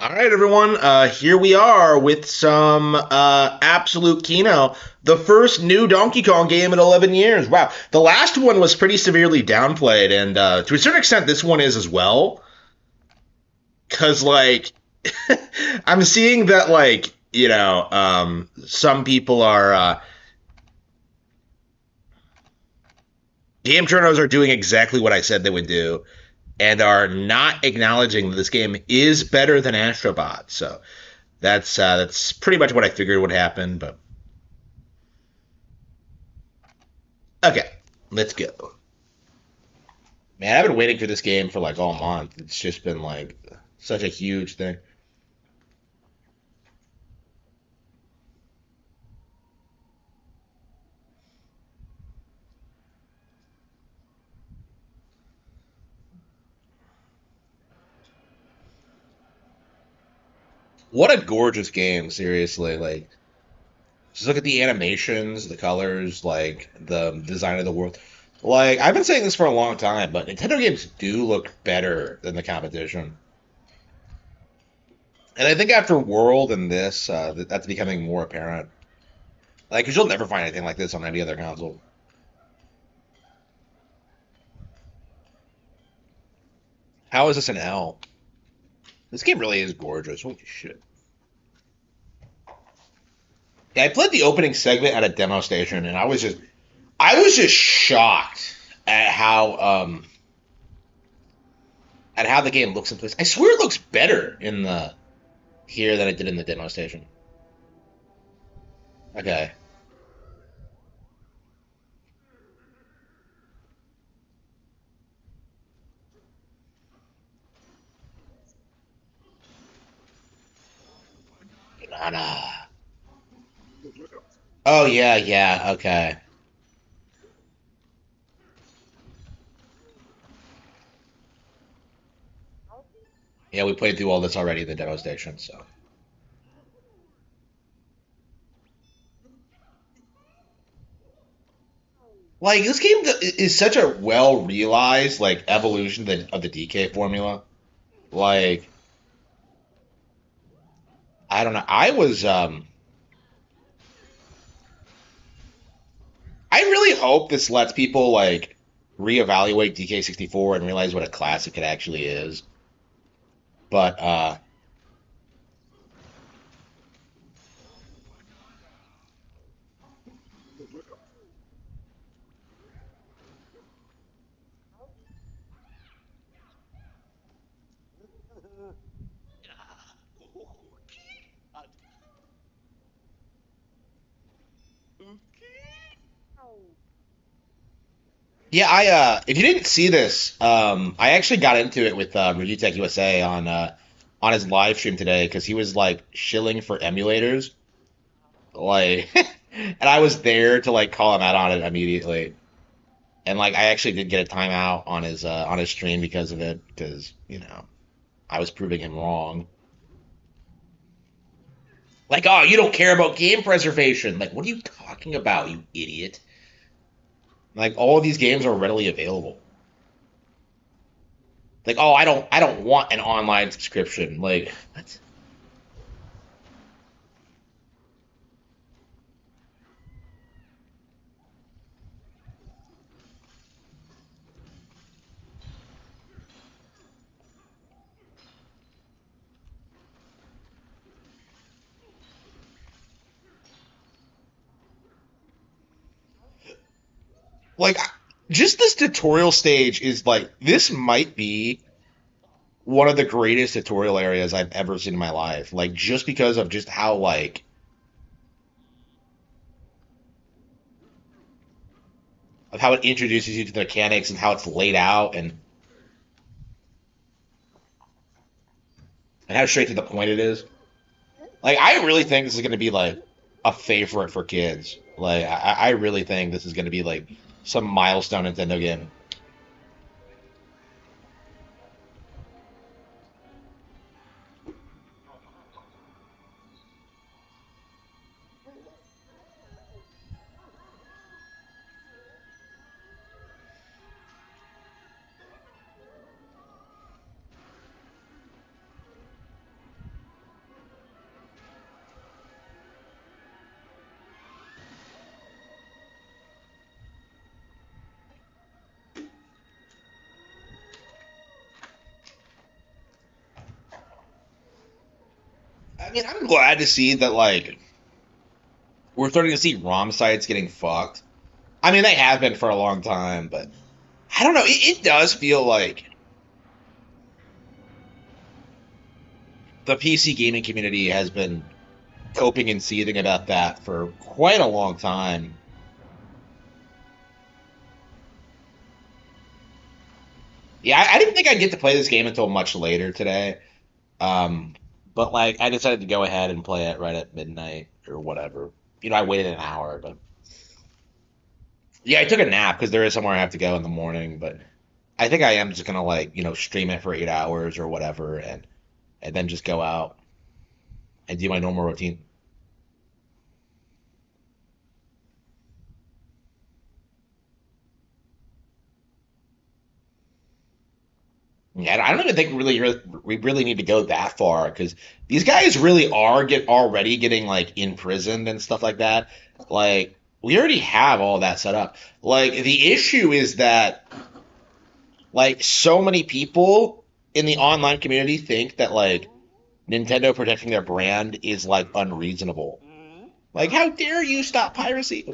All right, everyone. Here we are with some absolute Kino, the first new Donkey Kong game in 11 years. Wow, the last one was pretty severely downplayed, and to a certain extent, this one is as well. Cause like, I'm seeing that some people are game journals are doing exactly what I said they would do, and are not acknowledging that this game is better than Astrobot. So that's pretty much what I figured would happen, but. Okay, let's go. Man, I've been waiting for this game for like all month. It's just been like such a huge thing. What a gorgeous game, seriously. Like, just look at the animations, the colors, like the design of the world. Like, I've been saying this for a long time, but Nintendo games do look better than the competition. And I think after World and this, that's becoming more apparent. Like, because you'll never find anything like this on any other console. How is this an L? This game really is gorgeous. Holy shit. Yeah, I played the opening segment at a demo station, and I was just shocked at how the game looks in place. I swear it looks better in the here than it did in the demo station. Okay. Banana. Oh yeah, yeah, okay. Yeah, we played through all this already in the demo station, so. Like this game is such a well realized like evolution of the DK formula. Like I don't know. I really hope this lets people like reevaluate DK64 and realize what a classic it actually is. But yeah, I if you didn't see this, I actually got into it with Review Tech USA on his live stream today because he was like shilling for emulators, like, and I was there to like call him out on it immediately. And like I actually did get a timeout on his stream because of it because I was proving him wrong. Like, oh, you don't care about game preservation. Like, what are you talking about, you idiot? Like, all of these games are readily available. Like, oh, I don't want an online subscription. Like, what? Like, just this tutorial stage is like, this might be one of the greatest tutorial areas I've ever seen in my life. Like, just because of just how of how it introduces you to the mechanics and how it's laid out and how straight to the point it is. Like, I really think this is going to be like a favorite for kids. Like, I really think this is going to be like some milestone Nintendo game. I mean, I'm glad to see that like we're starting to see ROM sites getting fucked. I mean, they have been for a long time, but I don't know. It does feel like the PC gaming community has been coping and seething about that for quite a long time. Yeah, I didn't think I'd get to play this game until much later today. Um, but like, I decided to go ahead and play it right at midnight or whatever. I waited an hour, but yeah, I took a nap because there is somewhere I have to go in the morning. But I think I am just gonna like, stream it for 8 hours or whatever, and then just go out and do my normal routine. Yeah, I don't even think we really need to go that far because these guys really are already getting like imprisoned and stuff like that. Like we already have all that set up. Like the issue is that like so many people in the online community think that like Nintendo protecting their brand is like unreasonable. Like how dare you stop piracy?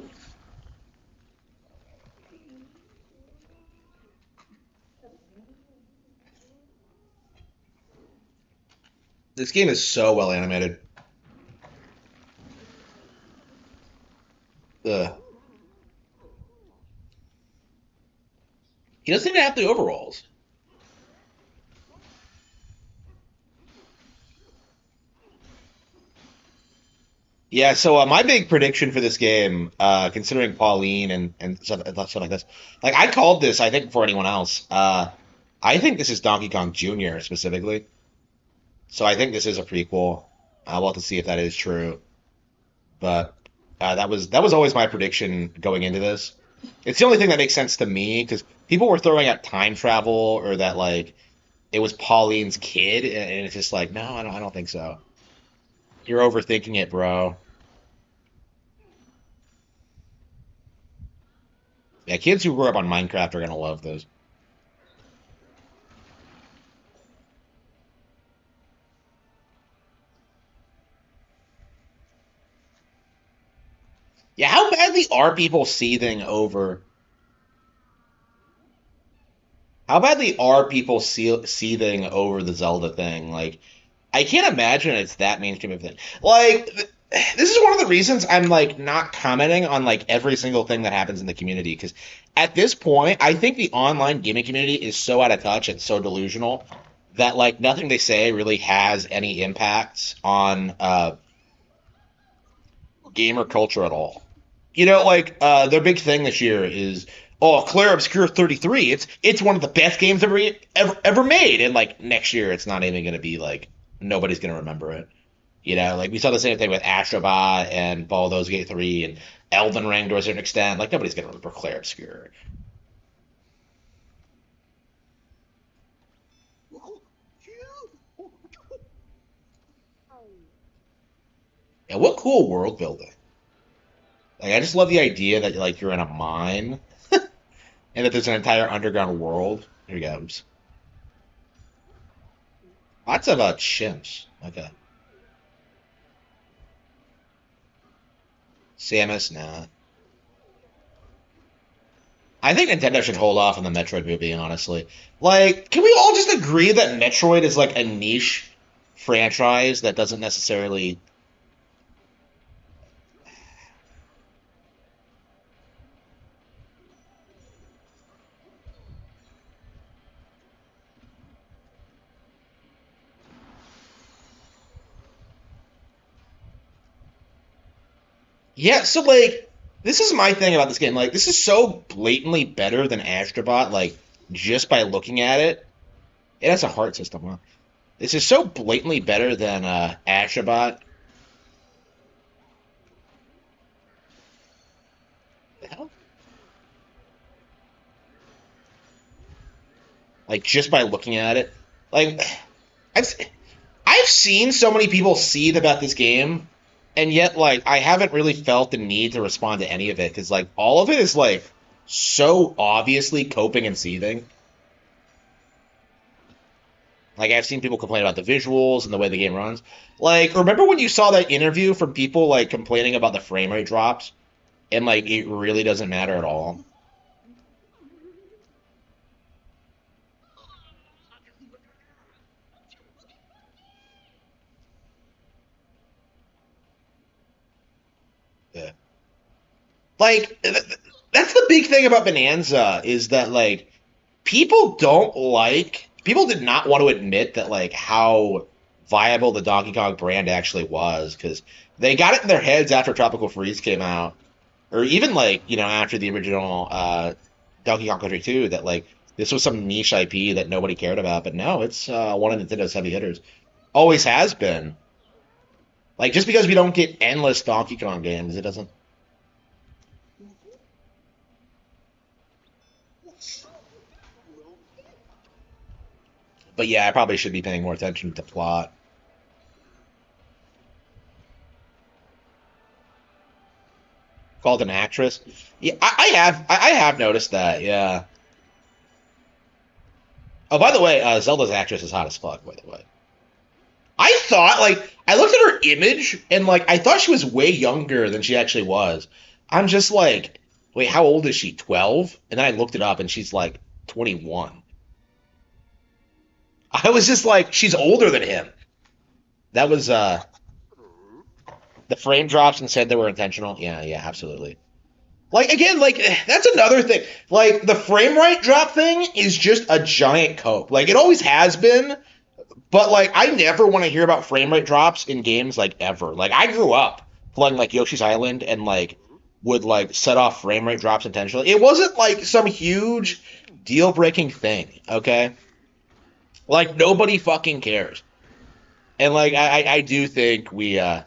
This game is so well animated. Ugh. He doesn't even have the overalls. Yeah, so my big prediction for this game, considering Pauline and stuff like this, like I called this, I think before anyone else. I think this is Donkey Kong Jr. specifically. So I think this is a prequel. We'll have to see if that is true. But that was always my prediction going into this. It's the only thing that makes sense to me because people were throwing out time travel or that like it was Pauline's kid, and it's just like, no, I don't think so. You're overthinking it, bro. Yeah, kids who grew up on Minecraft are gonna love this. Yeah, how badly are people seething over? How badly are people seething over the Zelda thing? Like, I can't imagine it's that mainstream of a thing. Like, this is one of the reasons I'm like not commenting on like every single thing that happens in the community because at this point, I think the online gaming community is so out of touch and so delusional that like nothing they say really has any impact on gamer culture at all. Like their big thing this year is Claire Obscure 33. It's one of the best games ever made, and like next year, it's not even going to be like nobody's going to remember it. Like we saw the same thing with Astrobot and Baldur's Gate 3 and Elden Ring to a certain extent. Like nobody's going to remember Claire Obscure. And what cool world building! Like I just love the idea that like you're in a mine and that there's an entire underground world. Here he goes. Lots of chimps. Okay. Samus, nah. I think Nintendo should hold off on the Metroid movie, honestly. Like, can we all just agree that Metroid is like a niche franchise that doesn't necessarily. Yeah, so like, this is my thing about this game. Like, this is so blatantly better than Astrobot, like, just by looking at it. It has a heart system, huh? This is so blatantly better than Astrobot. The hell? Like, just by looking at it. Like, I've, I've seen so many people seethe about this game, and yet like I haven't really felt the need to respond to any of it because like all of it is like so obviously coping and seething. Like I've seen people complain about the visuals and the way the game runs. Like remember when you saw that interview from people like complaining about the frame rate drops and like it really doesn't matter at all. Yeah. Like that's the big thing about Bonanza is that like people did not want to admit that like how viable the Donkey Kong brand actually was because they got it in their heads after Tropical Freeze came out or even like after the original Donkey Kong Country 2 that like this was some niche IP that nobody cared about, but no, it's one of Nintendo's heavy hitters. Always has been. Like just because we don't get endless Donkey Kong games, it doesn't. But yeah, I probably should be paying more attention to plot. Called an actress. Yeah, I have noticed that. Yeah. Oh, by the way, Zelda's actress is hot as fuck. By the way, I thought like I looked at her image and like I thought she was way younger than she actually was. I'm just like, wait, how old is she? 12? And then I looked it up and she's like 21. I was just like, she's older than him. That was the frame drops and said they were intentional. Yeah, yeah, absolutely. Like again, like that's another thing. Like the frame rate drop thing is just a giant cope. Like it always has been, but like I never want to hear about frame rate drops in games like ever. Like I grew up playing like Yoshi's Island and like would like set off frame rate drops intentionally. It wasn't like some huge deal breaking thing, okay? Like nobody fucking cares. And like I do think we yeah,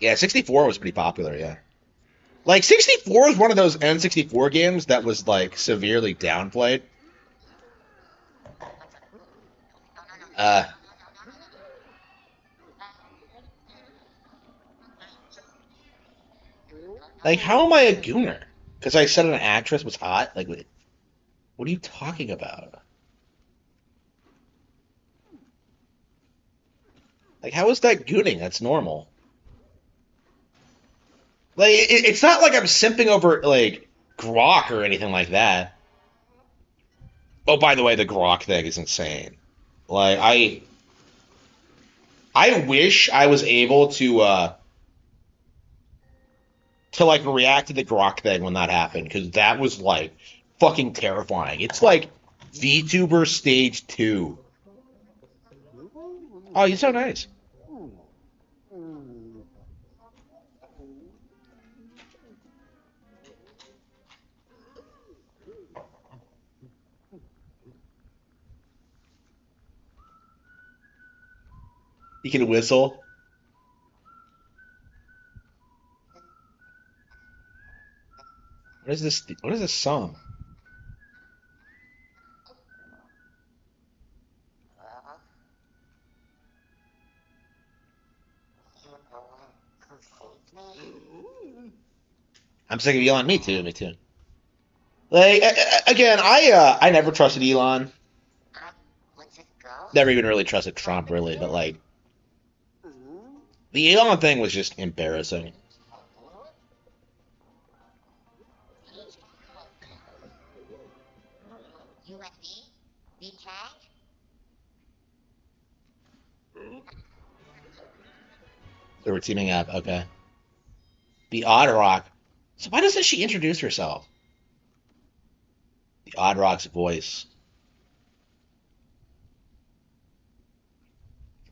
64 was pretty popular, yeah. Like 64 is one of those N64 games that was like severely downplayed. Uh like how am I a gooner? Because I said an actress was hot? Like what are you talking about? Like how is that gooning? That's normal. Like it's not like I'm simping over like Grok or anything like that. Oh, by the way, the Grok thing is insane. Like I wish I was able to like react to the Grok thing when that happened because that was like fucking terrifying. It's like VTuber stage 2. Oh, you're so nice. You can whistle. What is this? What is this song? I'm sick of Elon. Me too. Me too. Like again, I never trusted Elon. Never even really trusted Trump, really. But like the Elon thing was just embarrassing. They were teaming up. Okay. The Odd Rock. So why doesn't she introduce herself? The Odd Rock's voice.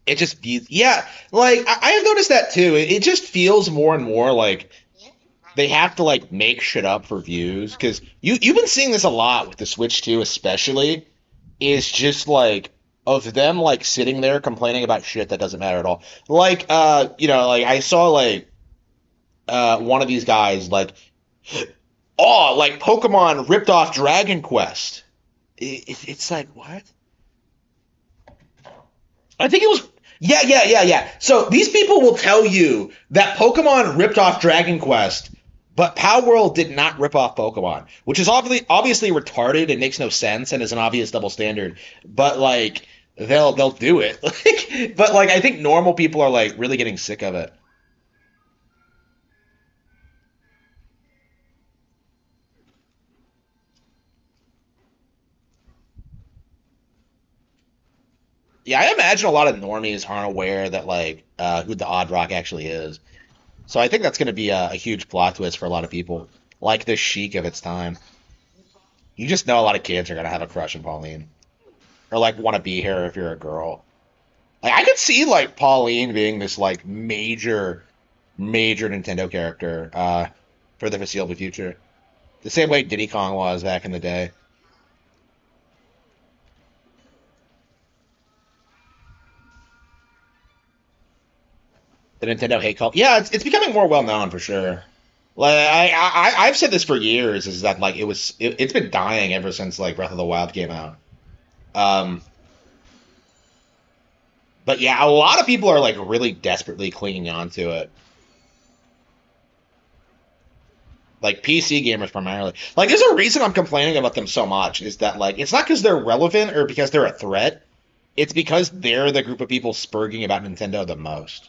It just yeah, like I have noticed that too. It just feels more and more like they have to like make shit up for views because you've been seeing this a lot with the Switch 2 especially. Is just like of them like sitting there complaining about shit that doesn't matter at all. Like like I saw like one of these guys like oh like Pokemon ripped off Dragon Quest. It's like what? I think it was Yeah. So these people will tell you that Pokemon ripped off Dragon Quest, but Power World did not rip off Pokemon, which is obviously retarded and makes no sense and is an obvious double standard. But like they'll do it. But like I think normal people are like really getting sick of it. Yeah, I imagine a lot of normies aren't aware that like who the Odd Rock actually is. So I think that's going to be a huge plot twist for a lot of people, like the Sheik of its time. You just know a lot of kids are going to have a crush on Pauline, or like want to be here if you're a girl. Like I could see like Pauline being this like major Nintendo character for the foreseeable future. The same way Diddy Kong was back in the day. The Nintendo hate cult. Yeah, it's becoming more well known for sure. Like I've said this for years is that like it's been dying ever since like Breath of the Wild came out. Um, but yeah, a lot of people are like really desperately clinging on to it. Like PC gamers primarily. Like there's a reason I'm complaining about them so much is that like it's not because they're relevant or because they're a threat. It's because they're the group of people spurging about Nintendo the most.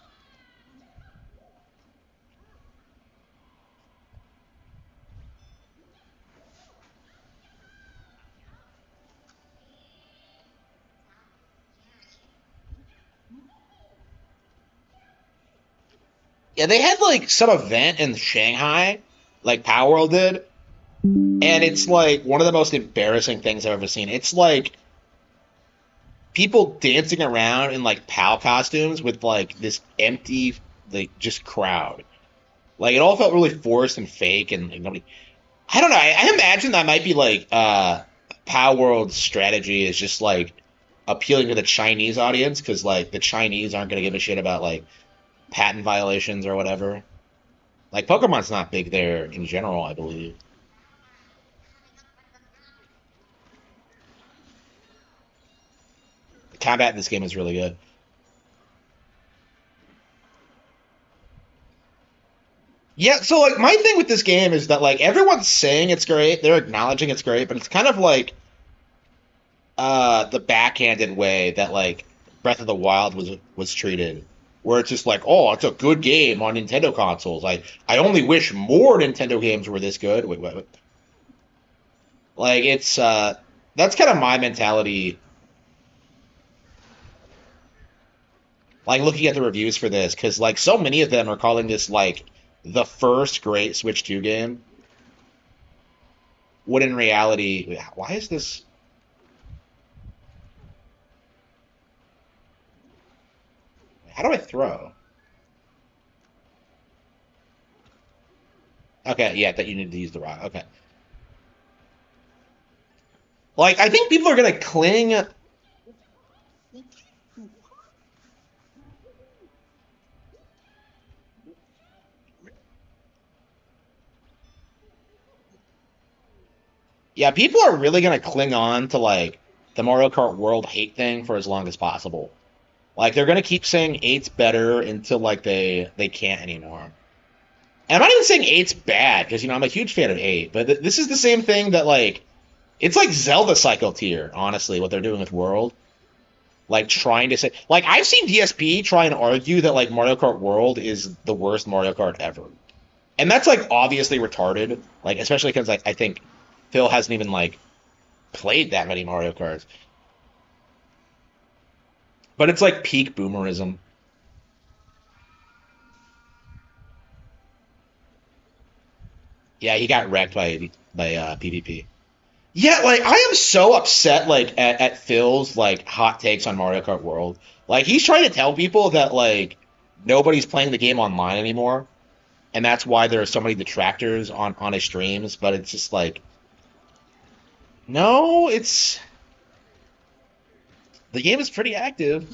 Yeah, they had like some event in Shanghai, like Power World did, and it's like one of the most embarrassing things I've ever seen. It's like people dancing around in like PAL costumes with like this empty, like just crowd. Like it all felt really forced and fake, and like, nobody. I don't know. I imagine that might be like Power World's strategy is just like appealing to the Chinese audience because like the Chinese aren't gonna give a shit about like patent violations or whatever. Like Pokemon's not big there in general, I believe. The combat in this game is really good. Yeah, so like my thing with this game is that like everyone's saying it's great, they're acknowledging it's great, but it's kind of like the backhanded way that like Breath of the Wild was treated, where it's just like, oh, it's a good game on Nintendo consoles. I only wish more Nintendo games were this good. Wait. Like it's that's kind of my mentality. Like looking at the reviews for this, because like so many of them are calling this like the first great Switch 2 game. When in reality, why is this? How do I throw? Okay, yeah, that you need to use the rock. Okay. Like I think people are gonna cling. Yeah, people are really gonna cling on to like the Mario Kart World hate thing for as long as possible. Like they're gonna keep saying eight's better until like they can't anymore. And I'm not even saying eight's bad because I'm a huge fan of eight, but this is the same thing that like it's like Zelda Cycle tier, honestly, what they're doing with World. Like trying to say like I've seen DSP try and argue that like Mario Kart World is the worst Mario Kart ever. And that's like obviously retarded. Like especially because like I think Phil hasn't even like played that many Mario Karts. But it's like peak boomerism. Yeah, he got wrecked by PvP. Yeah, like I am so upset like at Phil's like hot takes on Mario Kart World. Like he's trying to tell people that like nobody's playing the game online anymore, and that's why there are so many detractors on his streams. But it's just like no, it's the game is pretty active.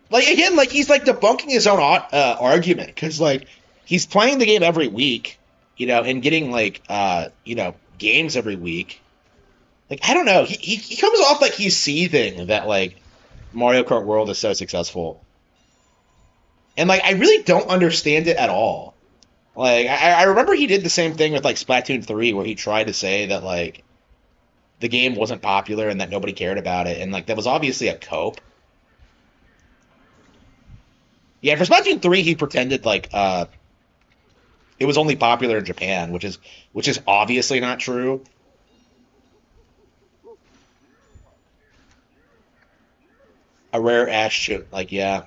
Like again, like he's like debunking his own argument because like he's playing the game every week, and getting like games every week. Like I don't know, he comes off like he's seething that like Mario Kart World is so successful, and like I really don't understand it at all. Like I remember he did the same thing with like Splatoon 3, where he tried to say that like the game wasn't popular and that nobody cared about it, and like that was obviously a cope. Yeah, for Splatoon 3, he pretended like it was only popular in Japan, which is obviously not true. A rare ash chip, like yeah,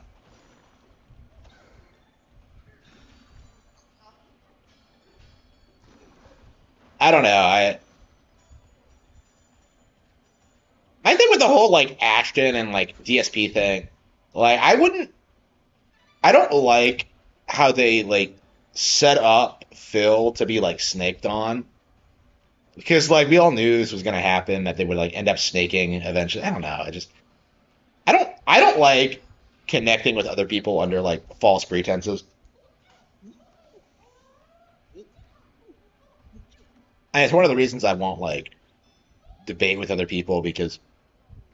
I don't know. I think with the whole like Ashton and like DSP thing, like I don't like how they like set up Phil to be like snaked on because like we all knew this was gonna happen that they would like end up snaking eventually. I don't know. I don't like connecting with other people under like false pretenses. And it's one of the reasons I won't like debate with other people because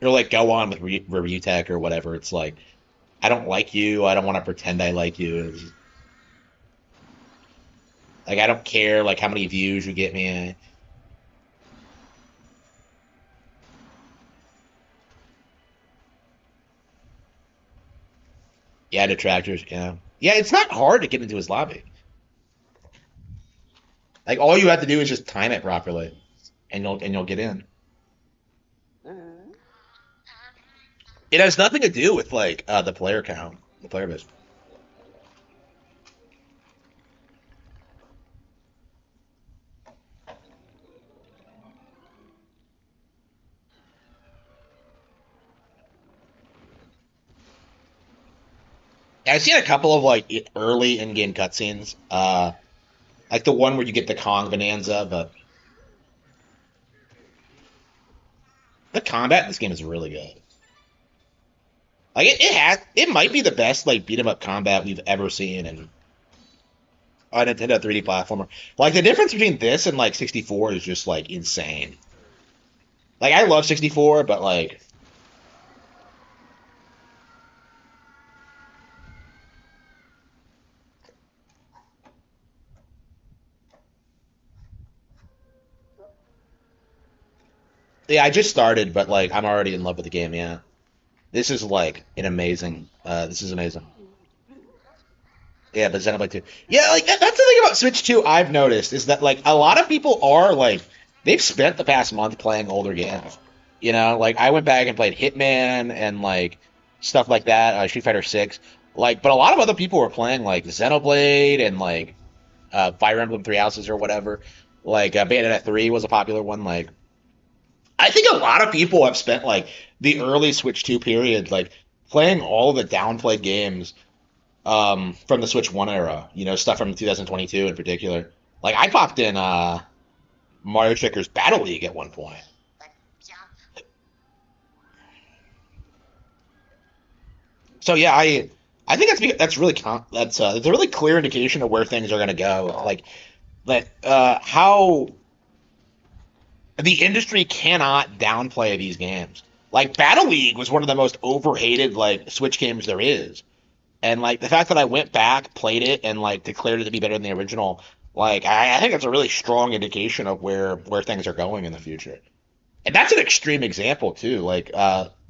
or like go on with review tech or whatever. It's like I don't like you. I don't want to pretend I like you. Like I don't care like how many views you get me. Yeah, detractors. Yeah, yeah. It's not hard to get into his lobby. Like all you have to do is just time it properly, and you'll get in. It has nothing to do with like the player count, the player base. I've seen a couple of like early in-game cutscenes, like the one where you get the Kong Bonanza, but the combat in this game is really good. Like it might be the best like beat 'em up combat we've ever seen in a Nintendo 3D platformer. Like the difference between this and like 64 is just like insane. Like I love 64, but like yeah, I just started, but like I'm already in love with the game. Yeah, this is like an amazing. This is amazing. Yeah, but Xenoblade 2. Yeah, like that's the thing about Switch 2 I've noticed is that like a lot of people are like they've spent the past month playing older games. You know, like I went back and played Hitman and like stuff like that, Street Fighter 6. Like, but a lot of other people were playing like Xenoblade and like Fire Emblem Three Houses or whatever. Like Bayonetta 3 was a popular one. Like, I think a lot of people have spent like the early Switch 2 period like playing all the downplayed games from the Switch One era. You know, stuff from 2022 in particular. Like I popped in Mario Tricker's Battle League at one point. So yeah, I think that's really that's a really clear indication of where things are going to go. Like that how the industry cannot downplay these games. Like Battle League was one of the most overhated like Switch games there is. And like the fact that I went back, played it, and like declared it to be better than the original, like I think it's a really strong indication of where things are going in the future. And that's an extreme example too. Like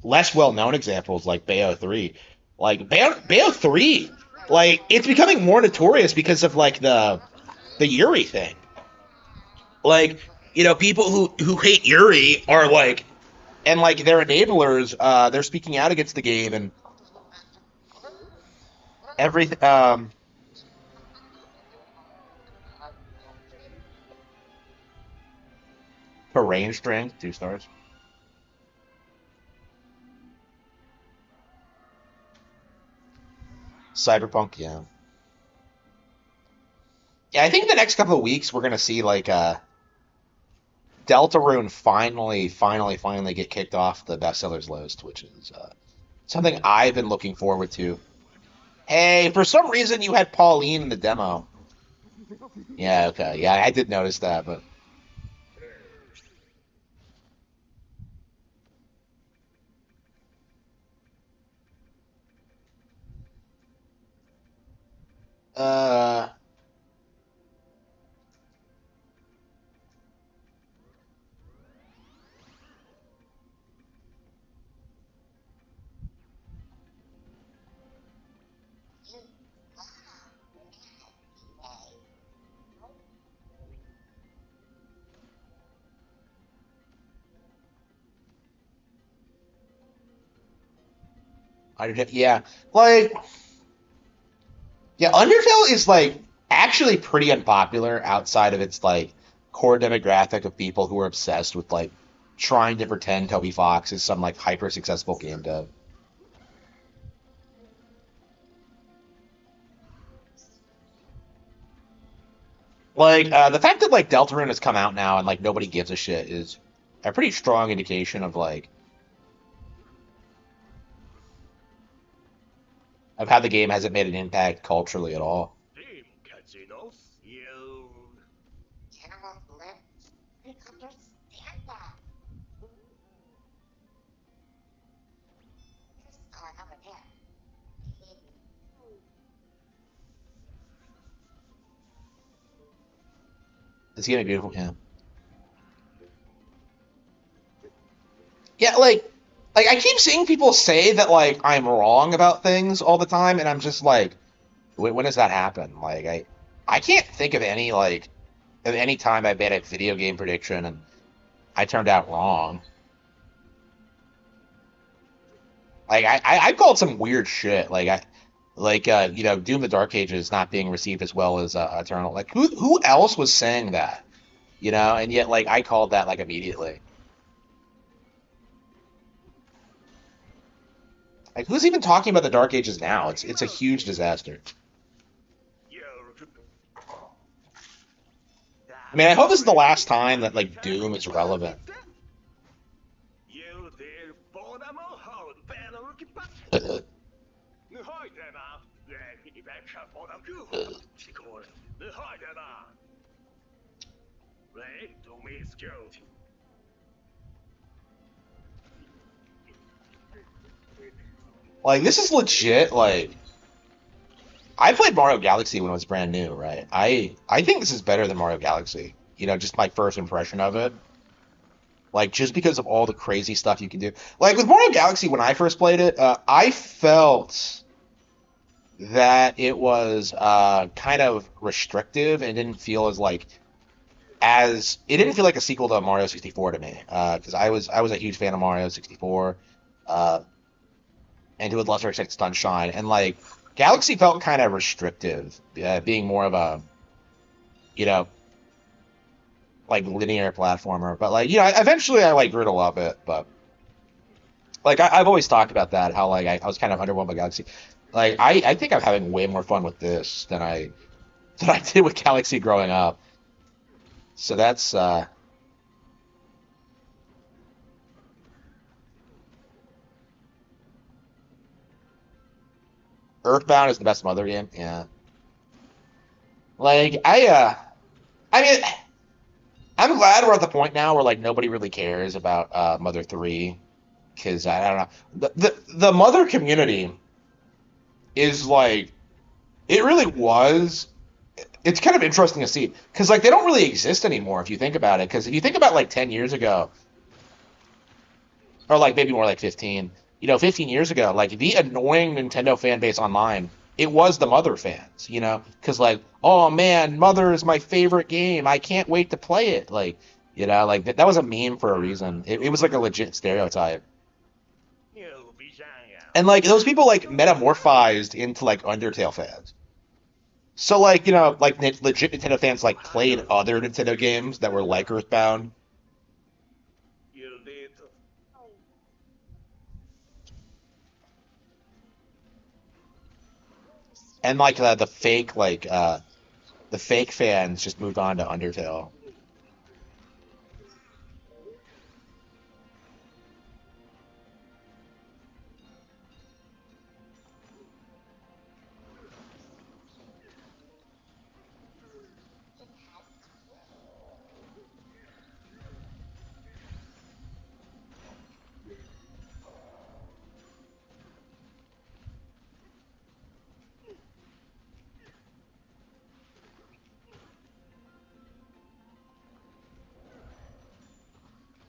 less well known examples like Bayo 3. Like Bayo 3, like it's becoming more notorious because of like the Yuri thing. Like, you know, people who hate Yuri are like and like their enablers, they're speaking out against the game and everything for range strength, 2 stars. Cyberpunk, yeah. Yeah, I think the next couple of weeks we're gonna see like Deltarune finally get kicked off the bestsellers list, which is something I've been looking forward to. Hey, for some reason you had Pauline in the demo. Yeah, okay. Yeah, I did notice that, but Uh, yeah, like yeah, Undertale is like actually pretty unpopular outside of its like core demographic of people who are obsessed with like trying to pretend Toby Fox is some like hyper successful game dev. Like the fact that like Deltarune has come out now and like nobody gives a shit is a pretty strong indication of how the game hasn't made an impact culturally at all. It's gonna be beautiful, yeah. Yeah, like I keep seeing people say that like I'm wrong about things all the time, and I'm just like, when does that happen? Like I can't think of any like of any time I made a video game prediction and I turned out wrong. Like I called some weird shit. You know, Doom the Dark Ages not being received as well as Eternal. Like who else was saying that? You know, and yet like I called that like immediately. Like who's even talking about the Dark Ages now? It's a huge disaster. I mean, I hope this is the last time that like Doom is relevant. Like this is legit. Like I played Mario Galaxy when it was brand new, right? I think this is better than Mario Galaxy. You know, just my first impression of it. Like just because of all the crazy stuff you can do. Like with Mario Galaxy, when I first played it, I felt that it was kind of restrictive and didn't feel as like as it didn't feel like a sequel to Mario 64 to me because I was a huge fan of Mario 64 uh, and to a lesser extent Sunshine and like Galaxy felt kind of restrictive, being more of a you know like linear platformer. But like eventually I like grew to love it. But like I've always talked about that how like I was kind of underwhelmed by Galaxy. Like I think I'm having way more fun with this than I did with Galaxy growing up. So that's Earthbound is the best Mother game. Yeah. Like I mean I'm glad we're at the point now where like nobody really cares about Mother 3 because I don't know. The Mother community is like it really was it's kind of interesting to see because like they don't really exist anymore if you think about it because if you think about like 10 years ago or like maybe more like 15, you know, 15 years ago, like the annoying Nintendo fan base online, it was the Mother fans, you know, because like, oh man, Mother is my favorite game. I can't wait to play it. Like, you know, like that was a meme for a reason. It was like a legit stereotype. And like those people like metamorphized into like Undertale fans. So like, you know, like legit Nintendo fans like played other Nintendo games that were like Earthbound and like the fake fans just moved on to Undertale.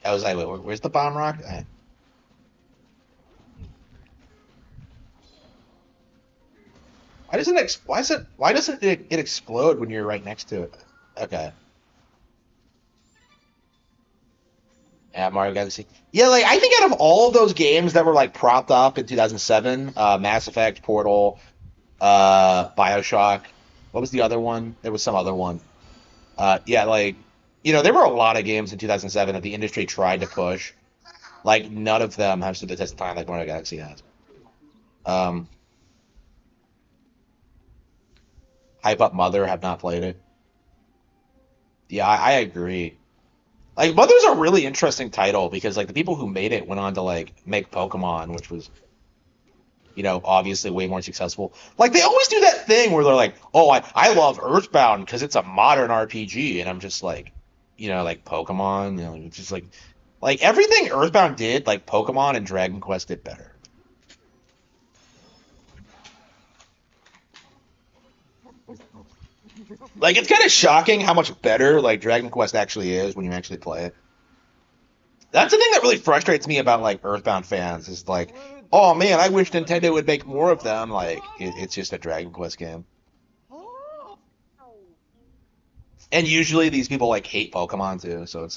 I was like, wait, where's the bomb rock? Why doesn't it explode when you're right next to it? Okay. Yeah, Mario Galaxy. Yeah, like I think out of all of those games that were like propped up in 2007, Mass Effect, Portal, BioShock. What was the other one? There was some other one. Yeah, like there were a lot of games in 2007 that the industry tried to push. Like none of them have stood the test of time like Mario Galaxy has. Um, Hype Up Mother, have not played it. Yeah, I agree. Like Mother's a really interesting title because like the people who made it went on to like make Pokemon, which was obviously way more successful. Like they always do that thing where they're like, "Oh, I love Earthbound because it's a modern RPG," and I'm just like, like Pokemon, it's just like everything Earthbound did, like Pokemon and Dragon Quest did better. Like it's kind of shocking how much better like Dragon Quest actually is when you actually play it. That's the thing that really frustrates me about like Earthbound fans is like, oh man, I wish Nintendo would make more of them. Like it's just a Dragon Quest game. And usually these people like hate Pokemon too, so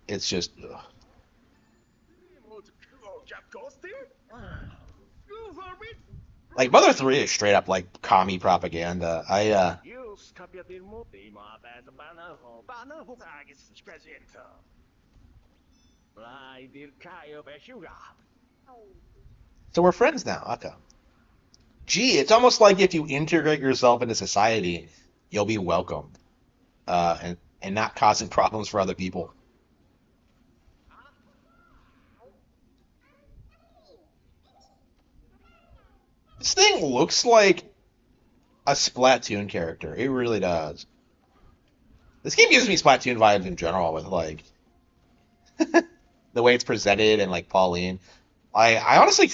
it's just ugh. Like Mother 3 is straight up like commie propaganda. So we're friends now. Okay. Gee, it's almost like if you integrate yourself into society, you'll be welcomed, and not causing problems for other people. This thing looks like a Splatoon character. It really does. This game gives me Splatoon vibes in general with like the way it's presented and like Pauline. I honestly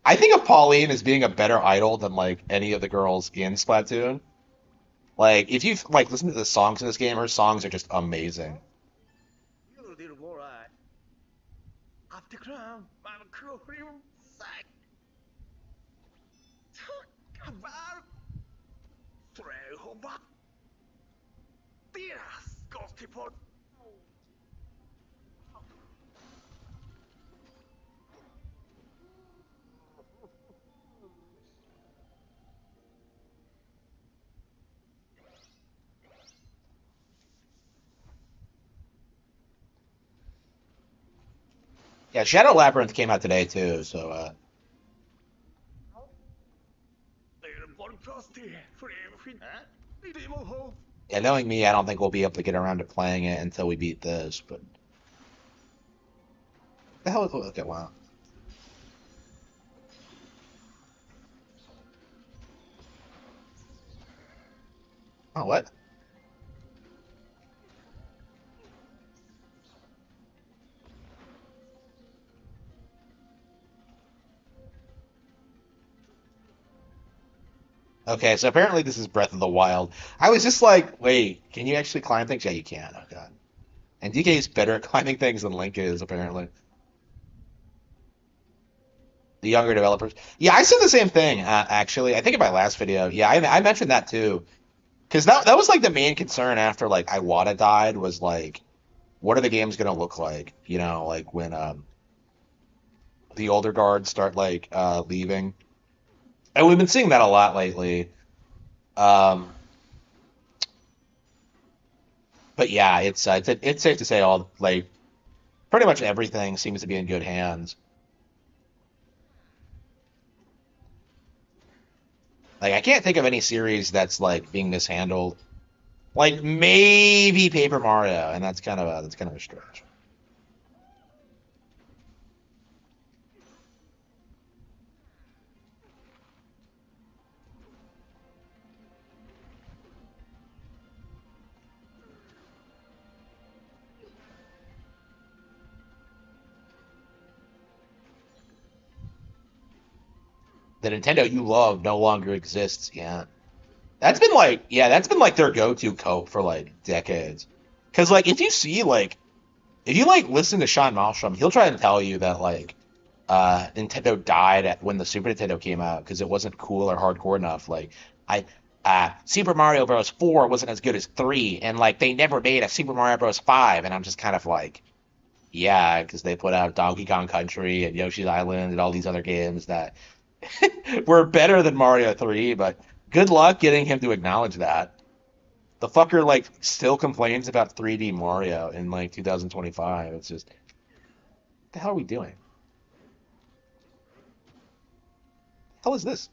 I think of Pauline as being a better idol than like any of the girls in Splatoon. Like if you like listen to the songs in this game, her songs are just amazing. Yeah, Shadow Labyrinth came out today too, so yeah, knowing me, I don't think we'll be able to get around to playing it until we beat this. But the hell is okay? Wow. Oh, what? Okay, so apparently this is Breath of the Wild. I was just like, wait, can you actually climb things? Yeah, you can. Oh god. And DK is better at climbing things than Link is, apparently. The younger developers. Yeah, I said the same thing, actually. I think in my last video. Yeah, I mentioned that too. Because that was like the main concern after like Iwata died was like, what are the games gonna look like? Like when the older guards start like leaving. And we've been seeing that a lot lately. Um, but yeah, it's safe to say all like pretty much everything seems to be in good hands. Like I can't think of any series that's like being mishandled. Like maybe Paper Mario, and that's kind of a stretch. The Nintendo you love no longer exists. Yeah, that's been like their go-to cope for like decades. Because like if you see like if you like listen to Sean Malmstrom, he'll try and tell you that like Nintendo died when the Super Nintendo came out because it wasn't cool or hardcore enough. Like I Super Mario Bros. 4 wasn't as good as 3, and like they never made a Super Mario Bros. 5, and I'm just kind of like, yeah, because they put out Donkey Kong Country and Yoshi's Island and all these other games that were better than Mario 3, but good luck getting him to acknowledge that. The fucker like still complains about 3D Mario in like 2025. It's just, what the hell are we doing? The hell is this?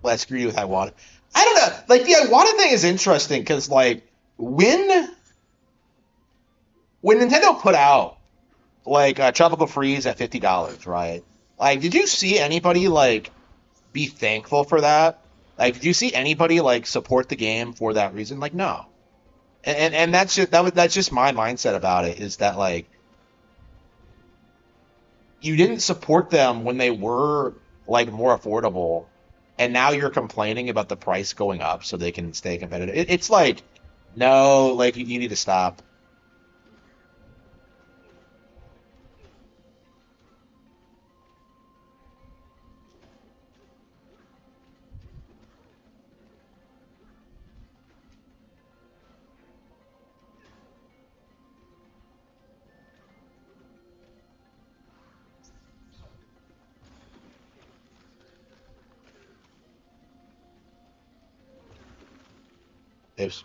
Well, screw you with Iwata. I don't know. Like the Iwata thing is interesting because like when Nintendo put out like Tropical Freeze at $50, right? Like, did you see anybody like be thankful for that? Like, did you see anybody like support the game for that reason? Like, no. And that's just my mindset about it is that like you didn't support them when they were like more affordable, and now you're complaining about the price going up so they can stay competitive. It's like, no, like you need to stop. It's,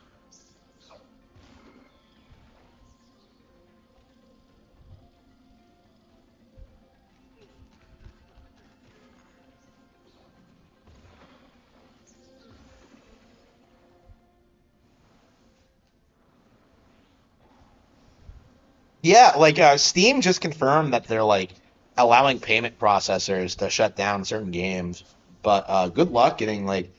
yeah, like Steam just confirmed that they're like allowing payment processors to shut down certain games, but good luck getting like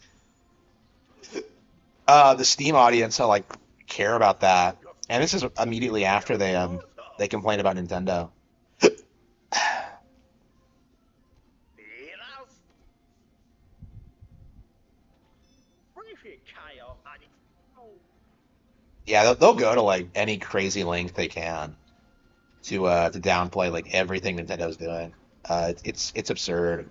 the Steam audience to like care about that. And this is immediately after they complained about Nintendo. Yeah, they'll go to like any crazy length they can to downplay like everything Nintendo's doing. It's absurd.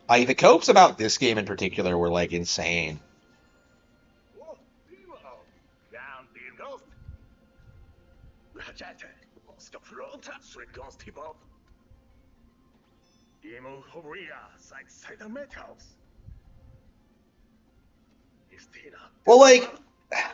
Like the copes about this game in particular were like insane. Well, like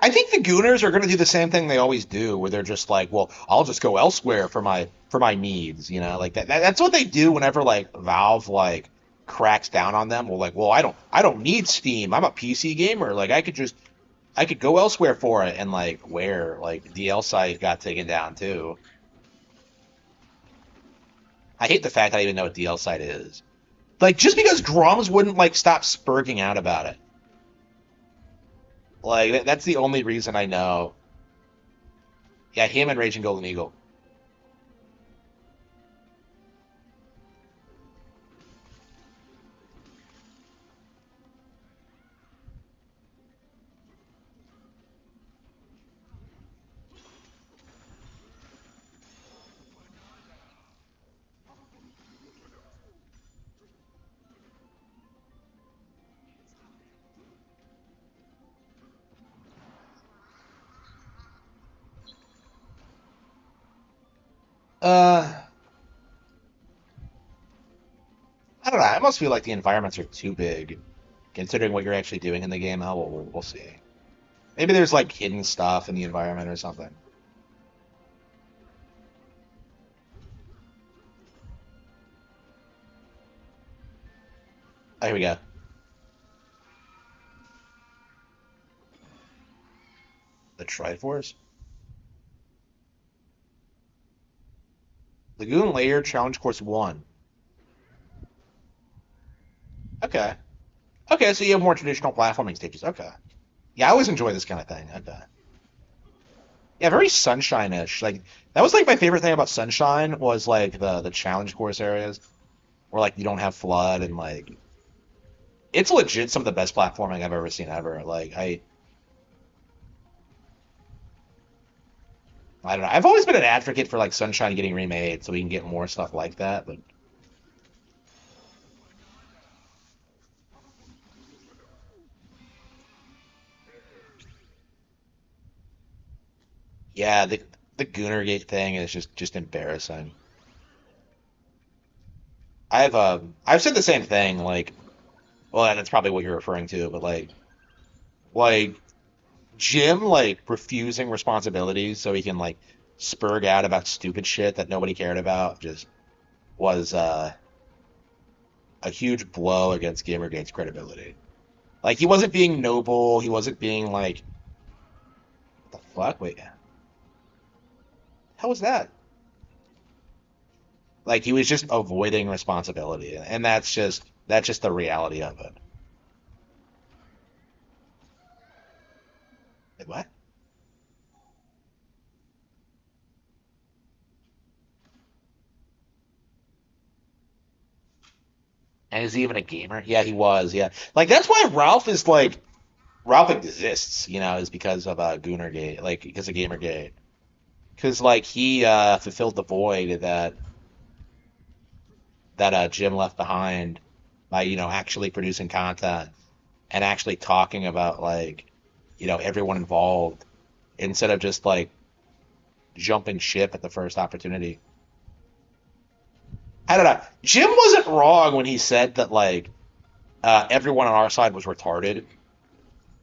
I think the Gooners are going to do the same thing they always do, where they're just like, well, I'll just go elsewhere for my needs, you know, like that's what they do whenever like Valve like cracks down on them. Well, like, well, I don't need Steam. I'm a PC gamer. Like I could go elsewhere for it, and like where like DL site got taken down too. I hate the fact that I even know what DL site is. Like just because Grums wouldn't like stop spurging out about it. Like that's the only reason I know. Yeah, him and Raging Golden Eagle. Uh, I don't know. I almost feel like the environments are too big, considering what you're actually doing in the game. Oh, we'll see. Maybe there's like hidden stuff in the environment or something. Oh, here we go. The Triforce? Lagoon Layer Challenge Course 1. Okay. Okay, so you have more traditional platforming stages. Okay. Yeah, I always enjoy this kind of thing. Okay. Yeah, very sunshine-ish. Like that was like my favorite thing about Sunshine was like the challenge course areas where like you don't have flood and like it's legit some of the best platforming I've ever seen ever. Like I don't know. I've always been an advocate for like Sunshine getting remade so we can get more stuff like that. But yeah, the Goonergate thing is just embarrassing. I've said the same thing. Like, well, and that's probably what you're referring to. But like Jim like refusing responsibilities so he can like spurg out about stupid shit that nobody cared about just was a huge blow against Gamergate's credibility. Like he wasn't being noble. He wasn't being like, what the fuck? Wait, how was that? Like he was just avoiding responsibility, and that's just the reality of it. Like, what? And is he even a gamer? Yeah, he was. Yeah, like that's why Ralph is like Ralph exists. Is because of Goonergate, like because of Gamergate. Because like he fulfilled the void that Jim left behind by actually producing content and actually talking about like everyone involved instead of just like jumping ship at the first opportunity. I don't know. Jim wasn't wrong when he said that like everyone on our side was retarded,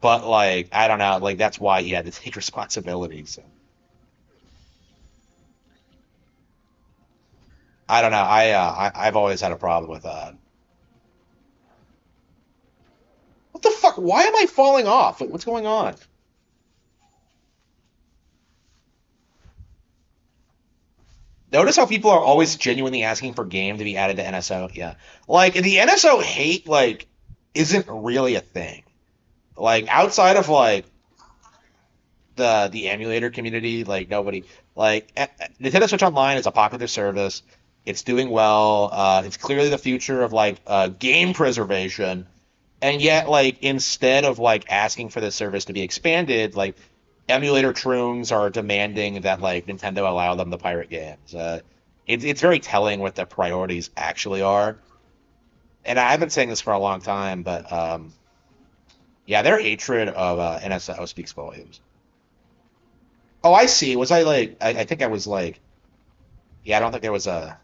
but like I don't know, like that's why he had to take responsibility. So I don't know. I've always had a problem with that. What the fuck? Why am I falling off? What's going on? Notice how people are always genuinely asking for game to be added to NSO. Yeah, like the NSO hate like isn't really a thing. Like outside of like the emulator community, like nobody like Nintendo Switch Online is a popular service. It's doing well. It's clearly the future of like game preservation, and yet like instead of like asking for the service to be expanded, like emulator troons are demanding that like Nintendo allow them to pirate games. It's very telling what the priorities actually are. And I've been saying this for a long time, but yeah, their hatred of NSO speaks volumes. Oh, I see. Was I like? I think I was like. Yeah, I don't think there was a.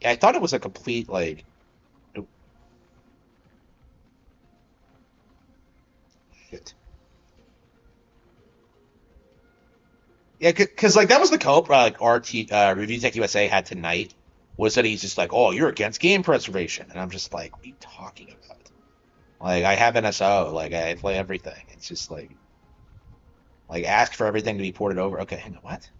Yeah, I thought it was a complete like. Oh, shit. Yeah, because like that was the cope like RT Review Tech USA had tonight was that he's just like, oh, you're against game preservation, and I'm just like, what are you talking about? Like I have NSO, like I play everything. It's just like ask for everything to be ported over. Okay, hang on, what?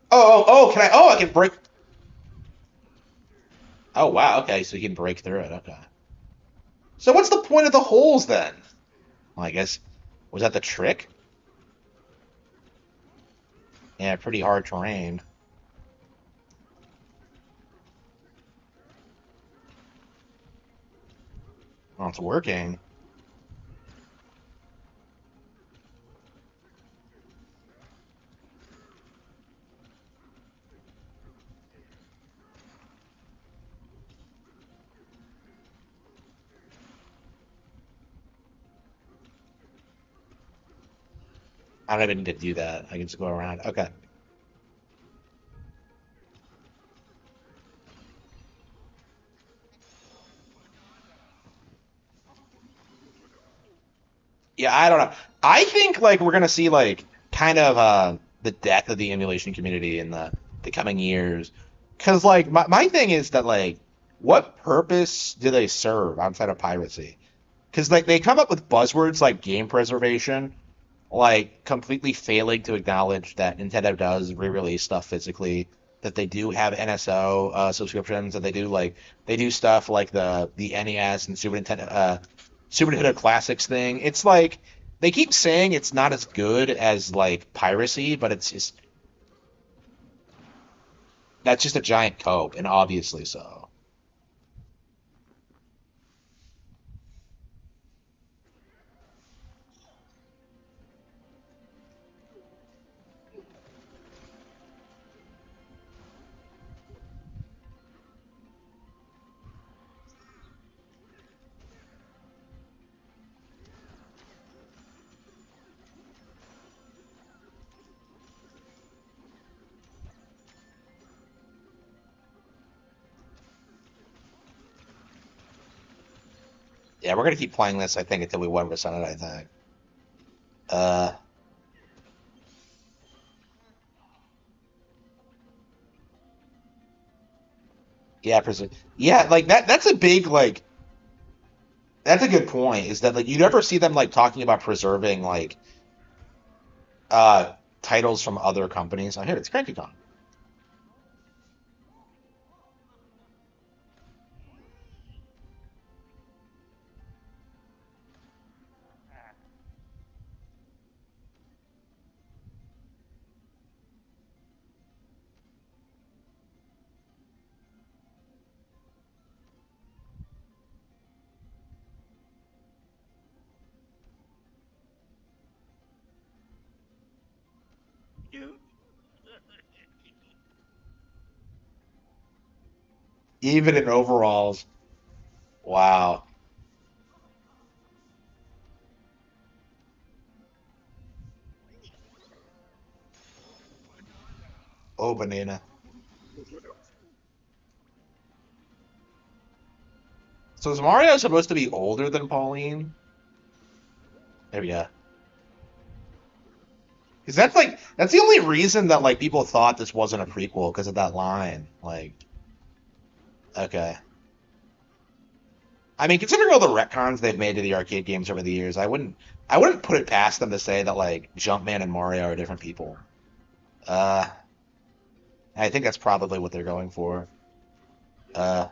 Oh, can I? Oh, I can break. Oh, wow. Okay, so you can break through it. Okay. So what's the point of the holes then? Well, I guess was that the trick? Yeah, pretty hard terrain. Well, it's working. I don't even need to do that. I can just go around. Okay. Yeah, I don't know. I think like we're gonna see like kind of the death of the emulation community in the coming years. Cause like my thing is that like what purpose do they serve outside of piracy? Because like they come up with buzzwords like game preservation, like completely failing to acknowledge that Nintendo does re-release stuff physically that they do have NSO subscriptions, that they do they do stuff like the NES and Super Nintendo Classics thing. It's like they keep saying it's not as good as like piracy, but it's just that's just a giant cope, and obviously so. Yeah, we're gonna keep playing this, I think, until we 1% it, I think. Uh, yeah, yeah, like that's a big that's a good point. Is that like you never see them like talking about preserving uh titles from other companies. Oh, here it's Cranky Kong. Even in overalls. Wow. Oh, banana. So is Mario supposed to be older than Pauline? There we go. Because that's the only reason that like people thought this wasn't a prequel because of that line. Like, okay. I mean, considering all the retcons they've made to the arcade games over the years, I wouldn't put it past them to say that like Jumpman and Mario are different people. Uh, I think that's probably what they're going for. Uh,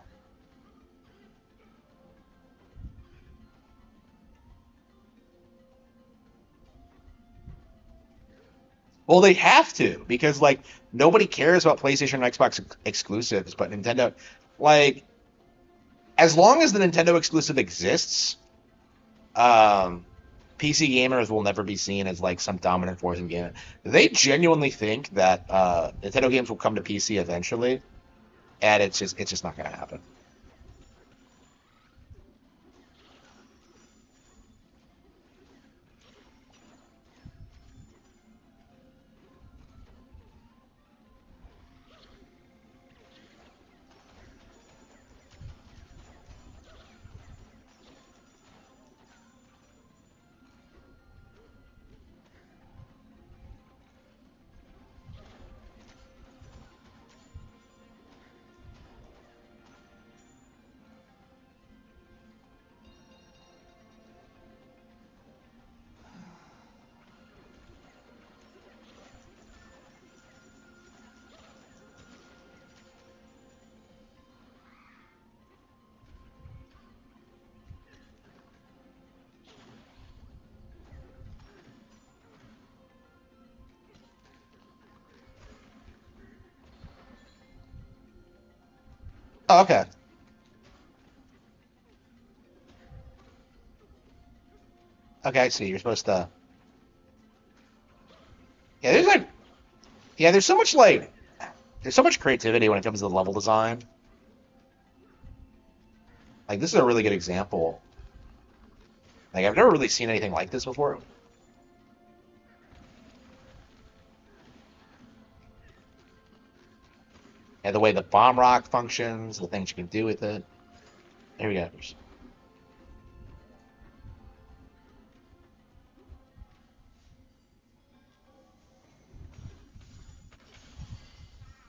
well, they have to because like nobody cares about PlayStation and Xbox exclusives, but Nintendo, like, as long as the Nintendo exclusive exists, um, PC gamers will never be seen as like some dominant force in gaming. They genuinely think that Nintendo games will come to PC eventually, and it's just not going to happen. Oh, okay, okay, I see. You're supposed to. Yeah, there's like yeah, there's so much creativity when it comes to the level design. Like this is a really good example. Like I've never really seen anything like this before. And the way the bomb rock functions, the things you can do with it. Here we go.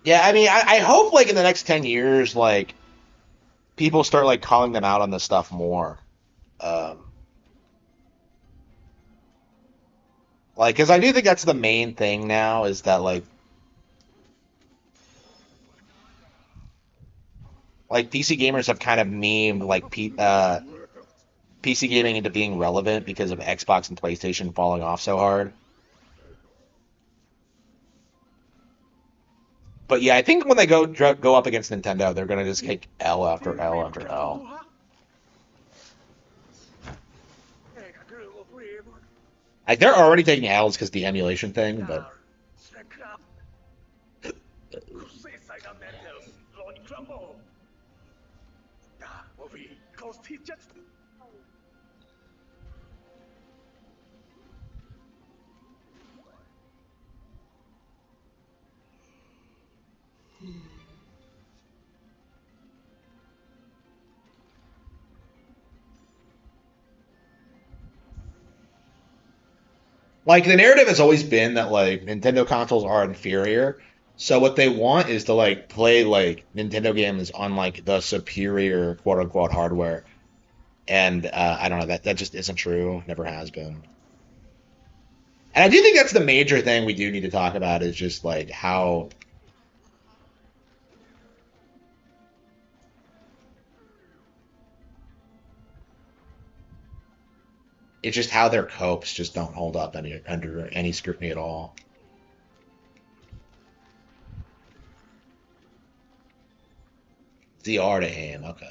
Yeah, I mean, I hope like in the next 10 years, like people start like calling them out on this stuff more. Um, like, because I do think that's the main thing now is that like Like PC gamers have kind of memed like PC gaming into being relevant because of Xbox and PlayStation falling off so hard. But yeah, I think when they go up against Nintendo, they're gonna just take L after L after L. Like they're already taking L's because the emulation thing, but like the narrative has always been that like Nintendo consoles are inferior. So what they want is to like play like Nintendo games on like the superior quote unquote hardware. And I don't know that just isn't true. Never has been. And I do think that's the major thing we do need to talk about is just like how it's just how their copes just don't hold up under any scrutiny at all. ZR to aim, okay.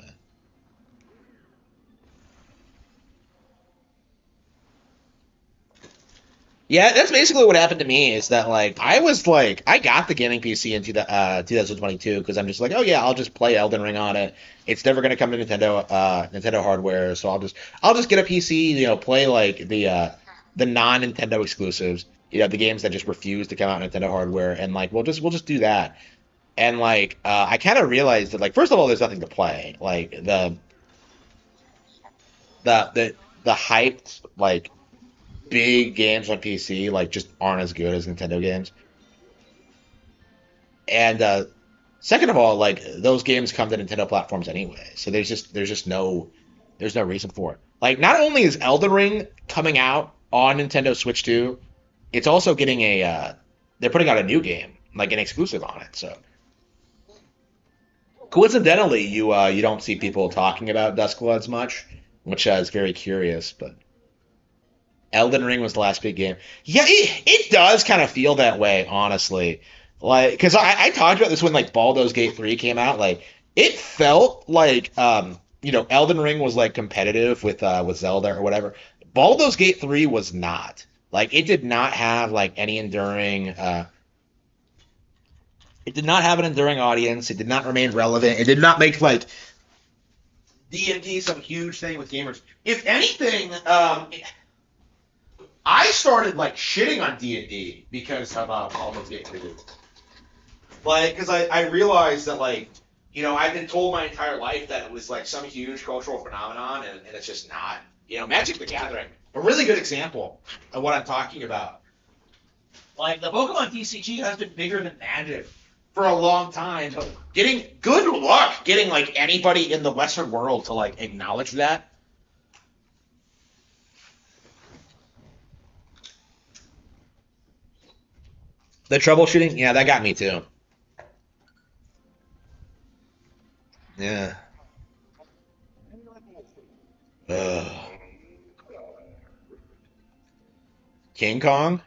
Yeah, that's basically what happened to me. Is that like I was like I got the gaming PC in 2022 because I'm just like, oh yeah, I'll just play Elden Ring on it. It's never gonna come to Nintendo hardware, so I'll just get a PC, play like the non Nintendo exclusives, the games that just refuse to come out on Nintendo hardware, and like we'll just do that. And like I kind of realized that like first of all, there's nothing to play. Like the hyped like big games on PC like just aren't as good as Nintendo games. And second of all, like those games come to Nintendo platforms anyway, so there's no reason for it. Like not only is Elden Ring coming out on Nintendo Switch 2, it's also getting a they're putting out a new game like an exclusive on it. So coincidentally, you don't see people talking about Duskbloods much, which is very curious, but. Elden Ring was the last big game. Yeah, it does kind of feel that way, honestly. Like, because I talked about this when like Baldur's Gate 3 came out. Like, it felt like Elden Ring was like competitive with Zelda or whatever. Baldur's Gate 3 was not. Like, it did not have like any enduring. It did not have an enduring audience. It did not remain relevant. It did not make like D&D some huge thing with gamers. If anything, I started like shitting on D&D because of Baldur's Gate 3. Like, because I realized that like I've been told my entire life that it was like some huge cultural phenomenon, and it's just not. Magic the Gathering, a really good example of what I'm talking about. Like the Pokemon TCG has been bigger than Magic for a long time. But getting good luck getting like anybody in the Western world to like acknowledge that. The troubleshooting, yeah, that got me too. Yeah. Ugh. King Kong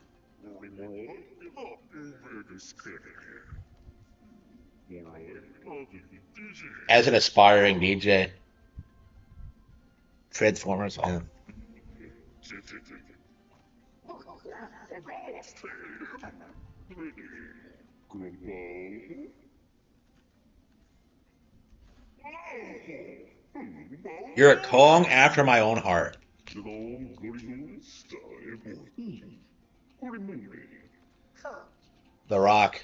as an aspiring DJ. Transformers. Yeah. You're a Kong after my own heart. The Rock.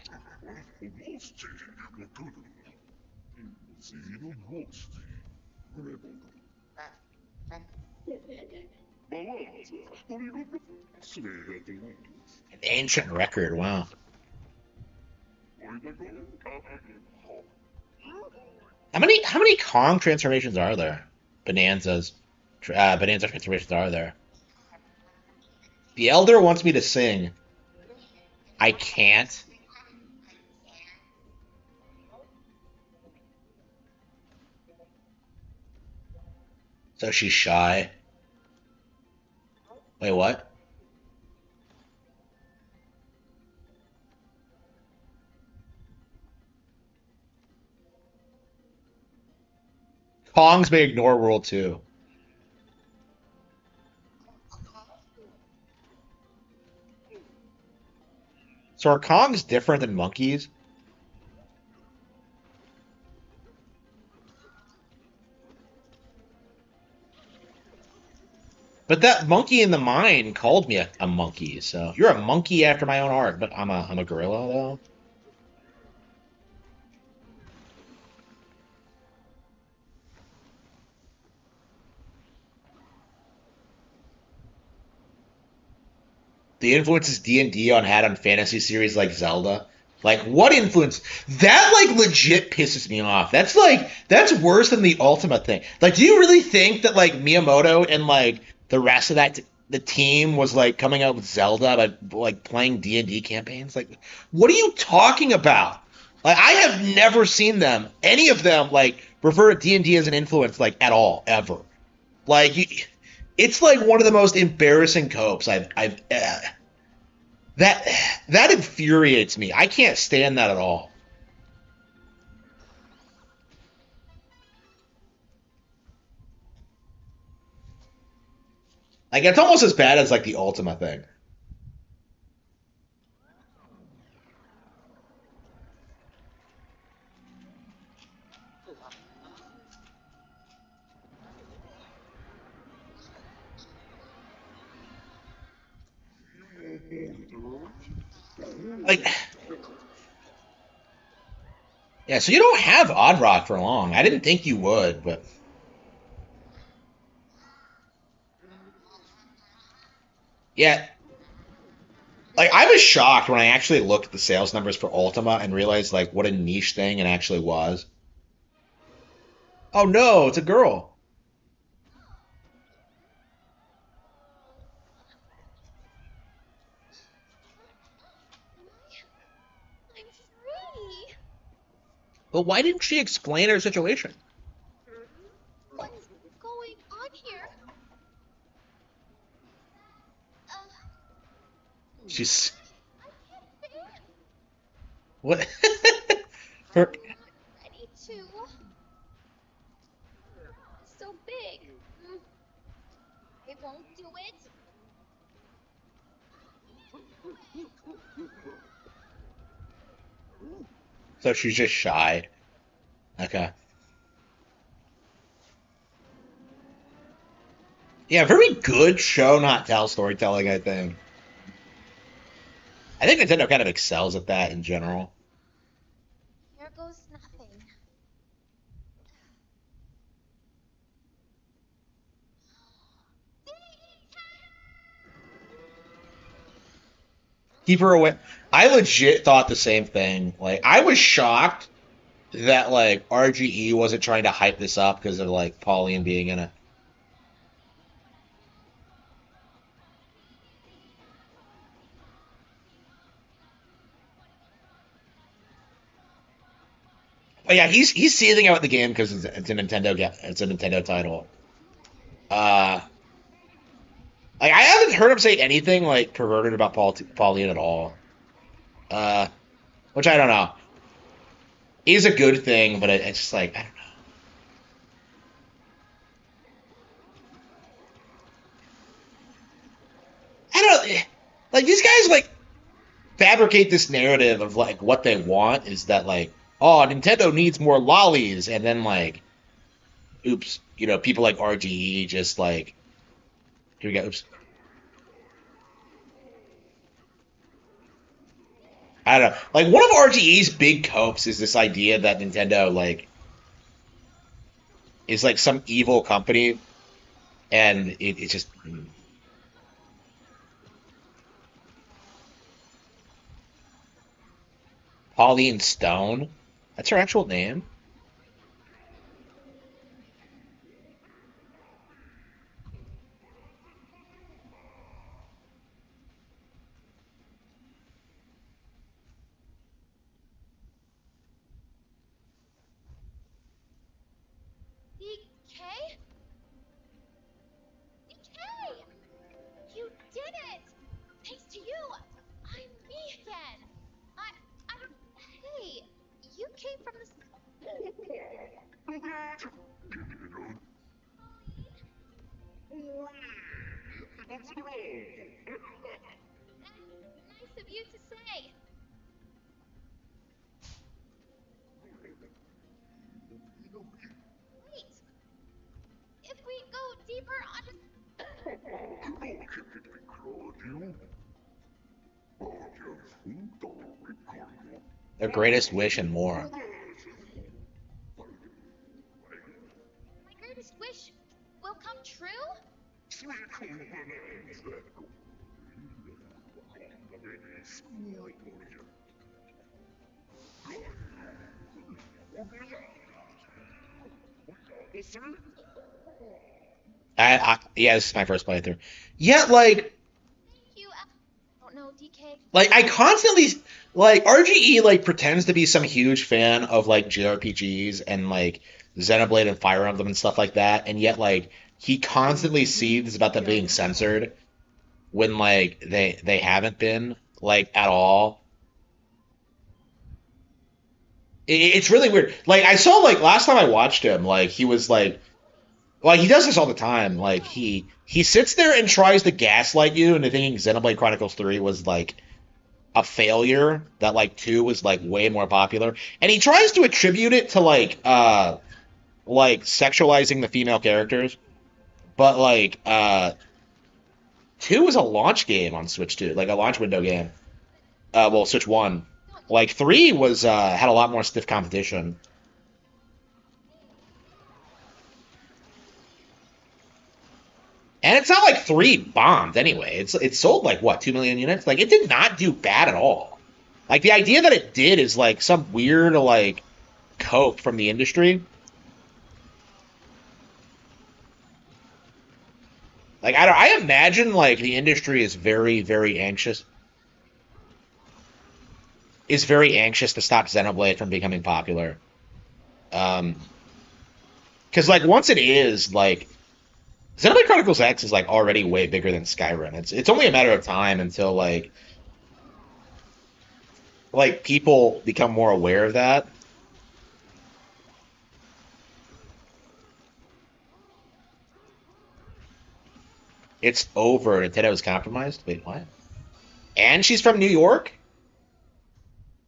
An ancient record. Wow. How many Kong transformations are there? Bonanza transformations are there? The Elder wants me to sing. I can't. So she's shy. Wait, what? Kongs may ignore World 2. So are Kongs different than monkeys? But that monkey in the mine called me a monkey, so you're a monkey after my own heart. But I'm a gorilla though. The influences D&D on had on fantasy series like Zelda. Like what influence? That like legit pisses me off. That's worse than the Ultima thing. Like, do you really think that like Miyamoto and like the rest of the team was like coming out with Zelda by like playing D&D campaigns? Like, what are you talking about? Like, I have never seen them, any of them, like refer to D&D as an influence like at all ever. Like, it's like one of the most embarrassing copes I've that that infuriates me. I can't stand that at all. Like it's almost as bad as like the Ultima thing. Like yeah, so you don't have Odd Rock for long. I didn't think you would, but yeah, like I was shocked when I actually looked at the sales numbers for Ultima and realized like what a niche thing it actually was. Oh no, it's a girl. I'm free. But why didn't she explain her situation? What's going on here? She's I can't bear. what? I'm Her, not ready to. So big. I won't do it. so she's just shy. Okay. Yeah, very good show not tell storytelling. I think Nintendo kind of excels at that in general. Here goes nothing. Keep her away. I legit thought the same thing. Like, I was shocked that like RGE wasn't trying to hype this up because of like Pauline being in it. But yeah, he's seething out the game because it's a it's a Nintendo title. Uh, like I haven't heard him say anything like perverted about Pauline at all. Uh, which I don't know. Is a good thing, but it's just like I don't like these guys like fabricate this narrative of like what they want is that like oh Nintendo needs more lollies and then like oops people like RGE just like here we go oops I don't know like one of RGE's big copes is this idea that Nintendo like is like some evil company and it's just Pauline Stone that's her actual name. DK? Their greatest wish and more. My greatest wish will come true? Yeah, this is my first playthrough. Yeah, Thank you. I don't know, DK. I constantly like RGE like pretends to be some huge fan of like JRPGs and like Xenoblade and Fire Emblem and stuff like that, and yet like he constantly seethes about them being censored when like they haven't been like at all. It's really weird. Like I saw like last time I watched him, like he was like he does this all the time. Like he sits there and tries to gaslight you into thinking Xenoblade Chronicles 3 was like a failure, that like 2 was like way more popular. And he tries to attribute it to like sexualizing the female characters. But 2 was a launch game on Switch 2, like a launch window game. Well, Switch 1. Like 3 was had a lot more stiff competition. And it's not like 3 bombed anyway. It sold like what, 2 million units? Like it did not do bad at all. Like the idea that it did is like some weird like cope from the industry. Like I imagine like the industry is very anxious. Is very anxious to stop Xenoblade from becoming popular. Um, because like once it is like Xenoblade Chronicles X is like already way bigger than Skyrim. It's only a matter of time until like people become more aware of that. It's over. Nintendo is compromised. Wait, what? And she's from New York?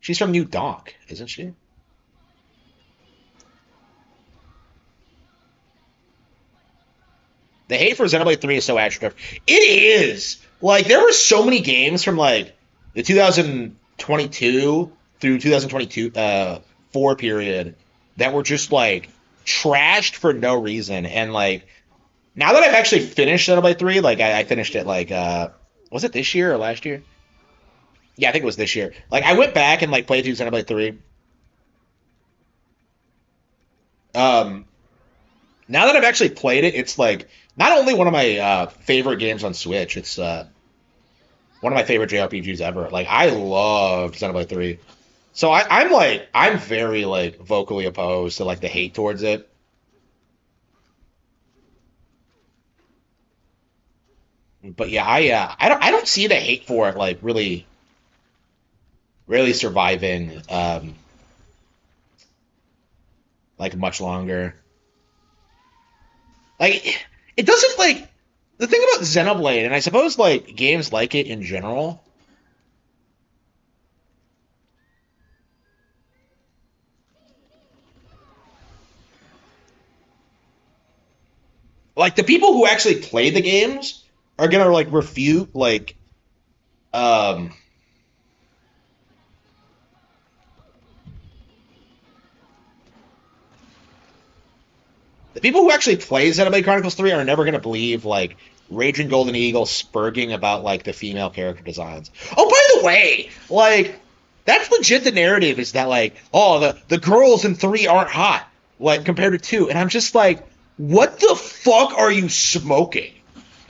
She's from New Donk, isn't she? The hate for Xenoblade 3 is so astroturf. It is! Like, there were so many games from, like, the 2022 through 2022 4 period that were just, like, trashed for no reason. And, like, now that I've actually finished Xenoblade 3, like, I finished it, like, was it this year or last year? Yeah, I think it was this year. Like, I went back and, like, played through Xenoblade 3. Um, Now that I've actually played it, it's like not only one of my favorite games on Switch, it's one of my favorite JRPGs ever. Like I loved Xenoblade 3. So I'm very like vocally opposed to like the hate towards it. But yeah, I don't see the hate for it like really surviving like much longer. Like it doesn't like the thing about Xenoblade, and I suppose like games like it in general, like the people who actually play the games are gonna like refute um the people who actually play Xenoblade Chronicles 3 are never gonna believe like Raging Golden Eagle spurging about like the female character designs. Oh, by the way, like that's legit. The narrative is that like, oh, the girls in 3 aren't hot like compared to 2, and I'm just like, what the fuck are you smoking?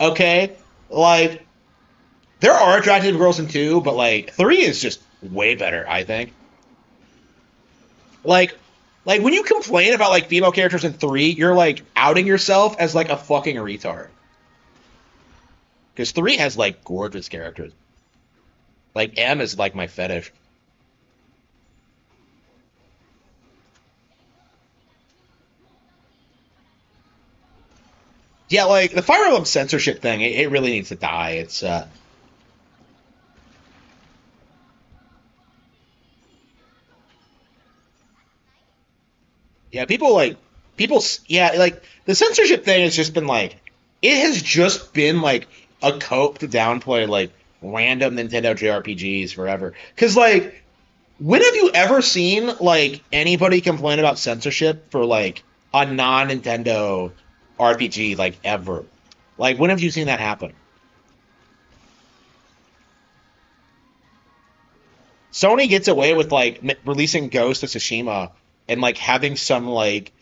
Okay, like there are attractive girls in 2, but like 3 is just way better, I think. Like like when you complain about like female characters in 3, you're like outing yourself as like a fucking retard. Because 3 has like gorgeous characters. Like M is like my fetish. Yeah, like the Fire Emblem censorship thing, it really needs to die. It's yeah, yeah, like the censorship thing has just been like it has just been like a cope to downplay like random Nintendo JRPGs forever. Because like, when have you ever seen like anybody complain about censorship for like a non-Nintendo RPG like ever? Like, when have you seen that happen? Sony gets away with like releasing Ghost of Tsushima and like having some like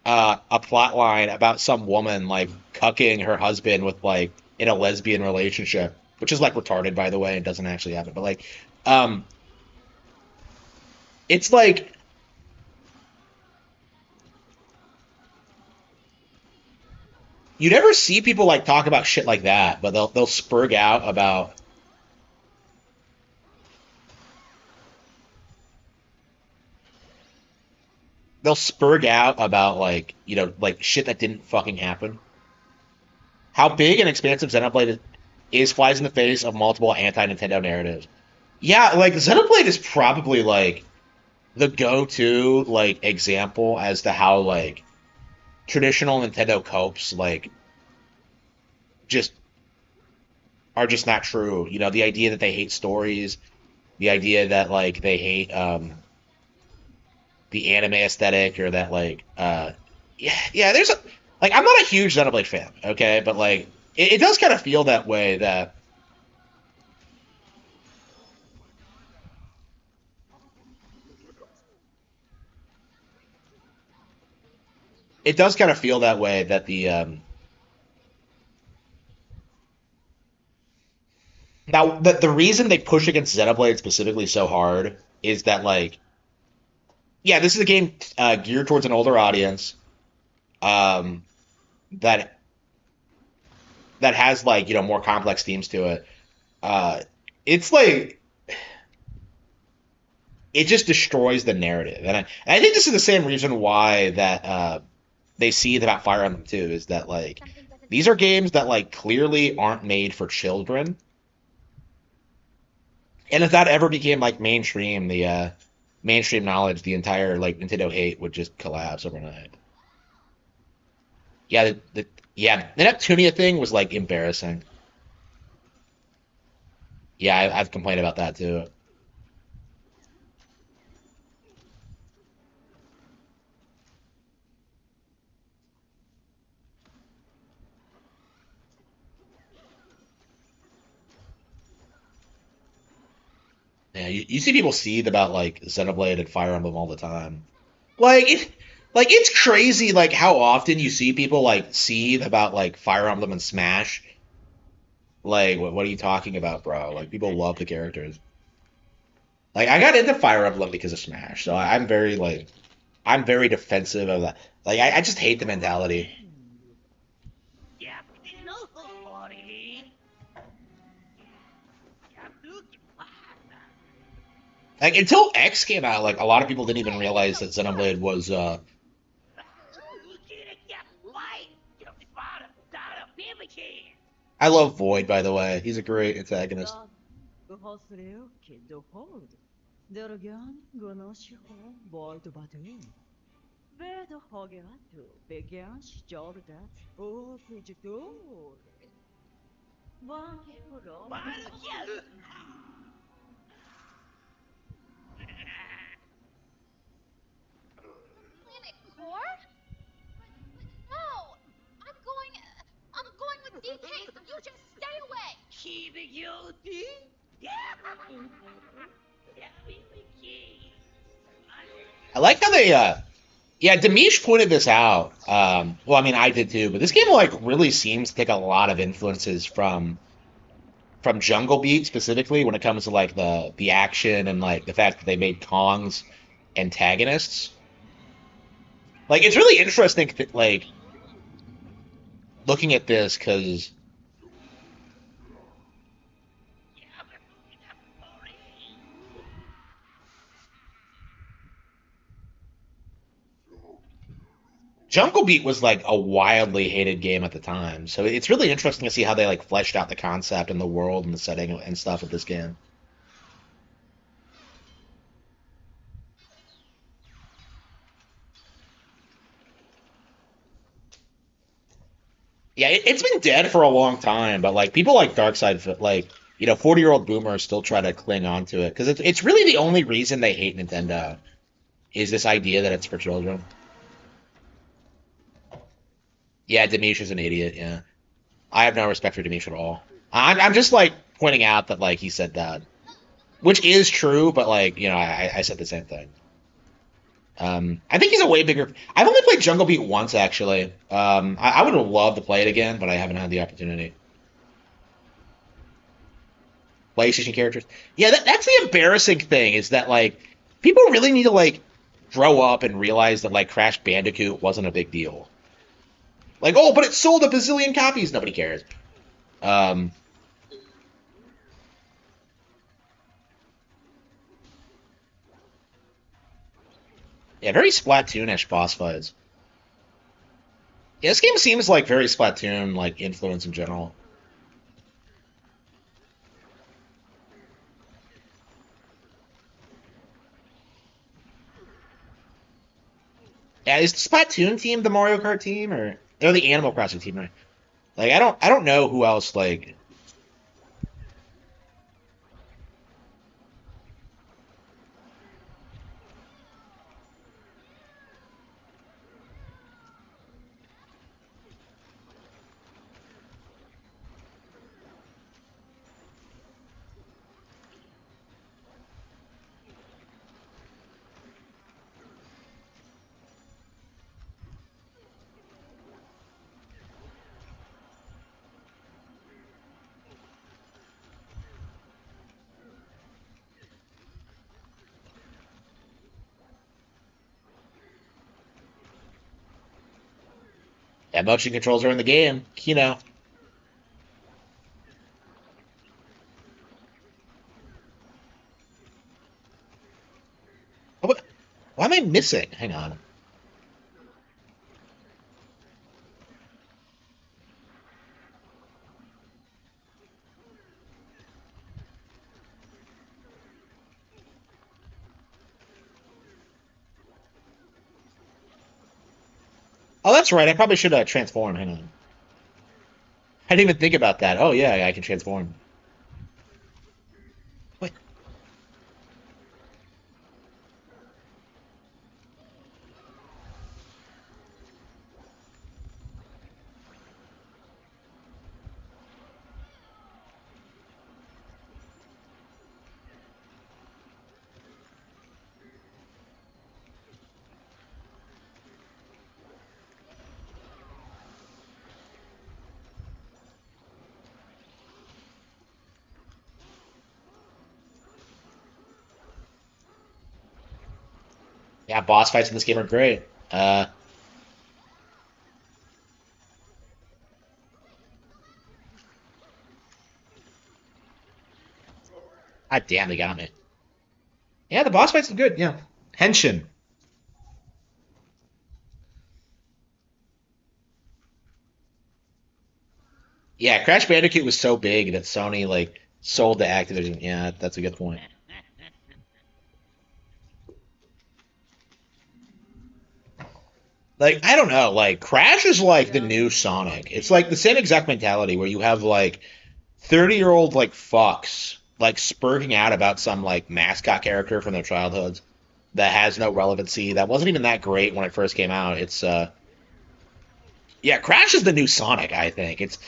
a plot line about some woman like cucking her husband with like in a lesbian relationship, which is like retarded by the way and doesn't actually happen. But like, um, it's like you never see people like talk about shit like that, but they'll spurg out about they'll spurg out about like like shit that didn't fucking happen. How big and expansive Xenoblade is flies in the face of multiple anti-Nintendo narratives. Yeah, like Xenoblade is probably like the go-to like example as to how like traditional Nintendo copes like just are just not true. You know, the idea that they hate stories, the idea that like they hate the anime aesthetic or that like yeah there's a like I'm not a huge Xenoblade fan, okay, but like it does kind of feel that way that it does kind of feel that way that the now the reason they push against Xenoblade specifically so hard is that like yeah, this is a game geared towards an older audience um, that has like more complex themes to it. Uh, it's like it just destroys the narrative, and I think this is the same reason why that they see it about Fire Emblem too is that like Something doesn't these feel are right. games that like clearly aren't made for children, and if that ever became like mainstream, the mainstream knowledge, the entire like Nintendo hate would just collapse overnight. Yeah, yeah, the Neptunia thing was like embarrassing. Yeah, I've complained about that too. Yeah, you see people seethe about like Xenoblade and Fire Emblem all the time. Like like it's crazy like how often you see people like seethe about like Fire Emblem and Smash. Like what are you talking about, bro? Like people love the characters. Like I got into Fire Emblem because of Smash, so I'm very like I'm very defensive of that. Like I just hate the mentality. Like until X came out, like a lot of people didn't even Hey, realize so that what? Xenoblade was I love Void by the way. He's a great antagonist. God, Hosreo Kindo Hold. Dorogan, Gonoshiho, Boyd Badu. Ved Hogatu, Begans, Jordat, O Pijitor. Vankero, Planet Core? But no! I'm going with DK, so you just stay away! I like how they yeah, Demish pointed this out. Well, I mean, I did too, but this game like really seems to take a lot of influences from Jungle Beat specifically when it comes to like the action and like the fact that they made Kong's antagonists. Like, it's really interesting, like looking at this because Jungle Beat was like a wildly hated game at the time. So it's really interesting to see how they like fleshed out the concept and the world and the setting and stuff of this game. Yeah, it's been dead for a long time, but like people like Darkside, like 40-year-old boomers still try to cling on to it because it's really the only reason they hate Nintendo is this idea that it's for children. Yeah, Dinesh is an idiot. Yeah, I have no respect for Dinesh at all. I'm just like pointing out that like he said that, which is true, but like I said the same thing. I think he's a way bigger. I've only played Jungle Beat once actually. I would have loved to play it again, but I haven't had the opportunity. PlayStation characters. Yeah, that's the embarrassing thing is that like people really need to like grow up and realize that like Crash Bandicoot wasn't a big deal. Like, oh, but it sold a bazillion copies. Nobody cares. Um, yeah, very Splatoonish boss fights. Yeah, this game seems like very Splatoon like influence in general. Yeah, is the Splatoon team the Mario Kart team or they're the Animal Crossing team, right? Like I don't know who else like. Yeah, motion controls are in the game. Oh, why am I missing? Hang on. Oh, that's right. I probably should transform. Hang on. I didn't even think about that. Oh yeah, I can transform. Wait. Yeah, boss fights in this game are great. God damn, they got me. Yeah, the boss fights are good. Yeah, Henshin. Yeah, Crash Bandicoot was so big that Sony like sold to Activision. Yeah, that's a good point. Like I don't know, like Crash is like the new Sonic. It's like the same exact mentality where you have like 30-year-old like fucks like spurting out about some like mascot character from their childhoods that has no relevancy. That wasn't even that great when it first came out. It's yeah, Crash is the new Sonic, I think. It's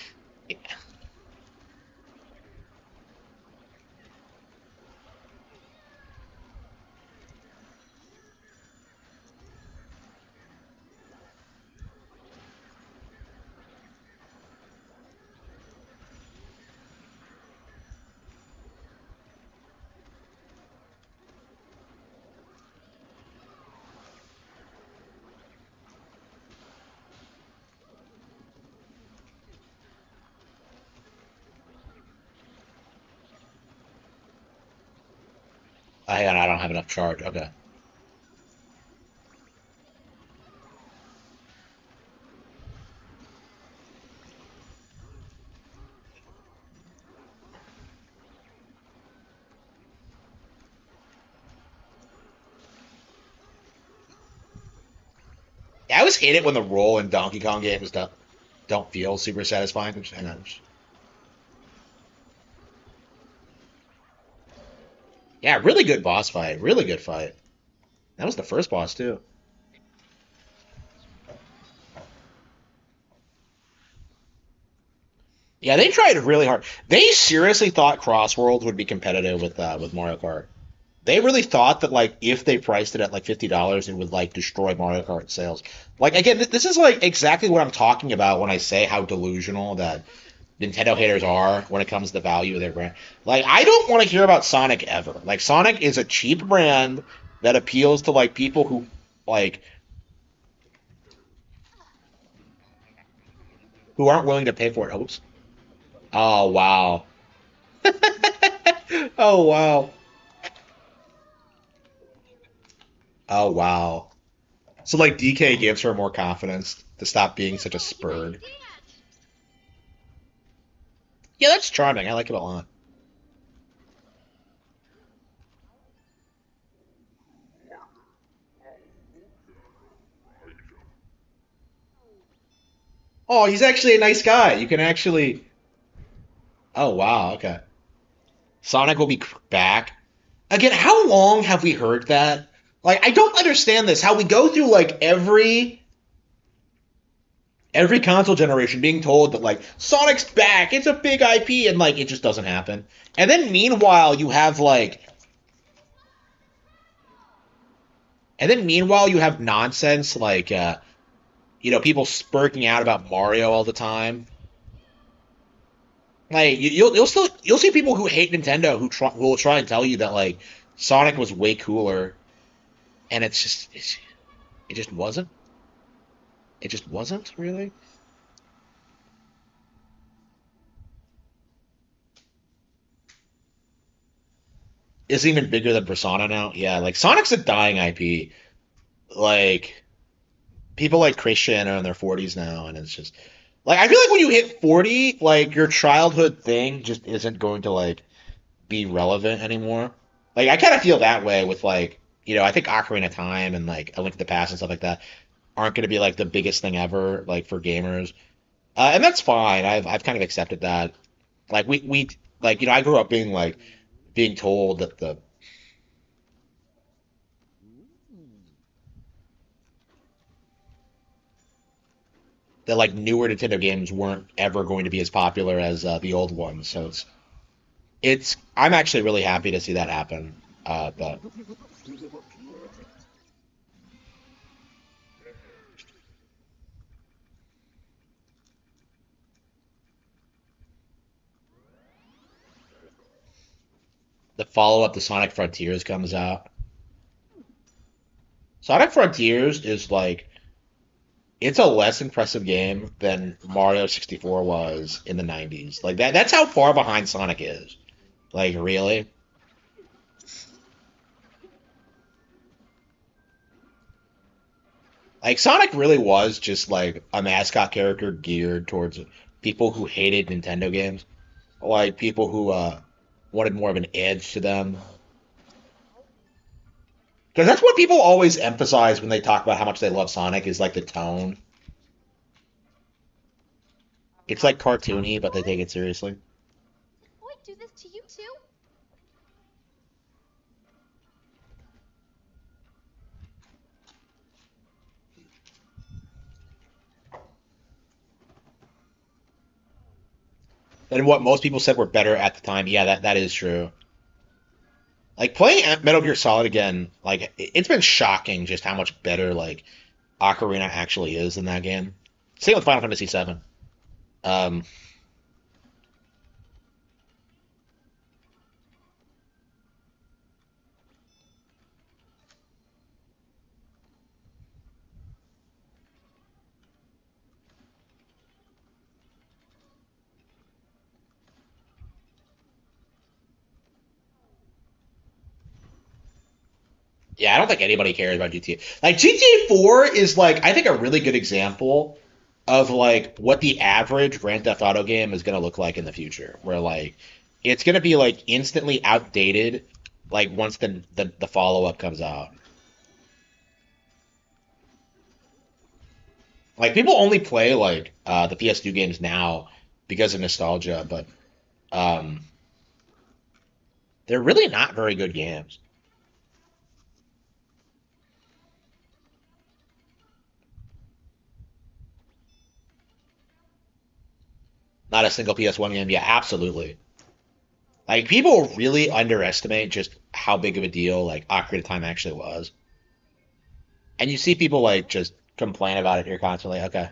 hang on, I don't have enough charge. Okay. Yeah, I always hate it when the roll in Donkey Kong games don't feel super satisfying. Hang on. Yeah, really good boss fight. Really good fight. That was the first boss too. Yeah, they tried really hard. They seriously thought Crossworld would be competitive with Mario Kart. They really thought that like if they priced it at like $50, it would like destroy Mario Kart sales. Like again, this is like exactly what I'm talking about when I say how delusional that Nintendo haters are when it comes to the value of their brand. Like I don't want to hear about Sonic ever. Like Sonic is a cheap brand that appeals to like people who like who aren't willing to pay for it. Oops. Oh wow. Oh wow. Oh wow. So like DK gives her more confidence to stop being You such a know you can spurd. dance. Yeah, that's charming. I like it a lot. Oh, he's actually a nice guy. You can actually. Oh wow. Okay. Sonic will be back. Again, how long have we heard that? Like, I don't understand this. How we go through like every console generation being told that like Sonic's back, it's a big IP, and like it just doesn't happen. And then meanwhile, you have like, and then meanwhile you have nonsense like, people spurting out about Mario all the time. Like you'll see people who hate Nintendo who will try and tell you that like Sonic was way cooler, and it just wasn't. It just wasn't really. It's even bigger than Persona now. Yeah, like Sonic's a dying IP. Like people like Christian are in their 40s now, and it's just like I feel like when you hit 40, like your childhood thing just isn't going to like be relevant anymore. Like I kind of feel that way with like I think Ocarina of Time and like A Link to the Past and stuff like that aren't going to be like the biggest thing ever like for gamers, and that's fine. I've kind of accepted that. Like we like I grew up being told that like newer Nintendo games weren't ever going to be as popular as the old ones. So it's I'm actually really happy to see that happen. But the follow up to Sonic Frontiers comes out. Sonic Frontiers is like it's a less impressive game than Mario 64 was in the 90s. Like that's how far behind Sonic is. Like really? Like Sonic really was just like a mascot character geared towards people who hated Nintendo games, like people who wanted more of an edge to them. Because that's what people always emphasize when they talk about how much they love Sonic is like the tone. It's like cartoony, but they take it seriously. Did Boyd do this to you too? And what most people said were better at the time, yeah, that is true. Like playing Metal Gear Solid again, like it's been shocking just how much better like Ocarina actually is in that game. Same with Final Fantasy VII. Um, yeah, I don't think anybody cares about GTA. Like GTA 4 is like I think a really good example of like what the average Grand Theft Auto game is going to look like in the future, where like it's going to be like instantly outdated like once the follow up comes out. Like people only play like the PS2 games now because of nostalgia, but um They're really not very good games. Not a single PS1 game. Yeah, absolutely. Like people really underestimate just how big of a deal like Ocarina of Time actually was. And you see people like just complain about it here constantly. Okay.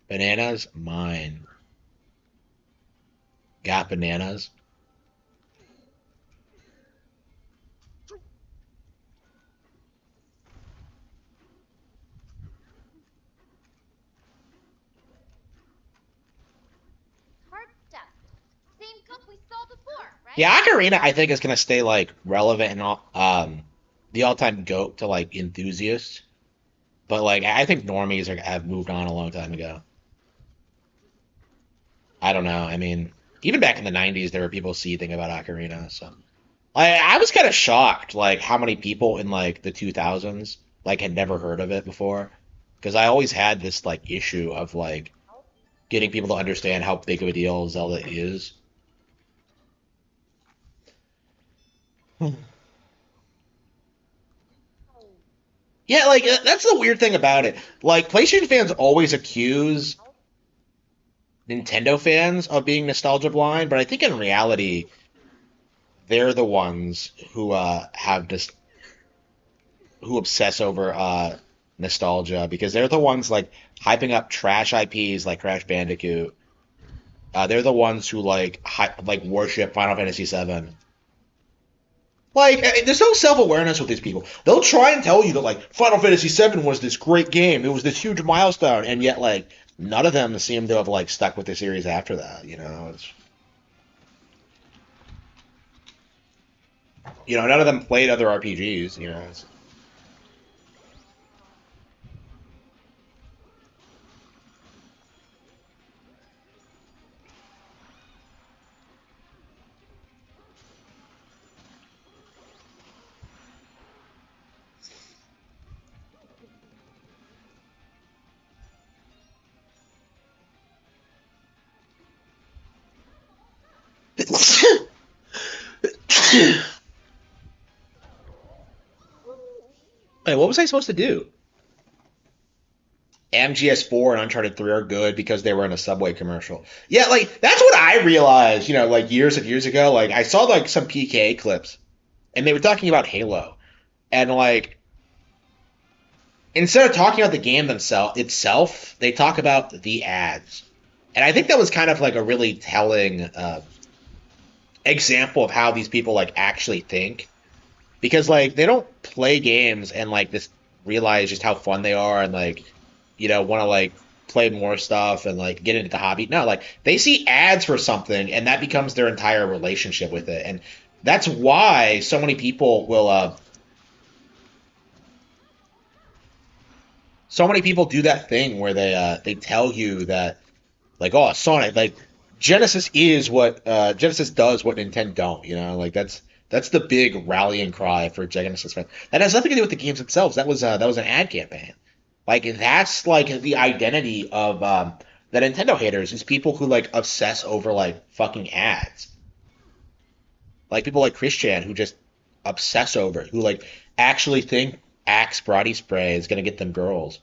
Bananas, mine. Got bananas. Heart stuff. Same cup we saw before, right? Yeah, Ocarina I think is gonna stay like relevant and all the all-time goat to like enthusiasts. But like I think normies have moved on a long time ago. I don't know. I mean, even back in the 90s there were people seething about Ocarina, so I was kind of shocked like how many people in like the 2000s like had never heard of it before because I always had this like issue of like getting people to understand how big of a deal Zelda is. Yeah, like that's the weird thing about it. Like PlayStation fans always accuse Nintendo fans of being nostalgia blind, but I think in reality they're the ones who have this who obsess over nostalgia because they're the ones like hyping up trash IPs like Crash Bandicoot. They're the ones who like worship Final Fantasy VII. Like, there's no self-awareness with these people. They'll try and tell you that like Final Fantasy VII was this great game, it was this huge milestone, and yet like none of them seem to have like stuck with the series after that. None of them played other RPGs. Hey, what was I supposed to do? MGS4 and Uncharted 3 are good because they were in a Subway commercial. Yeah, like that's what I realized, like years and years ago. Like I saw like some PK clips and they were talking about Halo. And like instead of talking about the game itself, they talk about the ads. And I think that was kind of like a really telling example of how these people like actually think because like they don't play games and like this realize just how fun they are and like want to like play more stuff and like get into the hobby. No, like they see ads for something and that becomes their entire relationship with it, and that's why so many people will so many people do that thing where they tell you that like, oh, Sonic, like Genesis does what Nintendo don't, like that's the big rallying cry for Genesis fans. That has nothing to do with the games themselves. That was an ad campaign. Like that's like the identity of the Nintendo haters is people who like obsess over like fucking ads. Like people like Christian who just obsess over it, who like actually think Axe body spray is gonna get them girls.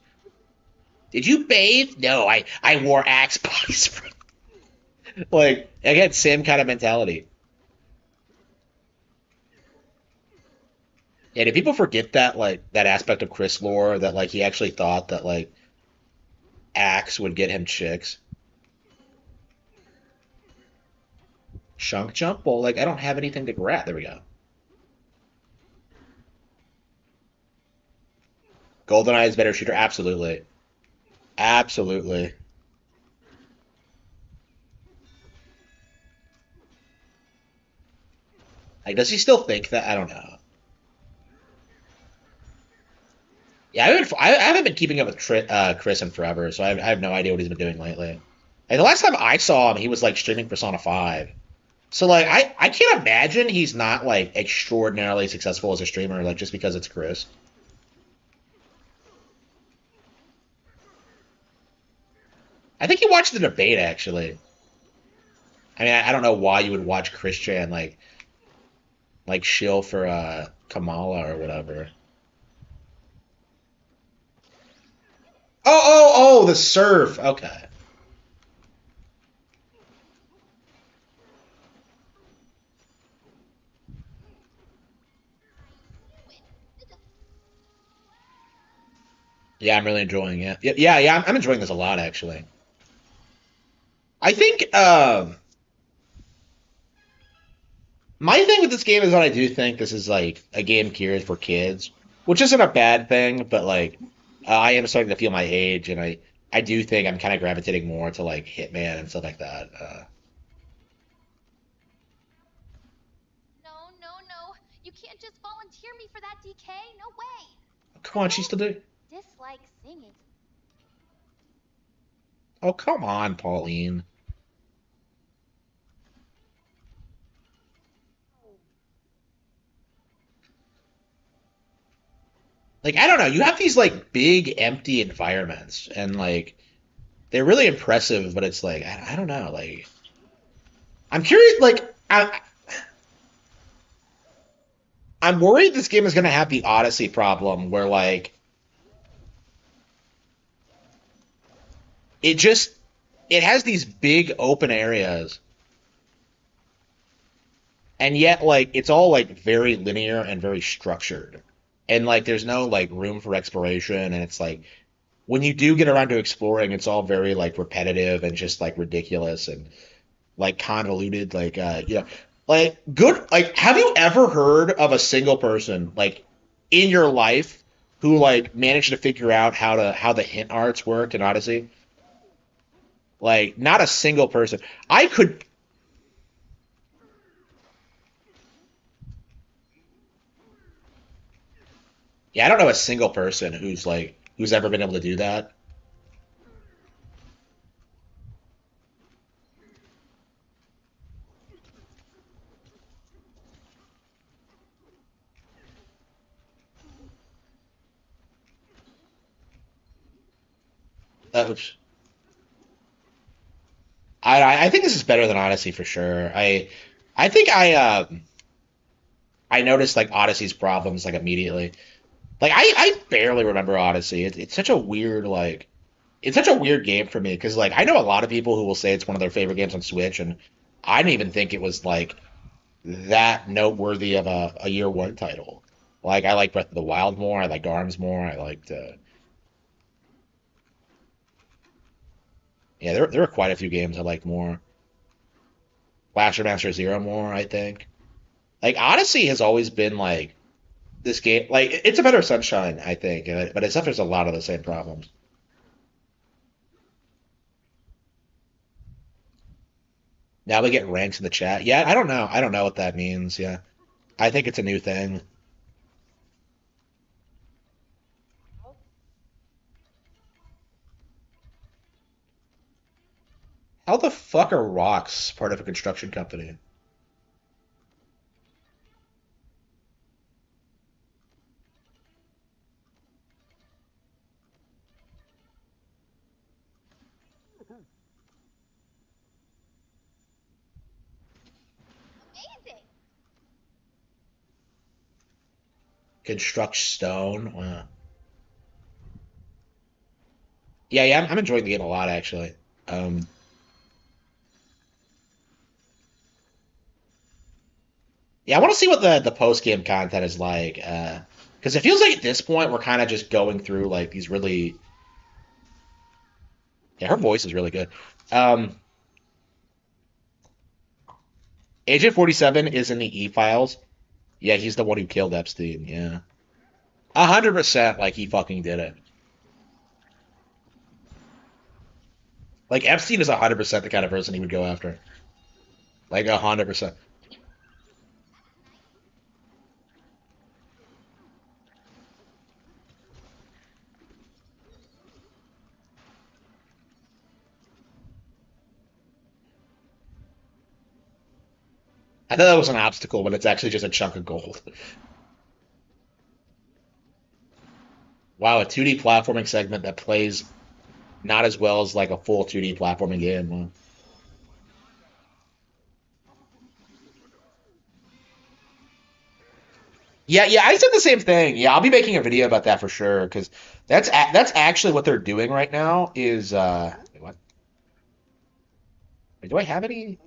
Did you bathe? No, I wore Axe body spray. Like again, same kind of mentality. Yeah, did people forget that like that aspect of Chris lore that like he actually thought that like Axe would get him chicks? Shunk jump? Well, like I don't have anything to grab. There we go. GoldenEye is better shooter. Absolutely, absolutely. Like, does he still think that? I don't know. Yeah, I haven't been keeping up with Chris in forever, so I have no idea what he's been doing lately. Like the last time I saw him, he was like streaming Persona 5. So like I can't imagine he's not like extraordinarily successful as a streamer, like just because it's Chris. I think he watched the debate actually. I mean, I don't know why you would watch Christian like shill for Kamala or whatever. Oh, the surf. Okay. I knew it. Yeah, I'm really enjoying it. Yeah. I'm enjoying this a lot actually. I think my thing with this game is that I do think this is like a game geared for kids, which isn't a bad thing, but like I am starting to feel my age, and I do think I'm kind of gravitating more to like Hitman and stuff like that. No, no, no. You can't just volunteer me for that, DK. No way. Come I on, she's don't still doing. dislike singing. Oh, come on, Pauline. Like I don't know, you have these like big empty environments, and like they're really impressive, but it's like I don't know, like I'm curious, like I'm worried this game is gonna have the Odyssey problem where like it just it has these big open areas, and yet like it's all like very linear and very structured, and like there's no like room for exploration, and it's like when you do get around to exploring, it's all very like repetitive and just like ridiculous and like convoluted, like like good. Like, have you ever heard of a single person like in your life who like managed to figure out how the hint arts worked in Odyssey? Like, not a single person. I could. Yeah, I don't know a single person who's like who's ever been able to do that. Oops. I think this is better than Odyssey for sure. I think I noticed like Odyssey's problems like immediately. Like I barely remember Odyssey. It's such a weird like it's such a weird game for me because like I know a lot of people who will say it's one of their favorite games on Switch, and I didn't even think it was like that noteworthy of a year one title. Like I like Breath of the Wild more. I liked Arms more. I liked yeah. There were quite a few games I liked more. Blaster Master Zero more. I think like Odyssey has always been like this game. Like it's a better Sunshine, I think, but it suffers a lot of the same problems. Now we get ranks in the chat. Yeah, I don't know. I don't know what that means. Yeah, I think it's a new thing. How the fuck are rocks part of a construction company? Amazing. Construct stone. Yeah. I'm enjoying the game a lot actually. Um, yeah, I want to see what the post game content is like. Because it feels like at this point we're kind of just going through like these really. Yeah, her voice is really good. Um, Agent 47 is in the E files. Yeah, he's the one who killed Epstein. Yeah, 100%. Like he fucking did it. Like Epstein is 100% the kind of person he would go after. Like 100%. I thought that was an obstacle, but it's actually just a chunk of gold. Wow, a 2D platforming segment that plays not as well as like a full 2D platforming game. Yeah, yeah, I said the same thing. Yeah, I'll be making a video about that for sure because that's actually what they're doing right now. Is wait, what? Wait, do I have any?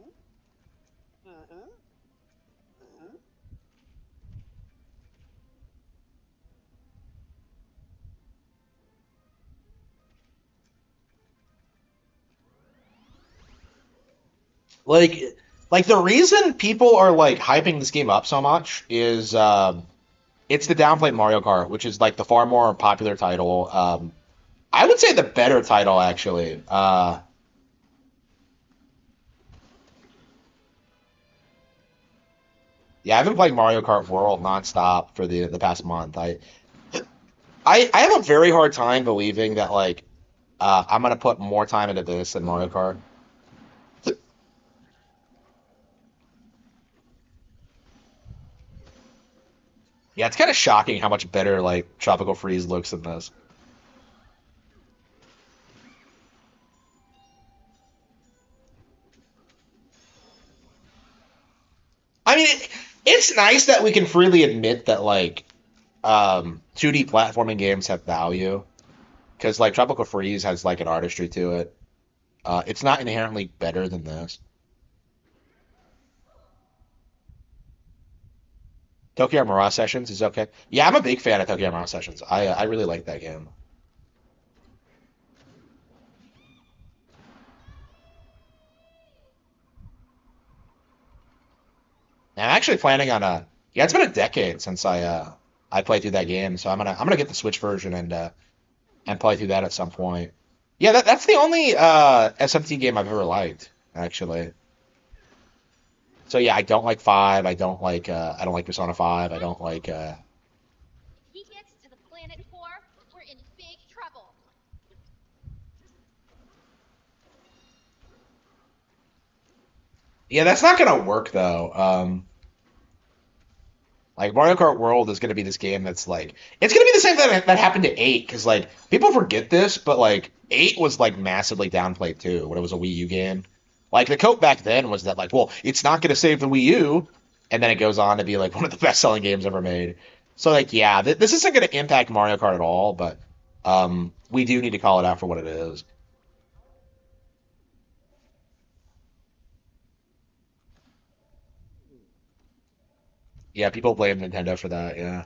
Like, like the reason people are like hyping this game up so much is it's the downplayed Mario Kart, which is like the far more popular title. I would say the better title actually. Yeah, I've been playing Mario Kart World nonstop for the past month. I have a very hard time believing that like I'm gonna put more time into this than Mario Kart. Yeah, it's kind of shocking how much better like Tropical Freeze looks than this. I mean, it's nice that we can freely admit that like 2D platforming games have value because like Tropical Freeze has like an artistry to it. It's not inherently better than this. Tokyo Mirage Sessions is okay. Yeah, I'm a big fan of Tokyo Mirage Sessions. I really like that game. And I'm actually planning on a yeah. It's been a decade since I played through that game, so I'm gonna get the Switch version and play through that at some point. Yeah, that's the only SMT game I've ever liked actually. So yeah, I don't like five. I don't like Persona 5. I don't like If he gets to the planet core, we're in big trouble. yeah, that's not gonna work though. Like Mario Kart World is gonna be this game that's like it's gonna be the same thing that happened to eight because like people forget this, but like eight was like massively downplayed too when it was a Wii U game. Like the cope back then was that like, well, it's not gonna save the Wii U, and then it goes on to be like one of the best selling games ever made. So like, yeah, this isn't gonna impact Mario Kart at all, but we do need to call it out for what it is. Yeah, people blame Nintendo for that. Yeah,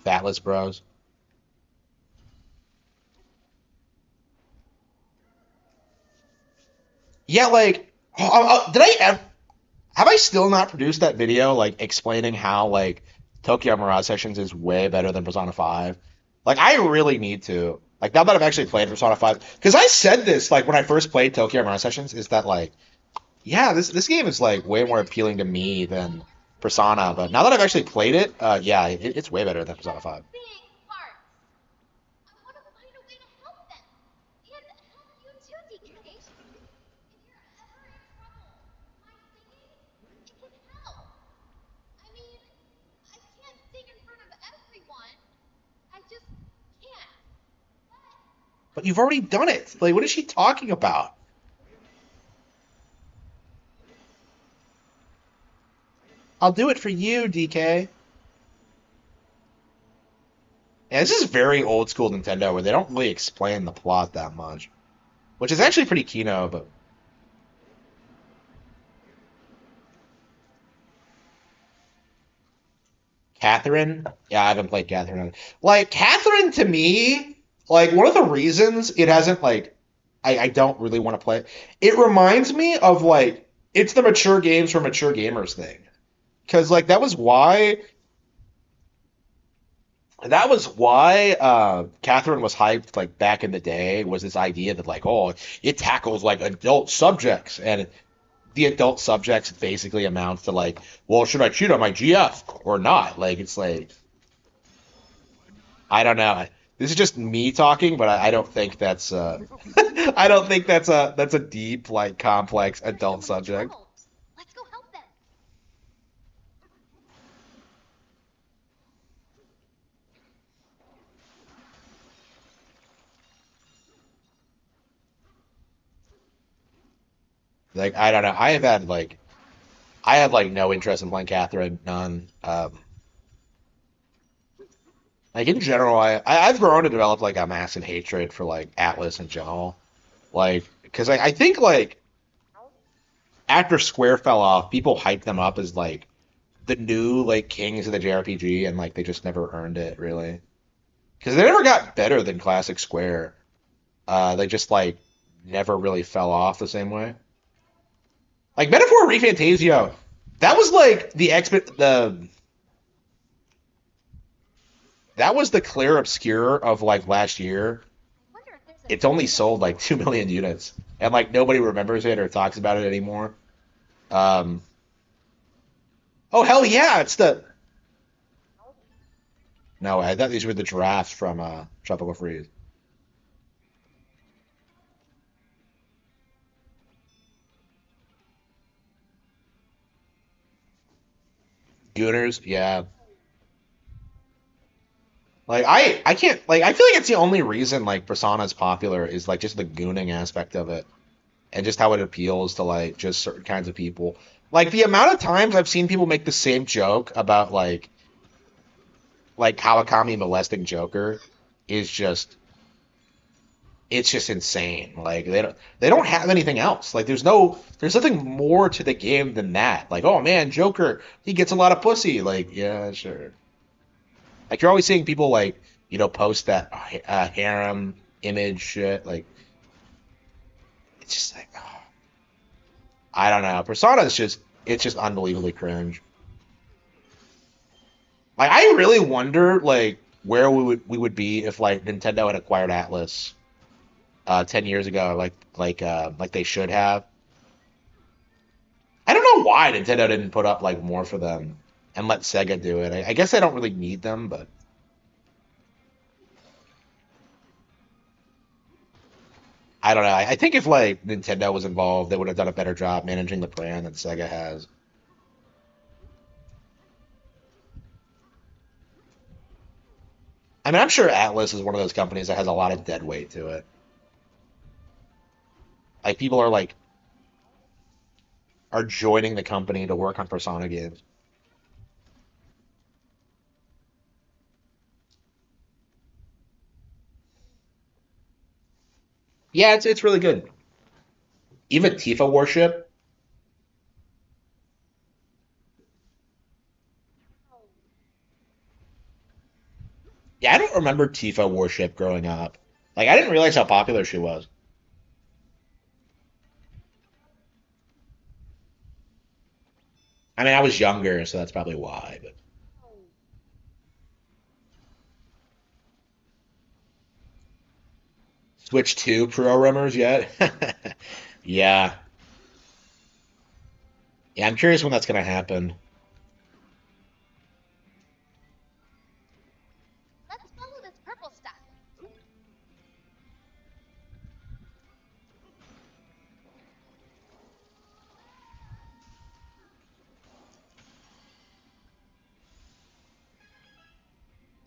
Fatless Bros. Yeah, like, did I ever? Have I still not produced that video like explaining how like Tokyo Mirage Sessions is way better than Persona 5? Like I really need to. Like now that I've actually played Persona 5, because I said this like when I first played Tokyo Mirage Sessions, is that like, yeah, this game is like way more appealing to me than Persona. But now that I've actually played it, yeah, it's way better than They're Persona 5. big hearts. I want to find a way to help them. And help you too, DK. If you're ever in trouble, my singing, it can help. I mean, I can't sing in front of everyone. I just can't. But But you've already done it. Like, what is she talking about? I'll do it for you, DK. Yeah, this is very old school Nintendo where they don't really explain the plot that much, which is actually pretty keynote. But Catherine, yeah, I haven't played Catherine. Like Catherine, to me, like one of the reasons it hasn't like I don't really want to play it. It reminds me of like it's the mature games for mature gamers thing. Because like that was why Catherine was hyped like back in the day was this idea that like oh it tackles like adult subjects and the adult subjects basically amounts to like well should I cheat on my GF or not like it's like I don't know this is just me talking but I don't think that's I don't think that's a deep like complex we're in so adult much subject. trouble. Like I don't know. I had like no interest in playing Catherine, none. Like in general, I've grown to develop like a massive hatred for like Atlas in general. Like because I think like after Square fell off, people hyped them up as like the new like kings of the JRPG, and like they just never earned it really. Because they never got better than classic Square. They just like never really fell off the same way. Like Metaphor ReFantasio, that was like that was the clear obscure of like last year. I wonder if there's a It's only video. sold like 2 million units, and like nobody remembers it or talks about it anymore. Um, oh hell yeah, it's the no, I thought these were the giraffes from Tropical Freeze. Gooners, yeah. Like I can't like I feel like it's the only reason like Persona is popular is like just the gooning aspect of it and just how it appeals to like just certain kinds of people. Like the amount of times I've seen people make the same joke about like Kawakami molesting Joker is just it's just insane. Like they don't have anything else. Like there's nothing more to the game than that. Like oh man, Joker he gets a lot of pussy. Like yeah sure. Like you're always seeing people like post that harem image shit. Like it's just like I don't know. Persona is just it's just unbelievably cringe. Like I really wonder like where we would be if like Nintendo had acquired Atlas 10 years ago, like they should have. I don't know why Nintendo didn't put up like more for them and let Sega do it. I guess they don't really need them, but I don't know. I think if like Nintendo was involved, they would have done a better job managing the brand than Sega has. I mean, I'm sure Atlas is one of those companies that has a lot of dead weight to it. Like people are joining the company to work on Persona games. Yeah, it's really good. Even Tifa Worship. Yeah, I don't remember Tifa Worship growing up. Like I didn't realize how popular she was. I mean, I was younger, so that's probably why. But Switch 2 Pro rumors yet? Yeah. Yeah, I'm curious when that's gonna happen. Let's follow this purple stuff.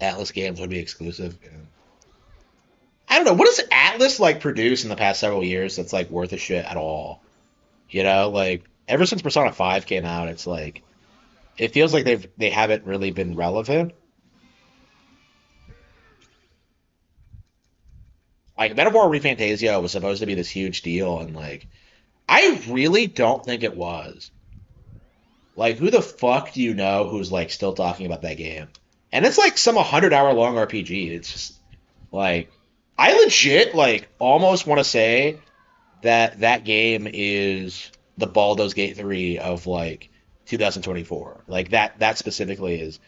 Atlas games would be exclusive. Yeah. I don't know. What does Atlas like produce in the past several years that's like worth a shit at all? Like ever since Persona 5 came out, it's like it feels like they haven't really been relevant. Like Metaphor ReFantasio was supposed to be this huge deal, and like I really don't think it was. Like who the fuck do you know who's like still talking about that game? And it's like some 100-hour long RPG. It's just like I legit like almost want to say that that game is the Baldur's Gate 3 of like 2024. Like that specifically is.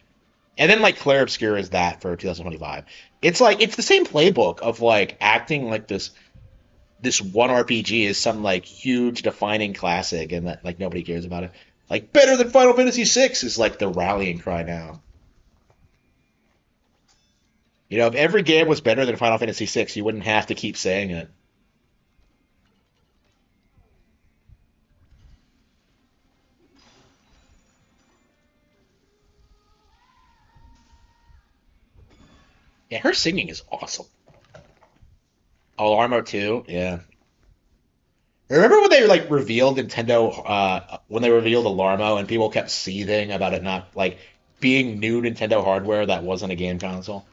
And then like Claire Obscure is that for 2025. It's like it's the same playbook of like acting like this one RPG is some like huge defining classic and that like nobody cares about it. Like better than Final Fantasy VI is like the rallying cry now. If every game was better than Final Fantasy VI, you wouldn't have to keep saying it. Yeah, her singing is awesome. Oh, Armo too. Yeah. Remember when they like revealed Nintendo when they revealed Alarmo and people kept seething about it not like being new Nintendo hardware that wasn't a game console?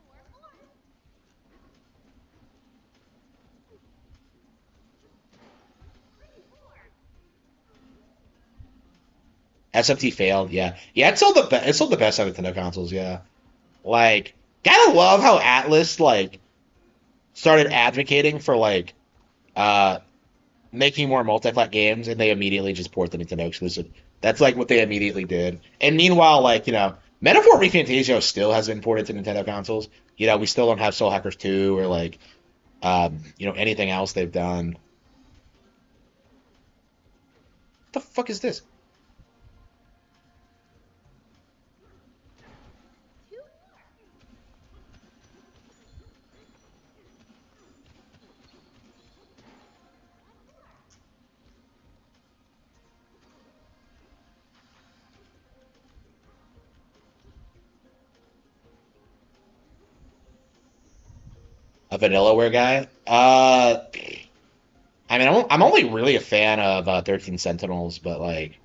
More, more. More. SMT failed, yeah. Yeah, it sold the best out of Nintendo consoles, yeah. Like gotta love how Atlas like started advocating for like uh making more multi-plat games and they immediately just port the Nintendo exclusive. That's like what they immediately did. And meanwhile, like, Metaphor ReFantasio still has been ported to Nintendo consoles. We still don't have Soul Hackers 2 or like anything else they've done. What the fuck is this? Two more. One more. A Vanillaware guy? I mean, I'm only really a fan of 13 Sentinels, but like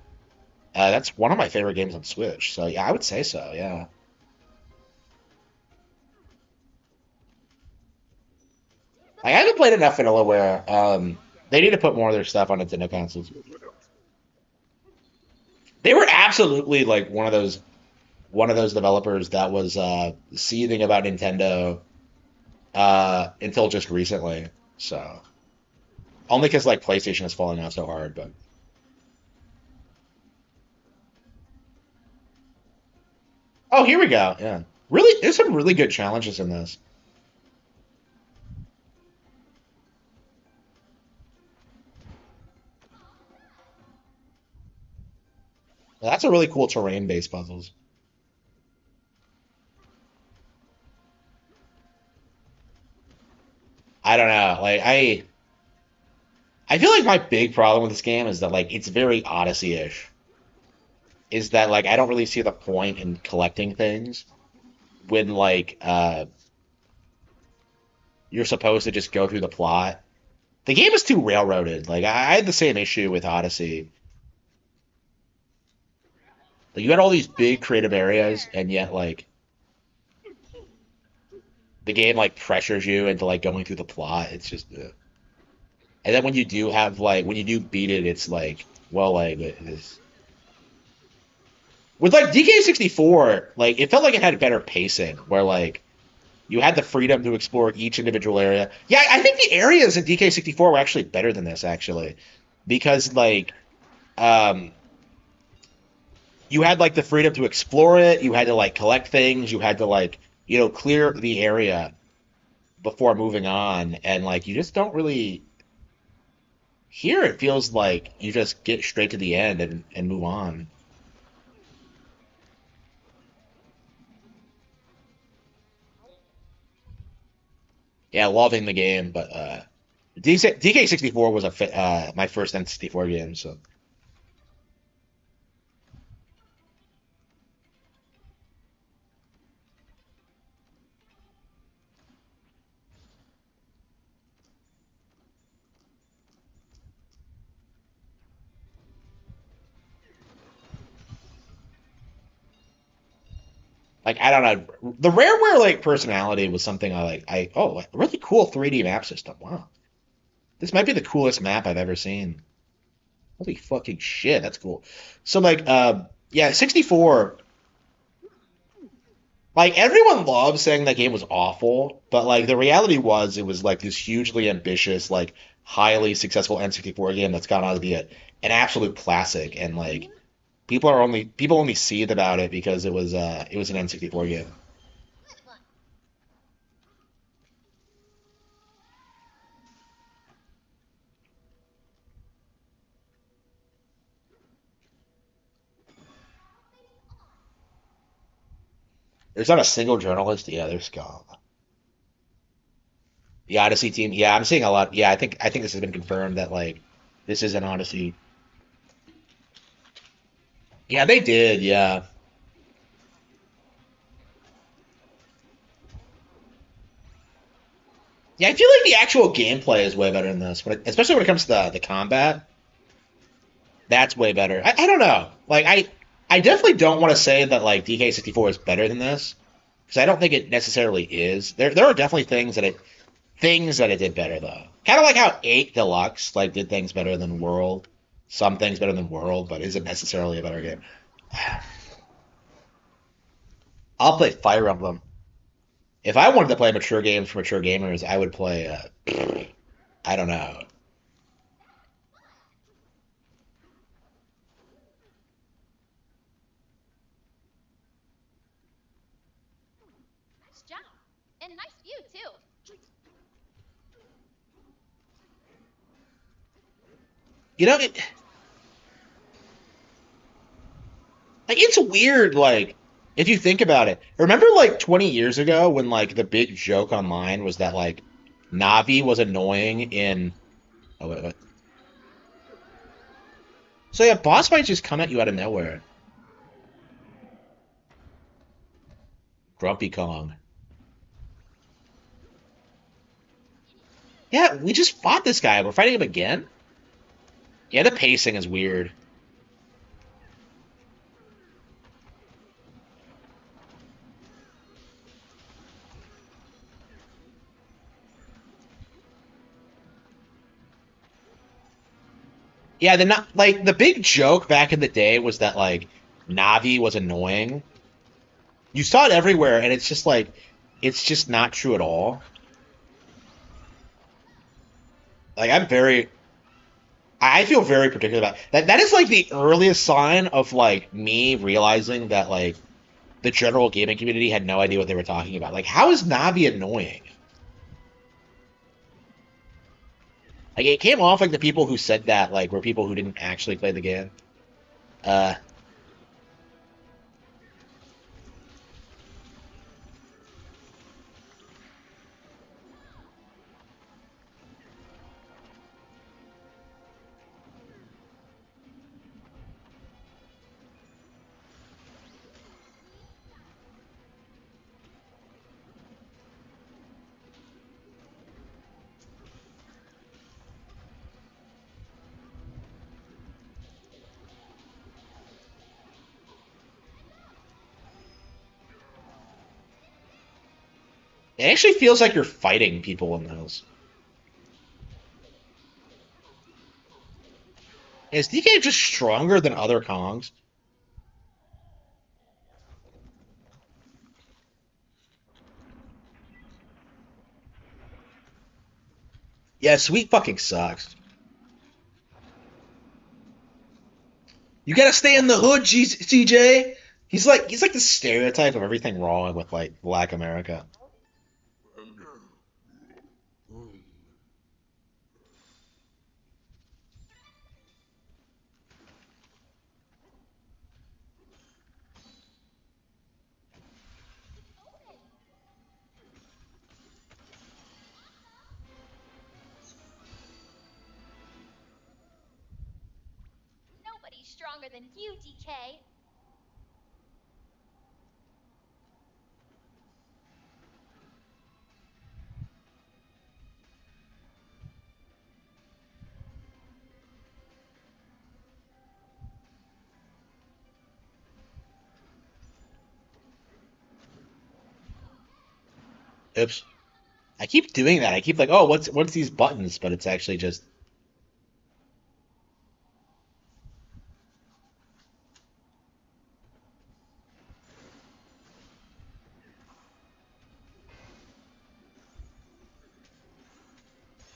that's one of my favorite games on Switch. So yeah, I would say so. Yeah. Like, I haven't played enough Vanillaware. They need to put more of their stuff on Nintendo consoles. They were absolutely like one of those developers that was seething about Nintendo until just recently. So only because like PlayStation is falling off so hard, but oh, here we go. Yeah, really, there's some really good challenges in this. That's a really cool terrain-based puzzles. I don't know. Like I feel like my big problem with this game is that like it's very Odyssey-ish. Is that like I don't really see the point in collecting things when like you're supposed to just go through the plot. The game is too railroaded. Like I had the same issue with Odyssey. Like you had all these big creative areas, and yet like the game like pressures you into like going through the plot. It's just, and then when you do have like when you do beat it, it's like well like it's, with like DK64, like it felt like it had better pacing, where like you had the freedom to explore each individual area. Yeah, I think the areas in DK64 were actually better than this actually, because like um you had like the freedom to explore it. You had to like collect things. You had to like clear the area before moving on, and like you just don't really here. It feels like you just get straight to the end and move on. Yeah, loving the game, but DK64 was my first N64 game, so like I don't know. The Rareware like personality was something I like. A really cool 3D map system. Wow, this might be the coolest map I've ever seen. Holy fucking shit, that's cool. So like, yeah, 64. Like everyone loves saying that game was awful, but like the reality was it was like this hugely ambitious, like highly successful N64 game that's gone on to be an absolute classic, and like people only seethe about it because it was an N64 game. Good one. Face off. There's not a single journalist. Yeah, there's gone. The Odyssey team. Yeah, I'm seeing a lot. Yeah, I think this has been confirmed that like this is an Odyssey. Yeah, they did. Yeah. Yeah, I feel like the actual gameplay is way better in this, especially when it comes to the combat. That's way better. I don't know. Like I definitely don't want to say that like DK64 is better than this because I don't think it necessarily is. There are definitely things that it did better though. Kind of like how 8 Deluxe like did things better than World. Some things better than World, but isn't necessarily a better game. I'll play Fire Emblem. If I wanted to play mature games for mature gamers, I would play. I don't know. Nice job. And nice view, too. You know, it's weird. Like if you think about it, remember like 20 years ago when like the big joke online was that like Navi was annoying in. Oh wait, wait. So yeah, boss fights just come at you out of nowhere. Grumpy Kong. Yeah, we just fought this guy. We're fighting him again. Yeah, the pacing is weird. Yeah, the not like the big joke back in the day was that like Navi was annoying. You saw it everywhere, and it's just not true at all. Like I feel very particular about that. That is like the earliest sign of like me realizing that like the general gaming community had no idea what they were talking about. Like, how is Navi annoying? Like, it came off like the people who said that like were people who didn't actually play the game. Uh, it actually feels like you're fighting people in those. Is DK just stronger than other Kongs? Yeah, Sweet fucking sucks. You gotta stay in the hood, CJ. He's like the stereotype of everything wrong with like Black America. Nobody's stronger than you, DK. Oops. I keep doing that. I keep like, oh, what's these buttons? But it's actually just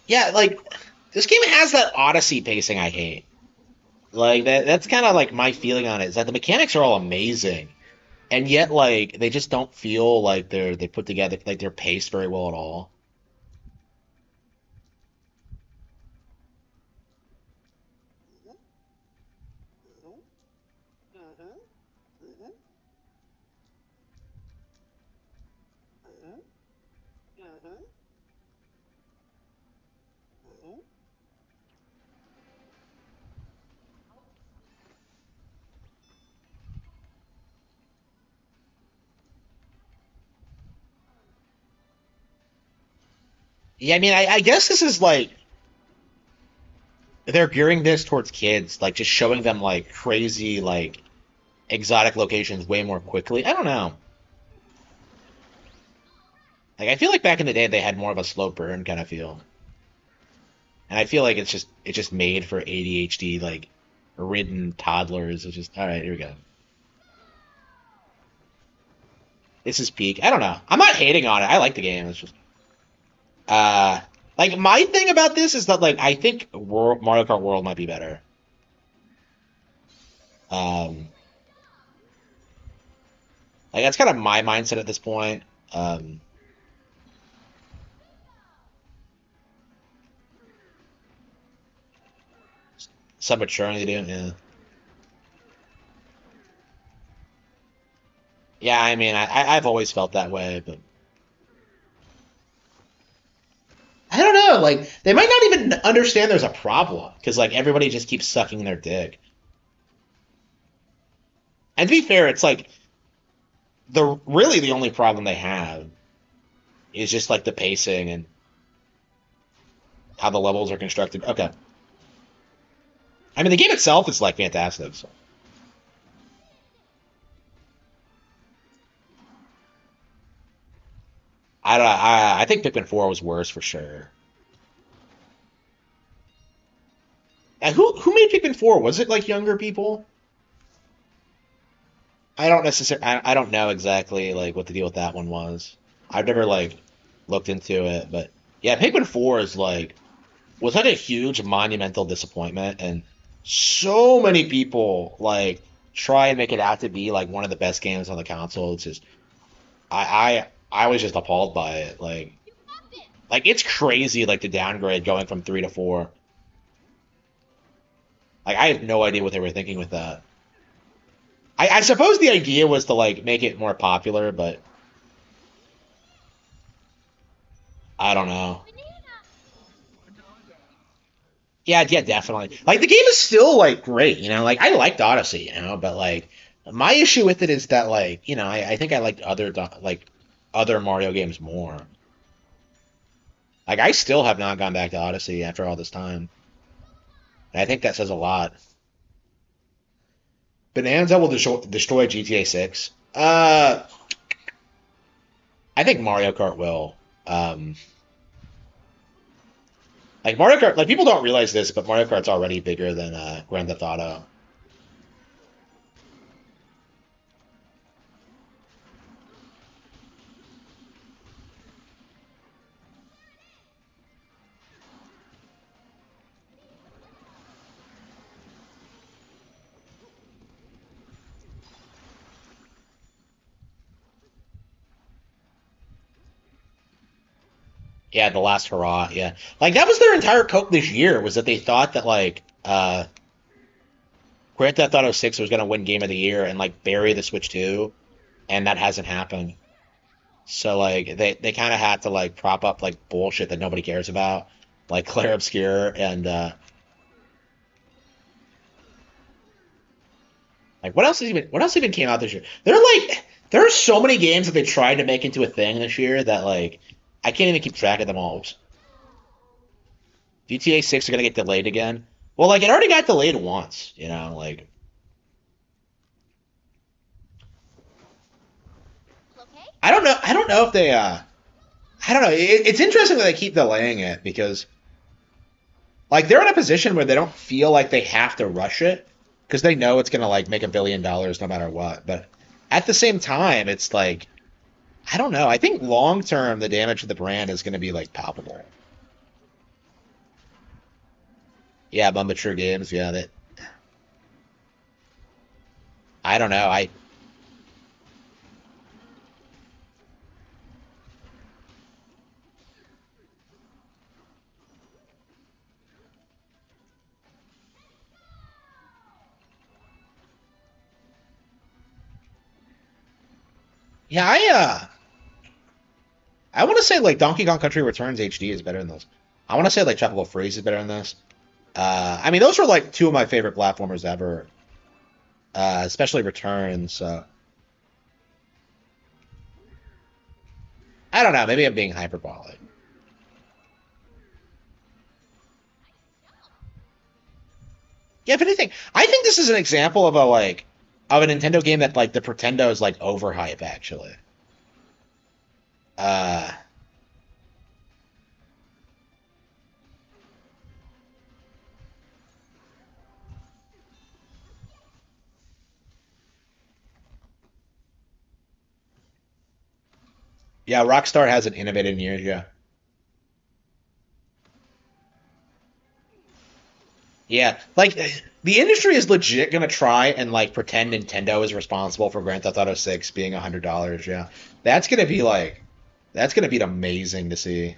yeah, like this game has that Odyssey pacing I hate. Like that's kind of like my feeling on it is that the mechanics are all amazing, and yet like they just don't feel like they put together like they're paced very well at all. Yeah, I mean, I guess this is like they're gearing this towards kids, like just showing them like crazy, like exotic locations way more quickly. I don't know. Like I feel like back in the day they had more of a slow burn kind of feel, and I feel like it's just made for ADHD like ridden toddlers. It's just all right. Here we go. This is peak. I don't know. I'm not hating on it. I like the game. It's just uh like my thing about this is that like I think Mario Kart World might be better. Um, like that's kind of my mindset at this point. Um, some maturing to do. Yeah. Yeah, I mean, I've always felt that way, but I don't know. Like, they might not even understand there's a problem because like everybody just keeps sucking their dick. And to be fair, it's like the only problem they have is just like the pacing and how the levels are constructed. Okay, I mean the game itself is like fantastic. So. I don't. I think Pikmin 4 was worse for sure. And who made Pikmin 4? Was it like younger people? I don't necessarily. I don't know exactly like what the deal with that one was. I've never like looked into it, but yeah, Pikmin 4 is like was such a huge monumental disappointment, and so many people like try and make it out to be like one of the best games on the console. It's just I was just appalled by it. You got this! Like it's crazy like the downgrade going from 3 to 4. Like I have no idea what they were thinking with that. I suppose the idea was to like make it more popular, but I don't know. Banana! Yeah, yeah, definitely. Like the game is still like great, Like I liked Odyssey, but like my issue with it is that like I think I liked like other Mario games more. Like I still have not gone back to Odyssey after all this time, and I think that says a lot. Bonanza will destroy GTA 6. I think Mario Kart will. Like Mario Kart, like people don't realize this, but Mario Kart's already bigger than Grand Theft Auto. Yeah, the last hurrah. Yeah, like that was their entire coke this year was that they thought that like Grand Theft Auto 6 was gonna win Game of the Year and like bury the Switch 2, and that hasn't happened. So like they kind of had to like prop up like bullshit that nobody cares about, like Claire Obscure and like what else even came out this year? There are so many games that they tried to make into a thing this year that like I can't even keep track of them all. GTA 6 are gonna get delayed again. Well, like it already got delayed once, like Okay? I don't know if they I don't know. It's interesting that they keep delaying it because like they're in a position where they don't feel like they have to rush it because they know it's gonna like make $1 billion no matter what. But at the same time, it's like I don't know. I think long term the damage to the brand is gonna be like palpable. Yeah, but mature games, yeah, that I don't know. Yeah, I want to say like Donkey Kong Country Returns HD is better than those. I want to say like Tropical Freeze is better than this. I mean, those are like two of my favorite platformers ever, especially Returns. So I don't know. Maybe I'm being hyperbolic. Yeah, if anything, I think this is an example of a like of a Nintendo game that like the Pretendo is like overhype actually. Uh, yeah, Rockstar hasn't innovated in years. Yeah, yeah, like the industry is legit gonna try and like pretend Nintendo is responsible for Grand Theft Auto 6 being $100. Yeah, that's gonna be like that's gonna be amazing to see.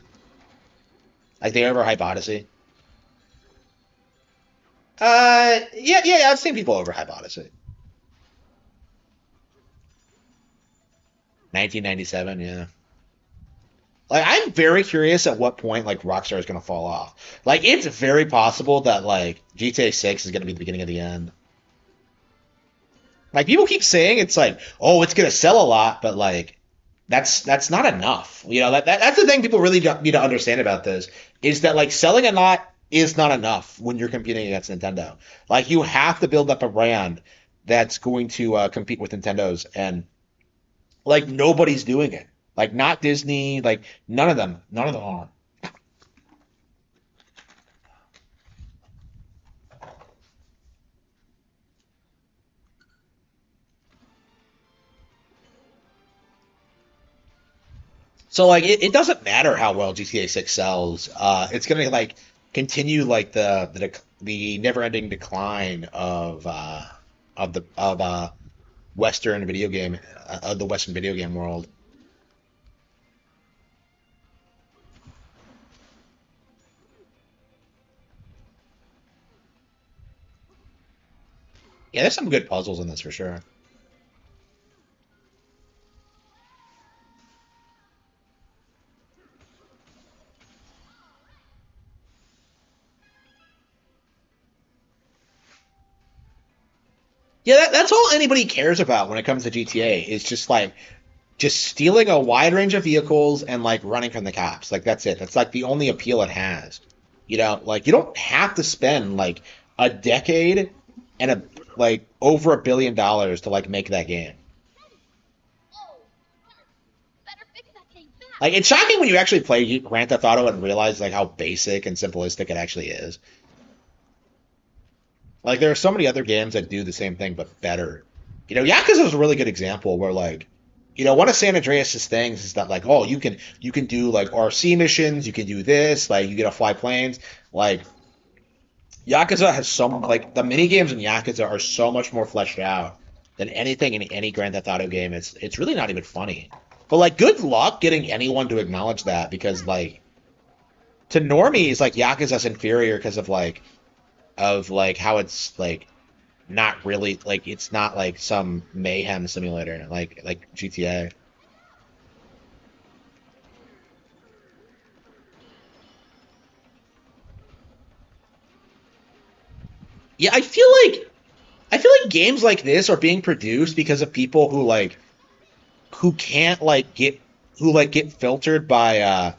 Like they overhype Odyssey. Yeah, I've seen people overhype Odyssey. 1997, yeah. Like I'm very curious at what point like Rockstar is gonna fall off. Like it's very possible that like GTA 6 is gonna be the beginning of the end. Like people keep saying it's like, oh, it's gonna sell a lot, but like that's not enough. You know, that's the thing people really need to understand about this is that like selling a lot is not enough when you're competing against Nintendo. Like you have to build up a brand that's going to compete with Nintendo's, and like nobody's doing it. Like not Disney, like none of them are. So like it doesn't matter how well GTA 6 sells. It's gonna like continue like the never ending decline of Western video game of the Western video game world. Yeah, there's some good puzzles in this for sure. Yeah, that's all anybody cares about when it comes to GTA is just stealing a wide range of vehicles and like running from the cops. Like that's it. That's like the only appeal it has. You know, like you don't have to spend like a decade and a like over $1 billion to like make that game. Whoa! Better fix that thing Like fast! it's shocking when you actually play Grand Theft Auto and realize like how basic and simplistic it actually is. Like there are so many other games that do the same thing but better. You know, Yakuza is a really good example where like, you know, one of San Andreas's things is that like, oh, you can do like RC missions, you can do this, like you get to fly planes. Like Yakuza has some like the mini games in Yakuza are so much more fleshed out than anything in any Grand Theft Auto game. It's really not even funny. But like, good luck getting anyone to acknowledge that because like to normies, like Yakuza's inferior because of like how it's like not really like it's not like some mayhem simulator like GTA. Yeah, I feel like games like this are being produced because of people who can't get filtered by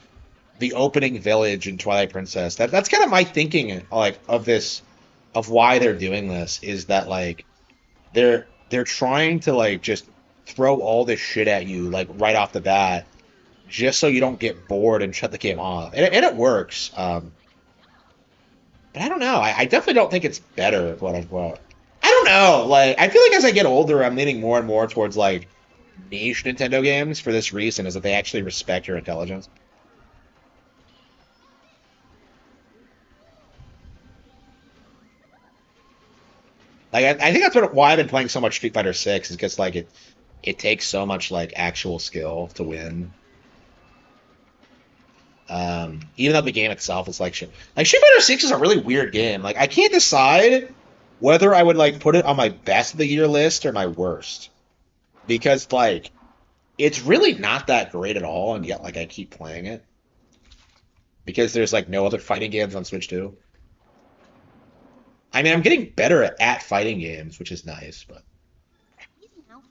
the opening village in Twilight Princess. That's kind of my thinking like of this of why they're doing this is that like they're trying to like just throw all this shit at you like right off the bat just so you don't get bored and shut the game off. And it works. But I don't know. I definitely don't think it's better, quote unquote. I don't know. Like, I feel like as I get older, I'm leaning more and more towards like niche Nintendo games for this reason, is that they actually respect your intelligence. Like, I think that's why I've been playing so much Street Fighter 6 is because like it takes so much like actual skill to win. Even though the game itself is like shit. Like Street Fighter 6 is a really weird game. Like I can't decide whether I would like put it on my best of the year list or my worst because like it's really not that great at all, and yet like I keep playing it because there's like no other fighting games on Switch 2. I mean, I'm getting better at fighting games, which is nice, but Easy now.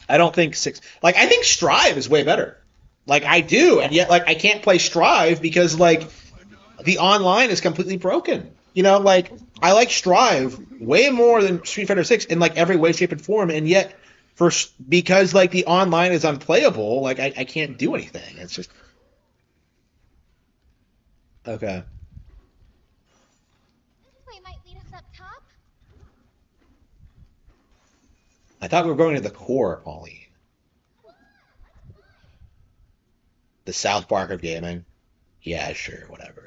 I don't think six. Like I think Strive is way better. Like I do, and yet like I can't play Strive because like the online is completely broken. You know, like I like Strive way more than Street Fighter 6 in like every way, shape, and form, and yet because like the online is unplayable, like I can't do anything. It's just okay. This way might lead us up top. I thought we were going to the core, Pauline. Come on, let's climb. The South Park of gaming. Yeah, sure, whatever.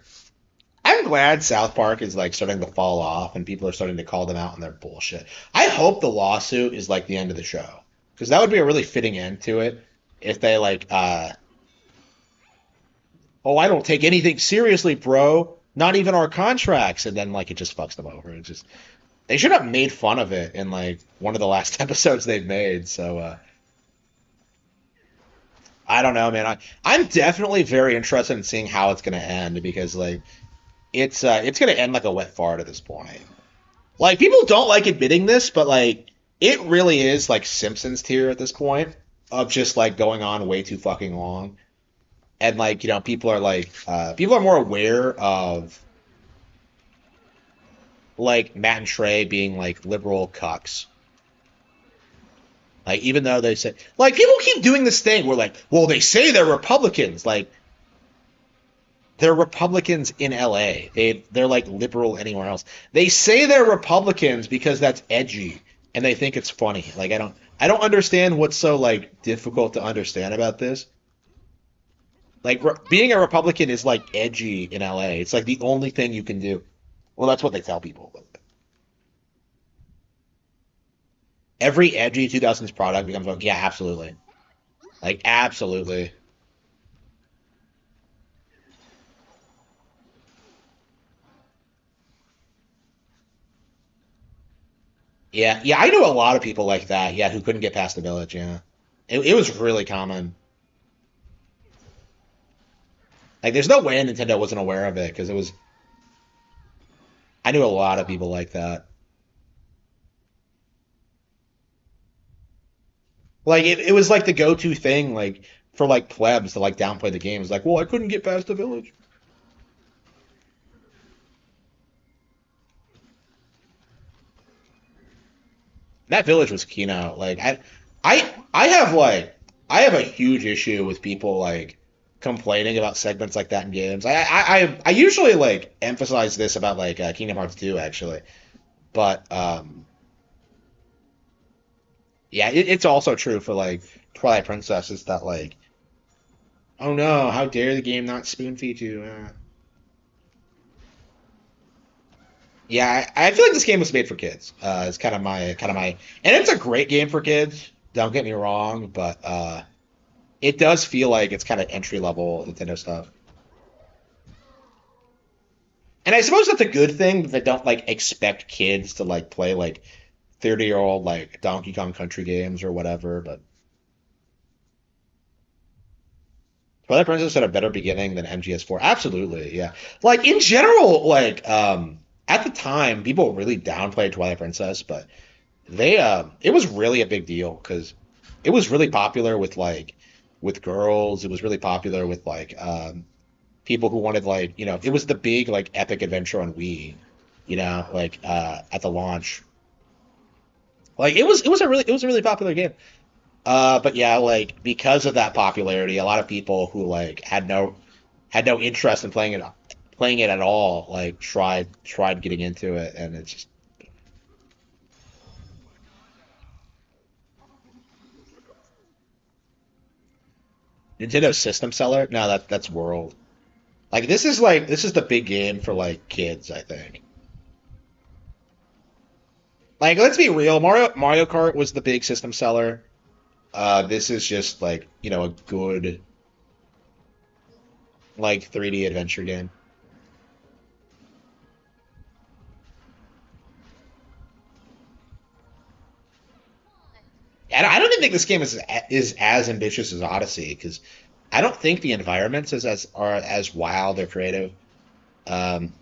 I'm glad South Park is like starting to fall off and people are starting to call them out on their bullshit. I hope the lawsuit is like the end of the show because that would be a really fitting end to it if they like oh, I don't take anything seriously, bro. Not even our contracts, and then like it just fucks them over. It just they should have made fun of it in like one of the last episodes they've made. So I don't know, man. I'm definitely very interested in seeing how it's gonna end because like it's gonna end like a wet fart at this point. Like people don't like admitting this, but like it really is like Simpsons tier at this point of just like going on way too fucking long. And like, you know, people are more aware of like Matt and Trey being like liberal cucks. Like even though they say like people keep doing this thing where like, well, they say they're Republicans. Like they're Republicans in LA. They're like liberal anywhere else. They say they're Republicans because that's edgy and they think it's funny. Like I don't understand what's so like difficult to understand about this. Like being a Republican is like edgy in LA. It's like the only thing you can do. Well, that's what they tell people. Every edgy 2000s product becomes like, yeah, absolutely. Like absolutely. Yeah, yeah, I knew a lot of people like that. Yeah, who couldn't get past the village. Yeah, it was really common. Like, there's no way Nintendo wasn't aware of it because it was. I knew a lot of people like that. Like, it was like the go-to thing, like for like plebs to like downplay the game. It's like, well, I couldn't get past the village. That village was keynote. Like, I have like, I have a huge issue with people like complaining about segments like that in games. I usually like emphasize this about like Kingdom Hearts 2 actually, but yeah, it's also true for like Twilight Princess is that like, oh no, how dare the game not spoon feed you? Yeah, I feel like this game was made for kids. It's kind of my, and it's a great game for kids. Don't get me wrong, but it does feel like it's kind of entry level Nintendo stuff. And I suppose that's a good thing that they don't like expect kids to like play like 30-year-old like Donkey Kong Country games or whatever. But Twilight Princess had a better beginning than MGS4. Absolutely, yeah. Like in general, like at the time, people really downplayed Twilight Princess, but it was really a big deal because it was really popular with like with girls. It was really popular with like people who wanted like it was the big like epic adventure on Wii, like at the launch. Like it was a really popular game. But yeah, like because of that popularity, a lot of people who like had no interest in playing it at all, like tried getting into it, and it's just Nintendo system seller. No, that's World. Like this is the big game for like kids, I think. Like let's be real, Mario Kart was the big system seller. This is just like a good like 3D adventure game. And I don't even think this game is as ambitious as Odyssey because I don't think the environments are as wild or creative. Um,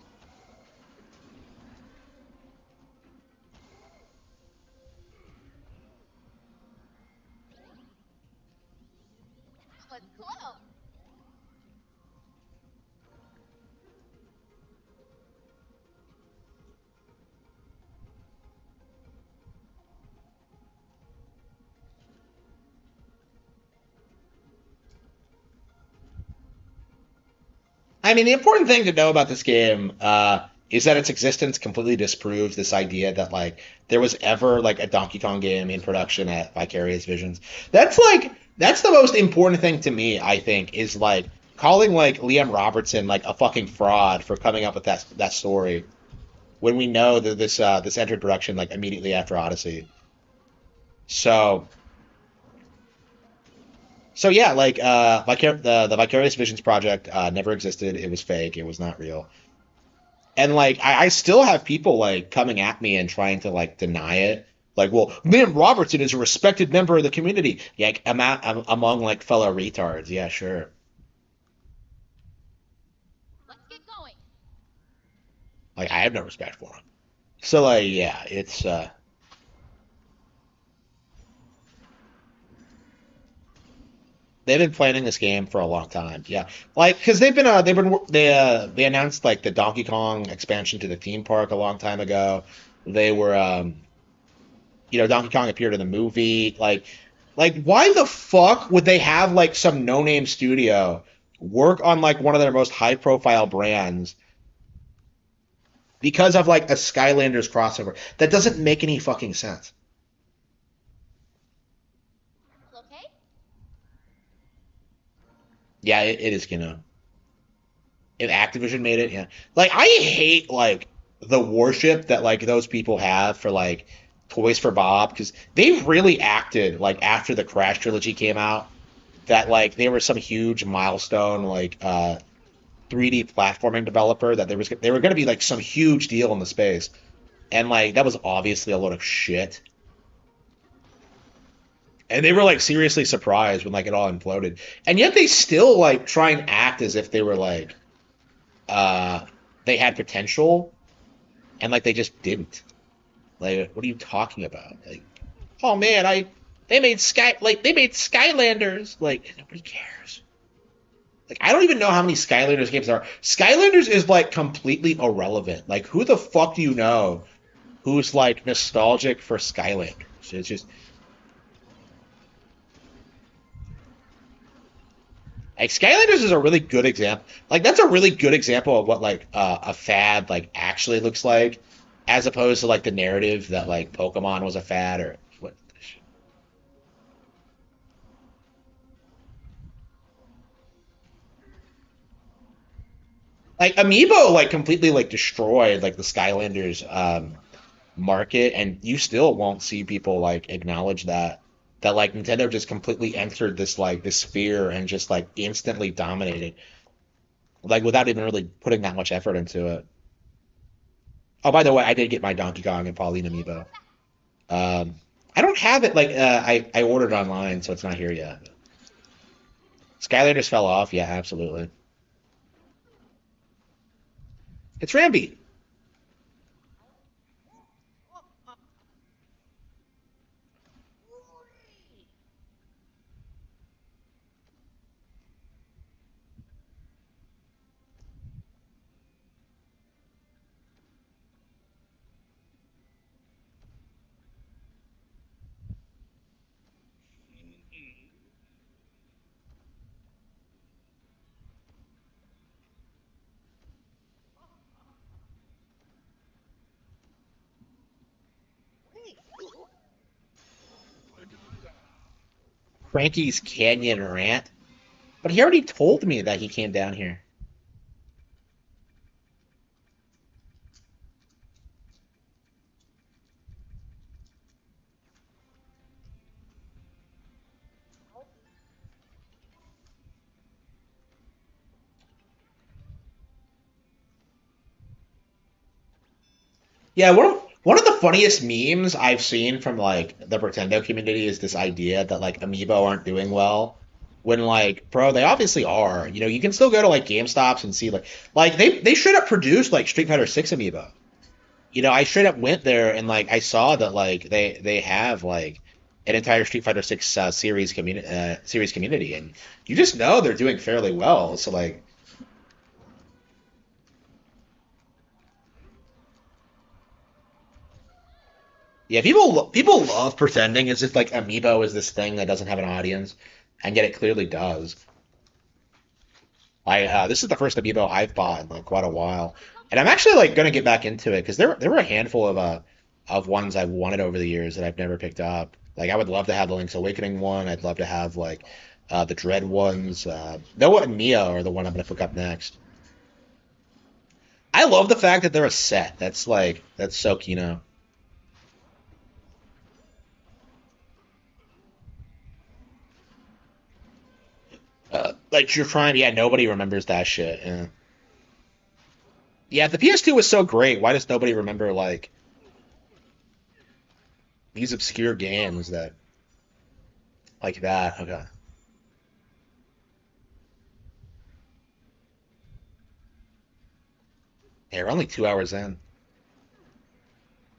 That was close. I mean, the important thing to know about this game is that its existence completely disproves this idea that like there was ever like a Donkey Kong game in production at Vicarious Visions. That's the most important thing to me. I think is like calling like Liam Robertson like a fucking fraud for coming up with that story when we know that this entered production like immediately after Odyssey. So so yeah, like the Vicarious Visions project never existed. It was fake. It was not real. And like I still have people like coming at me and trying to like deny it. Like, well, Liam Robertson is a respected member of the community. Yeah, like, I'm among like fellow retards. Yeah, sure. Let's get going. Like I have no respect for him. So like, yeah, it's they've been planning this game for a long time. Yeah, like because they announced like the Donkey Kong expansion to the theme park a long time ago. They were Donkey Kong appeared in the movie. Like why the fuck would they have like some no-name studio work on like one of their most high-profile brands because of like a Skylanders crossover? That doesn't make any fucking sense. Okay? Yeah, it is, if Activision made it, yeah. Like I hate like the worship that like those people have for like Toys for Bob because they really acted like after the Crash trilogy came out that like they were some huge milestone like 3D platforming developer that they were going to be like some huge deal in the space. And like that was obviously a load of shit. And they were like seriously surprised when like it all imploded. And yet they still like try and act as if they were like uh they had potential and like they just didn't. Like what are you talking about? Like oh man, I they made Skylanders. Like nobody cares. Like I don't even know how many Skylanders games there are. Skylanders is like completely irrelevant. Like who the fuck do you know who's like nostalgic for Skylanders? It's just like Skylanders is a really good example. Like that's a really good example of what like a fad like actually looks like, as opposed to like the narrative that like Pokemon was a fad or what. Like Amiibo like completely like destroyed like the Skylanders market, and you still won't see people like acknowledge that like Nintendo just completely entered this sphere and just like instantly dominated like without even really putting that much effort into it. Oh, by the way, I did get my Donkey Kong and Pauline amiibo. Um, I don't have it like I ordered online, so it's not here yet. Skylanders fell off. Yeah, absolutely. It's Rambi. Frankie's Canyon rant. But he already told me that he came down here. Yeah, one of the funniest memes I've seen from like the Pretendo community is this idea that like Amiibo aren't doing well. When like, bro, they obviously are. You can still go to like GameStops and see like they straight up produced like Street Fighter 6 Amiibo. I straight up went there and like I saw that like they have like an entire Street Fighter 6 series community, and you just know they're doing fairly well. So like, yeah, people love pretending as if like Amiibo is this thing that doesn't have an audience, and yet it clearly does. I this is the first amiibo I've bought in like quite a while, It helps and I'm me actually like understand gonna get back into it because there were a handful of ones I've wanted over the years that I've never picked up. Like I would love to have the Link's Awakening one. I'd love to have like the Dread ones. Noah and Mia are the one I'm gonna pick up next. I love the fact that they're a set. That's so Kino. Like you're trying, yeah. Nobody remembers that shit. Yeah, yeah. The PS2 was so great. Why does nobody remember like these obscure games that like that? Okay. Yeah, we're only 2 hours in.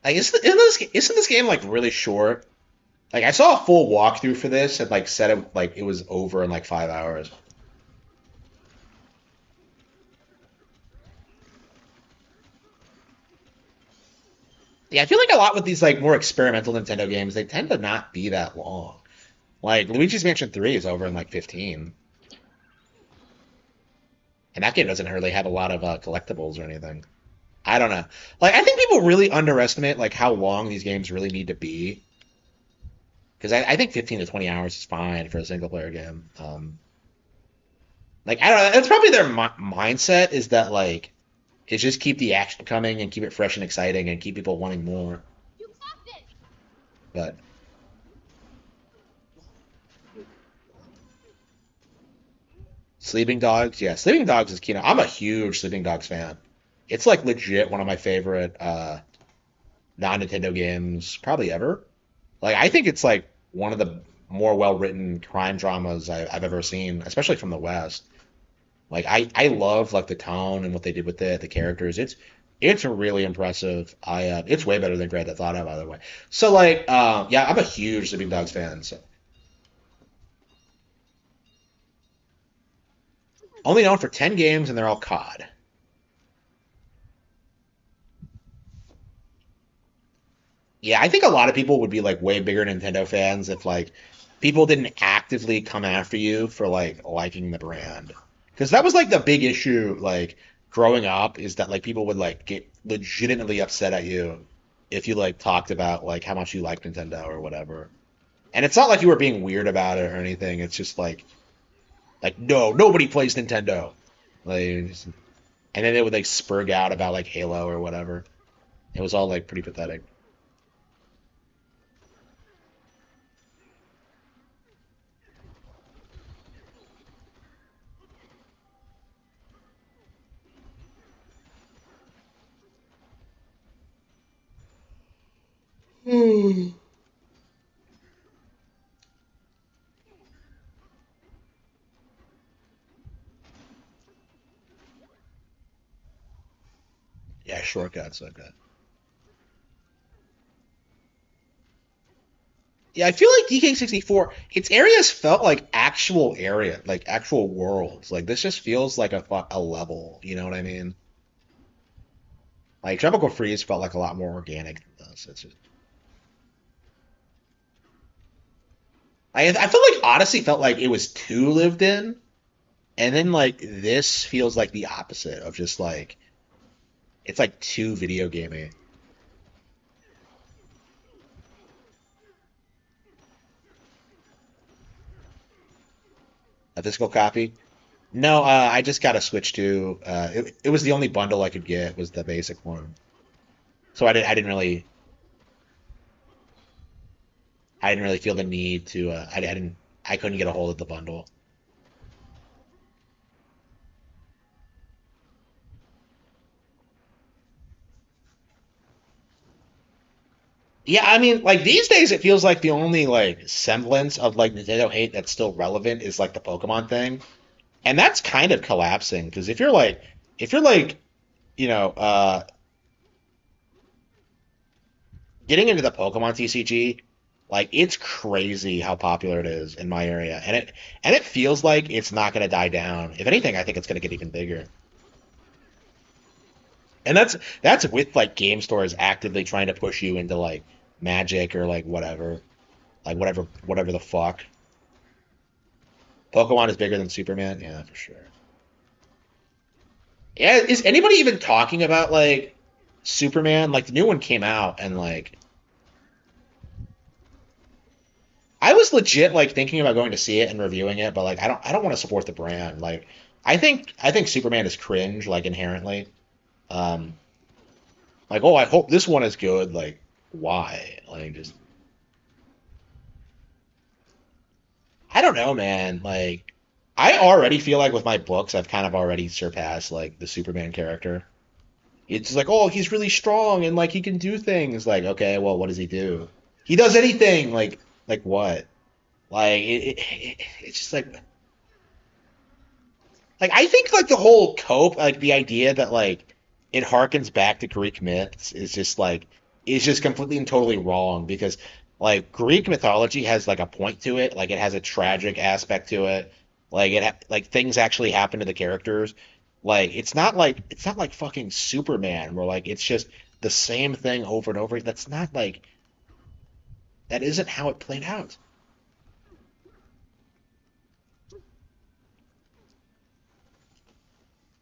Like, isn't this game like really short? Like, I saw a full walkthrough for this and like said it was over in like 5 hours. Yeah, I feel like a lot with these like more experimental Nintendo games, they tend to not be that long. Like Luigi's Mansion 3 is over in like 15, and that game doesn't really have a lot of collectibles or anything. I don't know. Like, I think people really underestimate like how long these games really need to be. Because I think 15 to 20 hours is fine for a single player game. Like I don't know, that's probably their mindset is that like is just keep the action coming and keep it fresh and exciting and keep people wanting more. you got this. But Sleeping Dogs, yeah, Sleeping Dogs is key. I'm a huge Sleeping Dogs fan. It's like legit one of my favorite non-Nintendo games probably ever. Like I think it's like one of the more well-written crime dramas I've ever seen, especially from the West. Like I love like the tone and what they did with it, the characters. It's really impressive. I it's way better than Grand Theft Auto, by the way. So like yeah, I'm a huge Sleeping Dogs fan. So only known for 10 games and they're all COD. Yeah, I think a lot of people would be like way bigger Nintendo fans if like people didn't actively come after you for like liking the brand. Because that was like the big issue like growing up is that like people would like get legitimately upset at you if you like talked about like how much you like Nintendo or whatever. And it's not like you were being weird about it or anything. It's just like no, nobody plays Nintendo. Like and then they would like spurg out about like Halo or whatever. It was all like pretty pathetic. Yeah, shortcuts. Okay. Yeah, I feel like DK64, its areas felt like actual area, like actual worlds. Like this just feels like a level. You know what I mean? Like Tropical Freeze felt like a lot more organic than this. It's just, I feel like Odyssey felt like it was too lived in, and then like this feels like the opposite of just like it's like too video gamey. A physical copy? No, I just got a Switch 2. It was the only bundle I could get was the basic one. So I didn't really feel the need to I couldn't get a hold of the bundle. Yeah, I mean, like these days it feels like the only like semblance of like Nintendo hate that's still relevant is like the Pokemon thing. And that's kind of collapsing because if you're like, you know, getting into the Pokemon TCG, like it's crazy how popular it is in my area. And it feels like it's not going to die down. If anything, I think it's going to get even bigger. And that's with like game stores actively trying to push you into like Magic or like whatever the fuck. Pokemon is bigger than Superman, yeah, for sure. Yeah, is anybody even talking about like Superman? Like the new one came out and like I was legit like thinking about going to see it and reviewing it, but like I don't want to support the brand. Like I think Superman is cringe like inherently. Um like oh I hope this one is good. Like why? Like just I don't know, man. Like I already feel like with my books I've kind of already surpassed like the Superman character. It's like, oh, he's really strong and like he can do things. Like, okay, well, what does he do? He does anything. Like what? Like it's just like I think like the whole cope, like the idea that like it harkens back to Greek myths is just completely and totally wrong because like Greek mythology has like a point to it, like it has a tragic aspect to it, like things actually happen to the characters. Like it's not like fucking Superman where like it's just the same thing over and over. That's not like that isn't how it played out.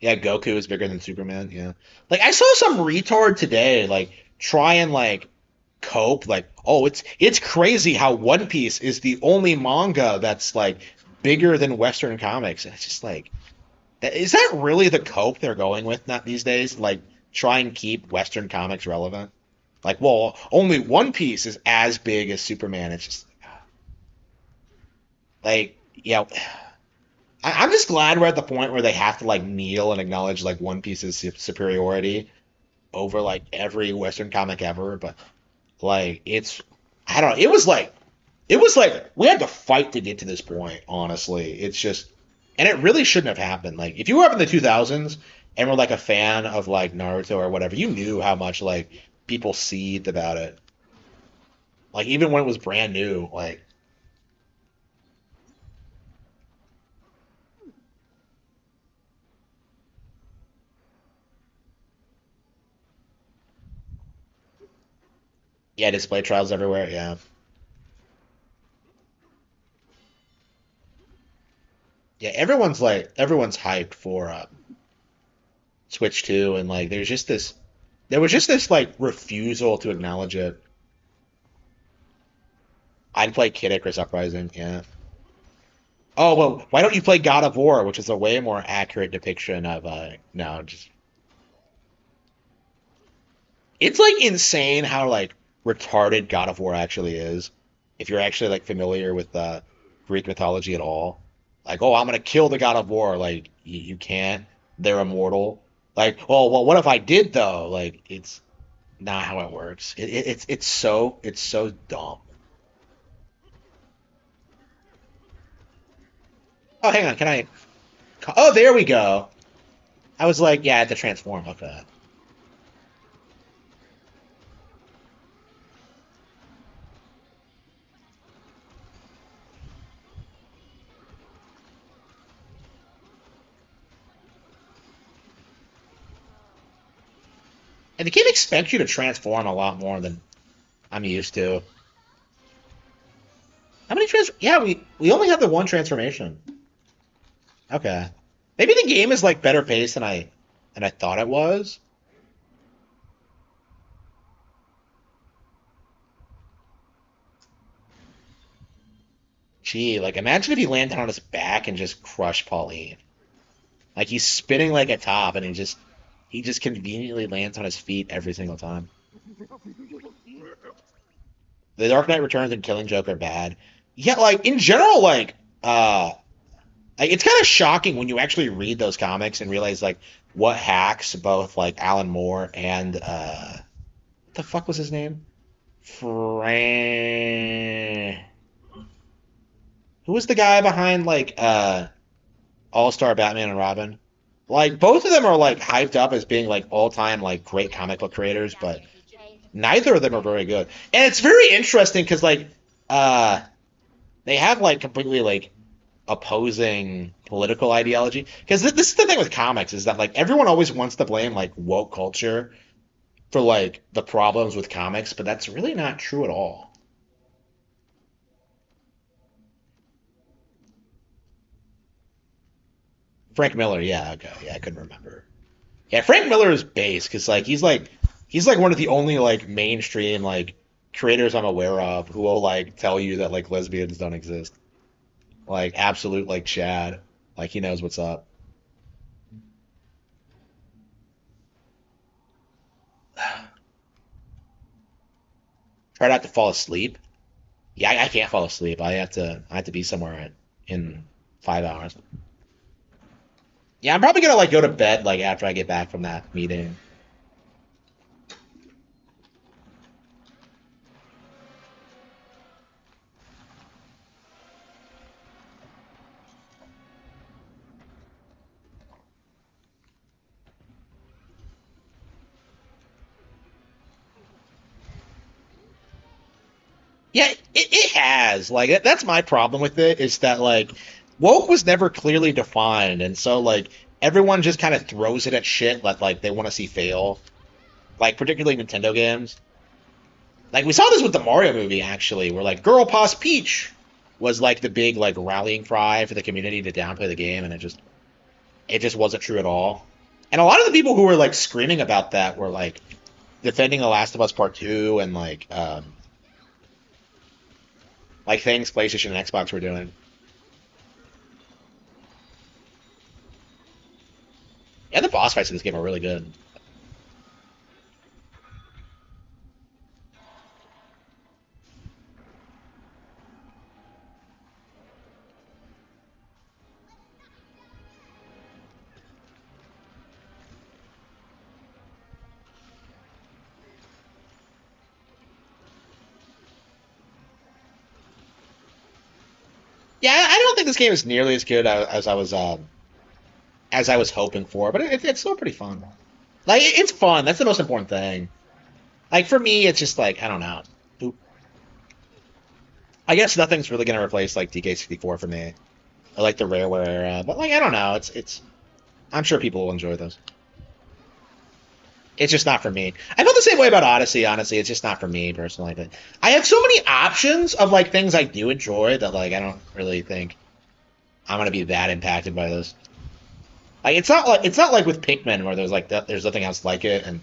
Yeah, Goku is bigger than Superman. Yeah, like I saw some retard today, like try and like cope, like, oh, it's crazy how One Piece is the only manga that's like bigger than Western comics, and it's just like, is that really the cope they're going with not these days? Like, try and keep Western comics relevant. Like, well, only One Piece is as big as Superman. It's just like, yeah. I'm just glad we're at the point where they have to like kneel and acknowledge like One Piece's superiority over like every Western comic ever. But like it's I don't know. It was like we had to fight to get to this point, honestly. It's just and it really shouldn't have happened. Like if you were up in the 2000s and were like a fan of like Naruto or whatever, you knew how much like people seethed about it. Like even when it was brand new, like yeah, display trials everywhere, yeah. Yeah, everyone's hyped for Switch 2 and like there was just this like refusal to acknowledge it. I'd play Kid Icarus Uprising, yeah. Oh well, why don't you play God of War, which is a way more accurate depiction of no, just it's like insane how like retarded God of War actually is. If you're actually like familiar with Greek mythology at all, like oh, I'm gonna kill the God of War, like you can't. They're immortal. Like well, what if I did though? Like it's not how it works. It's so dumb. Oh, hang on, can I? Oh, there we go. I was like, yeah, I had to transform. Okay. And the game expects you to transform a lot more than I'm used to. How many trans? Yeah, we only have the one transformation. Okay. Maybe the game is like better paced than I thought it was. Gee, like imagine if he landed on his back and just crushed Pauline. Like he's spinning like a top and he just conveniently lands on his feet every single time. The Dark Knight Returns and Killing Joke are bad. Yeah, like in general, like it's kind of shocking when you actually read those comics and realize like what hacks both like Alan Moore and what the fuck was his name? Fran. Who was the guy behind like All Star Batman and Robin? Like both of them are like hyped up as being like all time like great comic book creators, but neither of them are very good. And it's very interesting because like uh they have like completely like opposing political ideology. Because this is the thing with comics is that like everyone always wants to blame like woke culture for like the problems with comics, but that's really not true at all. Frank Miller, yeah, okay, yeah, I couldn't remember. Yeah, Frank Miller is base because he's like one of the only like mainstream like creators I'm aware of who will like tell you that like lesbians don't exist. Like absolute like Chad. Like he knows what's up. Try not to fall asleep. Yeah, I can't fall asleep. I have to be somewhere in 5 hours. Yeah, I'm probably gonna like go to bed like after I get back from that meeting. Yeah, it has. Like that's my problem with it is that like woke was never clearly defined, and so like everyone just kind of throws it at shit that like they want to see fail. Like particularly Nintendo games. Like we saw this with the Mario movie actually, where like "Girl Boss Peach" was like the big like rallying cry for the community to downplay the game, and it just wasn't true at all. And a lot of the people who were like screaming about that were like defending The Last of Us Part Two and like things PlayStation and Xbox were doing. Yeah, the boss fights in this game are really good. Yeah, I don't think this game is nearly as good as I was hoping for, but it's still pretty fun. Like it's fun. That's the most important thing. Like for me, it's just like I don't know. I guess nothing's really gonna replace like DK64 for me. I like the Rareware era, but like I don't know. It's. I'm sure people will enjoy those. It's just not for me. I feel the same way about Odyssey. Honestly, it's just not for me personally. But I have so many options of like things I do enjoy that like I don't really think I'm gonna be that impacted by this. Like it's not like with Pikmin where there's nothing else like it, and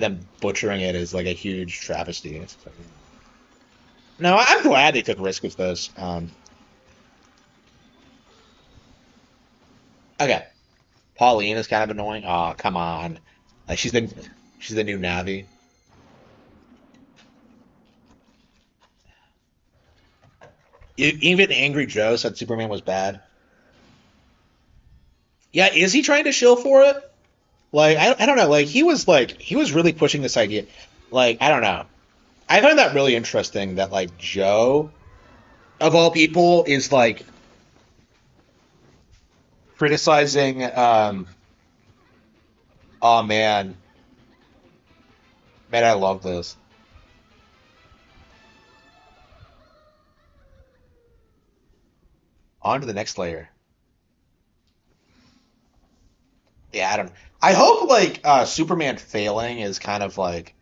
them butchering it is like a huge travesty. No, I'm glad they took risk with this. Okay, Pauline is kind of annoying. Oh, come on, like she's the new Navi. Even Angry Joe said Superman was bad. Yeah, is he trying to shill for it? Like I don't know. Like he was really pushing this idea. Like I don't know. I find that really interesting that like Joe of all people is like criticizing. Oh man, I love this. On to the next layer. Yeah, I don't. I hope like Superman failing is kind of the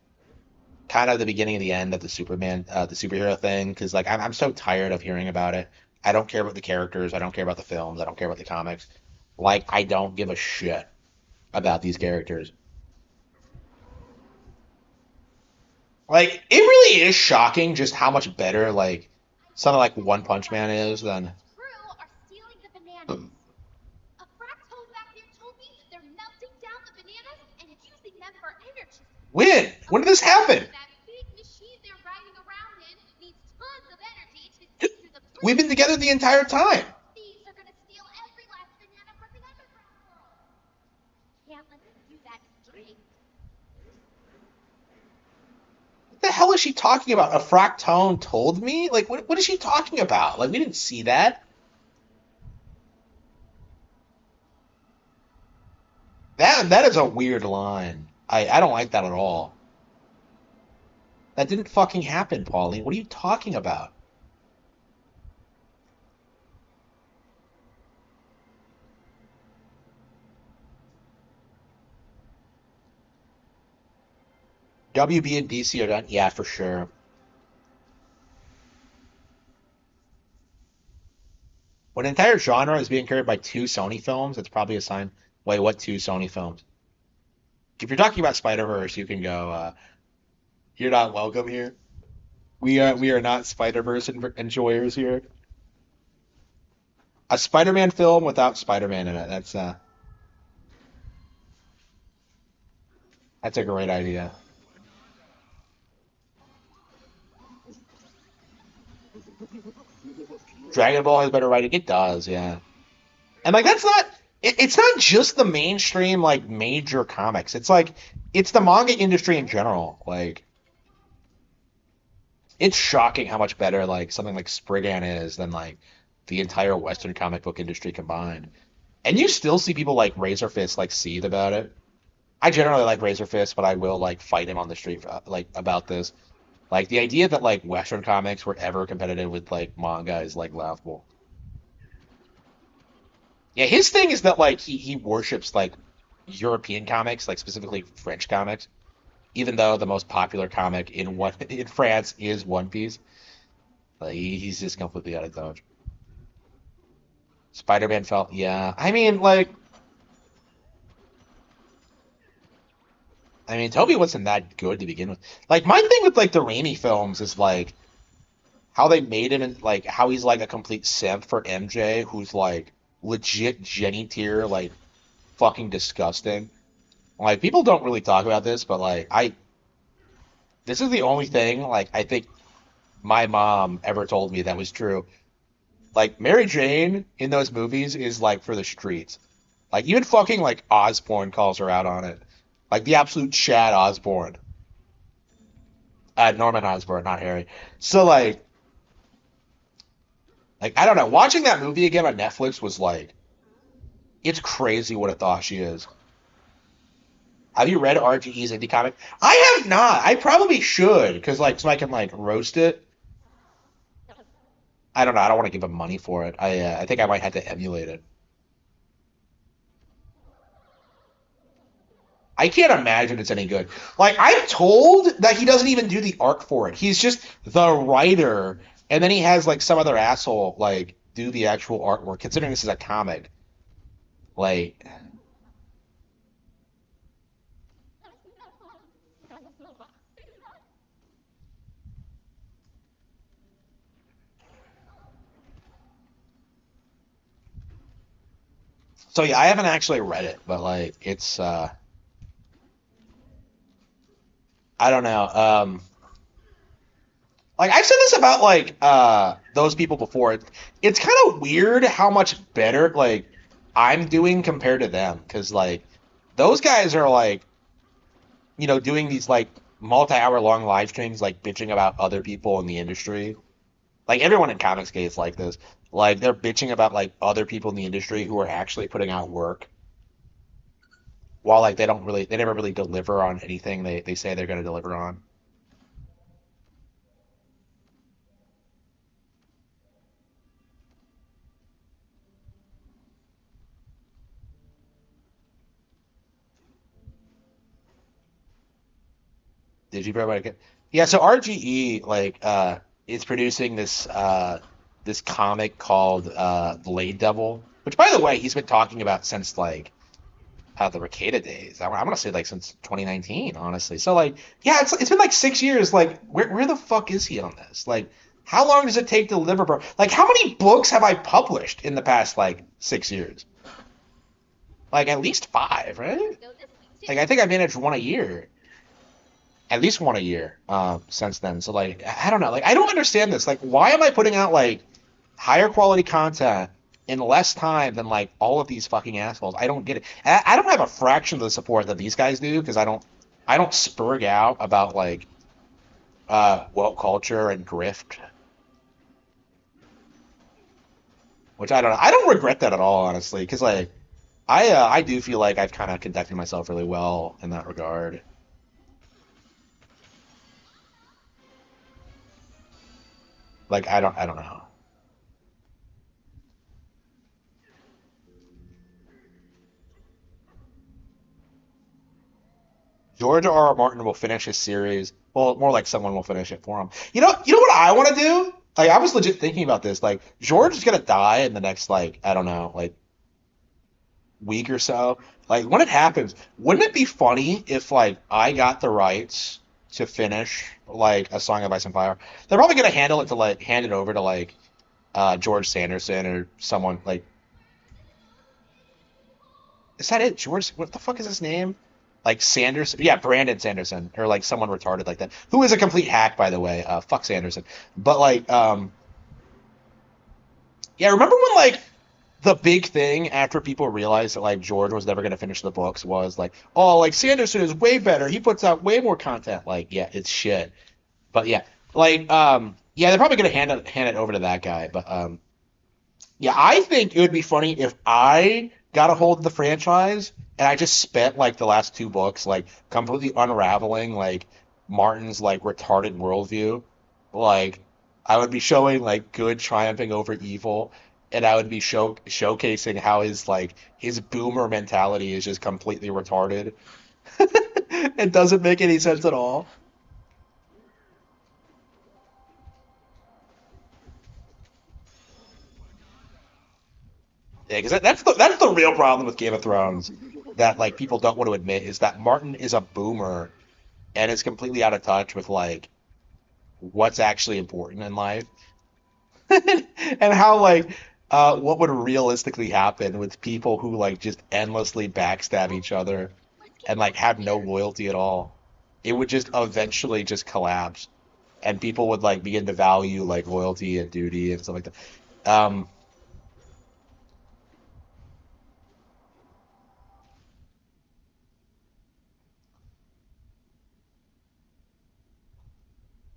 beginning of the end of the superhero thing, because like I'm so tired of hearing about it. I don't care about the characters. I don't care about the films. I don't care about the comics. Like I don't give a shit about these characters. Like it really is shocking just how much better like I something think like One Punch Man whoever is and than. its crew are stealing the bananas. A fractone back there told me they're melting down the bananas and using them for energy. When? When did this happen? That big machine they're riding around in needs tons of energy to get to the We've been planet. together the entire time. Thieves are gonna steal every last banana from the underground world. Can't let them do that straight. What the hell is she talking about? A fractone told me? Like, what is she talking about? Like, we didn't see that. That is a weird line. I don't like that at all. That didn't fucking happen, Pauline. What are you talking about? WB and DC are done? Yeah, for sure. When an entire genre is being carried by two Sony films, it's probably a sign. Wait, what two Sony films? if you're talking about Spider-Verse, you can go. You're not welcome here. We are not Spider-Verse enjoyers here. A Spider-Man film without Spider-Man in it. That's a great idea. Dragon Ball has better writing. It does, yeah. And like that's not. It's not just the mainstream like major comics. It's like it's the manga industry in general. Like it's shocking how much better like something like Spriggan is than like the entire Western comic book industry combined. And you still see people like Razor Fist like seethe about it. I generally like Razor Fist, but I will like fight him on the street like about this. Like the idea that like Western comics were ever competitive with like manga is like laughable. Yeah, his thing is that like he worships like European comics, like specifically French comics, even though the most popular comic in one in France is One Piece. Like he's just completely out of touch. Spider-Man felt, yeah. I mean, Toby wasn't that good to begin with. Like my thing with like the Raimi films is like how they made him and like how he's like a complete simp for MJ, who's like legit Jenny tier, like fucking disgusting. Like people don't really talk about this, but like this is the only thing like I think my mom ever told me that was true. Like Mary Jane in those movies is like for the streets. Like even fucking like Osborne calls her out on it. Like the absolute Chad Osborne. Norman Osborn, not Harry. So like I don't know. Watching that movie again on Netflix was like it's crazy what a thought she is. Have you read RGE's indie comic? I have not. I probably should because like so I can like roast it. I don't know. I don't want to give him money for it. I think I might have to emulate it. I can't imagine it's any good. Like I'm told that he doesn't even do the art for it. He's just the writer, and then he has like some other asshole like do the actual artwork. Considering this is a comic, like so yeah. I haven't actually read it, but like it's I don't know. Like I've said this about like those people before. It's kind of weird how much better like I'm doing compared to them because like those guys are like doing these like multi-hour long live streams like bitching about other people in the industry. Like everyone in comics is like this. Like they're bitching about like other people in the industry who are actually putting out work while like they never really deliver on anything they say they're going to deliver on. Did you probably get? Yeah, so RGE like is producing this comic called Blade Devil, which by the way he's been talking about since like the Ricada days. I'm gonna say like since 2019, honestly. So like yeah, it's been like 6 years. Like where the fuck is he on this? Like how long does it take to deliver, bro? Like how many books have I published in the past like 6 years? Like at least five, right? Go this way Like too. I think I managed one a year. At least one a year since then. So like I don't know. Like I don't understand this. Like why am I putting out like higher quality content in less time than like all of these fucking assholes? I don't get it. I don't have a fraction of the support that these guys do because I don't spurg out about like woke culture and grift, which I don't know. I don't regret that at all, honestly, because like I do feel like I've kind of conducted myself really well in that regard. Like I don't know. George R. R. Martin will finish his series. Well, more like someone will finish it for him. You know what I want to do? Like I was legit thinking about this. Like George is gonna die in the next like I don't know like week or so. Like when it happens, wouldn't it be funny if like I got the rights to finish like A Song of Ice and Fire? They're probably gonna handle it to like hand it over to like George Sanderson or someone like is that it? George what the fuck is his name? Like Sanderson, yeah, Brandon Sanderson, or like someone retarded like that, who is a complete hack, by the way. Fuck Sanderson, but like, yeah, remember when like the big thing after people realized that like George was never going to finish the books was like, oh, like Sanderson is way better. He puts out way more content. Like, yeah, it's shit. But yeah, like, yeah, they're probably going to hand it over to that guy. But yeah, I think it would be funny if I got a hold of the franchise and I just spent like the last two books like completely unraveling like Martin's like retarded worldview. Like I would be showing like good triumphing over evil, and I would be showcasing how his boomer mentality is just completely retarded. It doesn't make any sense at all. Yeah, because that's the real problem with Game of Thrones that like people don't want to admit is that Martin is a boomer and is completely out of touch with like what's actually important in life and how like what would realistically happen with people who like just endlessly backstab each other Let's get and like out of have no here. loyalty at all. It would just eventually just collapse and people would like begin to value like loyalty and duty and stuff like that.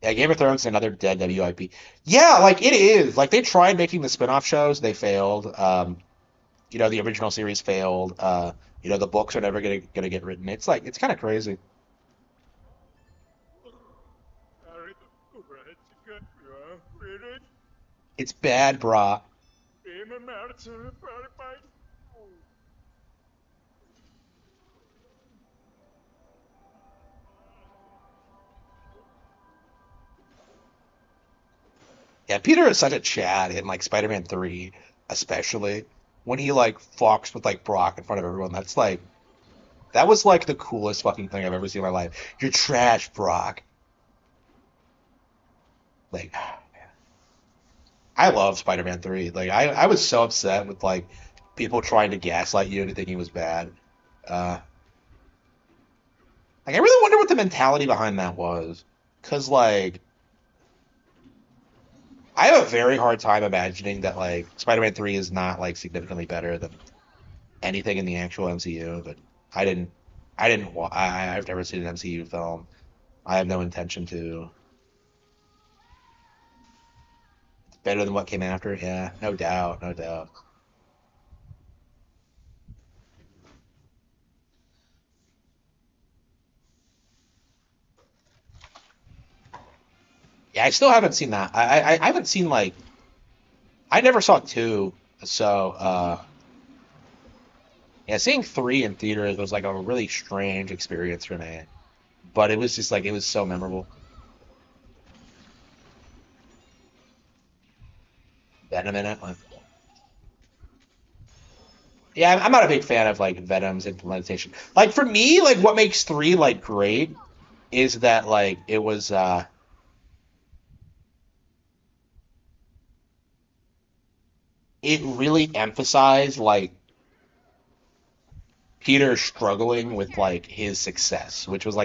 Yeah, Game of Thrones is another dead WIP. Yeah, like it is. Like they tried making the spin-off shows, they failed. The original series failed. The books are never gonna get written. It's like it's kind of crazy. It's bad, brah. Yeah, Peter is such a Chad in like Spider-Man 3, especially when he like fucks with like Brock in front of everyone. That was like the coolest fucking thing I've ever seen in my life. You're trash, Brock. Like I love Spider-Man 3. Like I was so upset with like people trying to gaslight you into thinking he was bad. Uh like I really wonder what the mentality behind that was. Cause like I have a very hard time imagining that like Spider-Man 3 is not like significantly better than anything in the actual MCU, but I didn't I've never seen an MCU film. I have no intention to. It's better than what came after. Yeah, no doubt, no doubt. Yeah, I still haven't seen that. I haven't seen like I never saw two, so yeah, seeing three in theaters was like a really strange experience for me. But it was just like it was so memorable. Venom in it. Like, yeah, I'm not a big fan of like Venom's implementation. Like for me, like what makes three like great is that like it really emphasized like Peter struggling with like his success, which is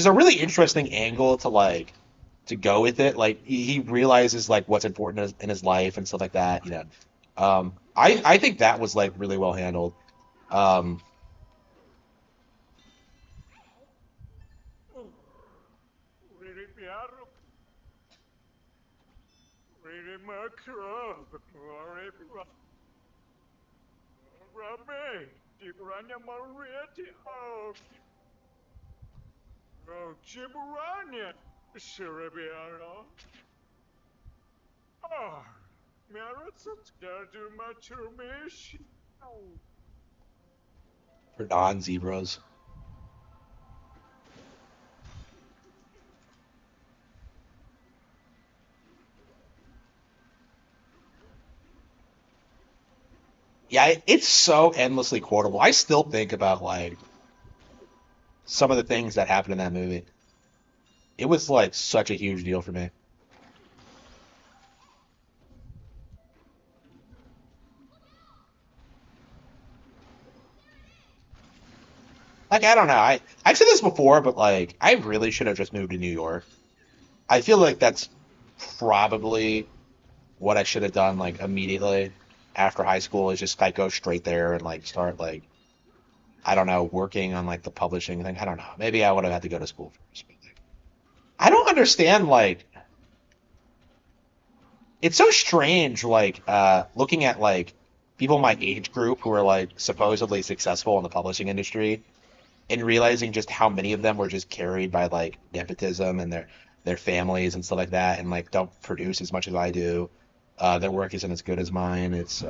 a really interesting angle to like to go with it. Like he realizes like what's important in his life and stuff like that. I think that was like really well handled. Um, for non-zebras. Yeah, it's so endlessly quotable. I still think about like some of the things that happened in that movie. It was like such a huge deal for me. Like I don't know. I've said this before, but like I really should have just moved to New York. I feel like that's probably what I should have done like immediately after high school is just like go straight there and like start like I don't know working on like the publishing thing. I don't know. Maybe I would have had to go to school first. But, like, I don't understand like it's so strange like looking at like people in my age group who are like supposedly successful in the publishing industry and realizing just how many of them were just carried by like nepotism and their families and stuff like that, and like don't produce as much as I do. Their work isn't as good as mine. It's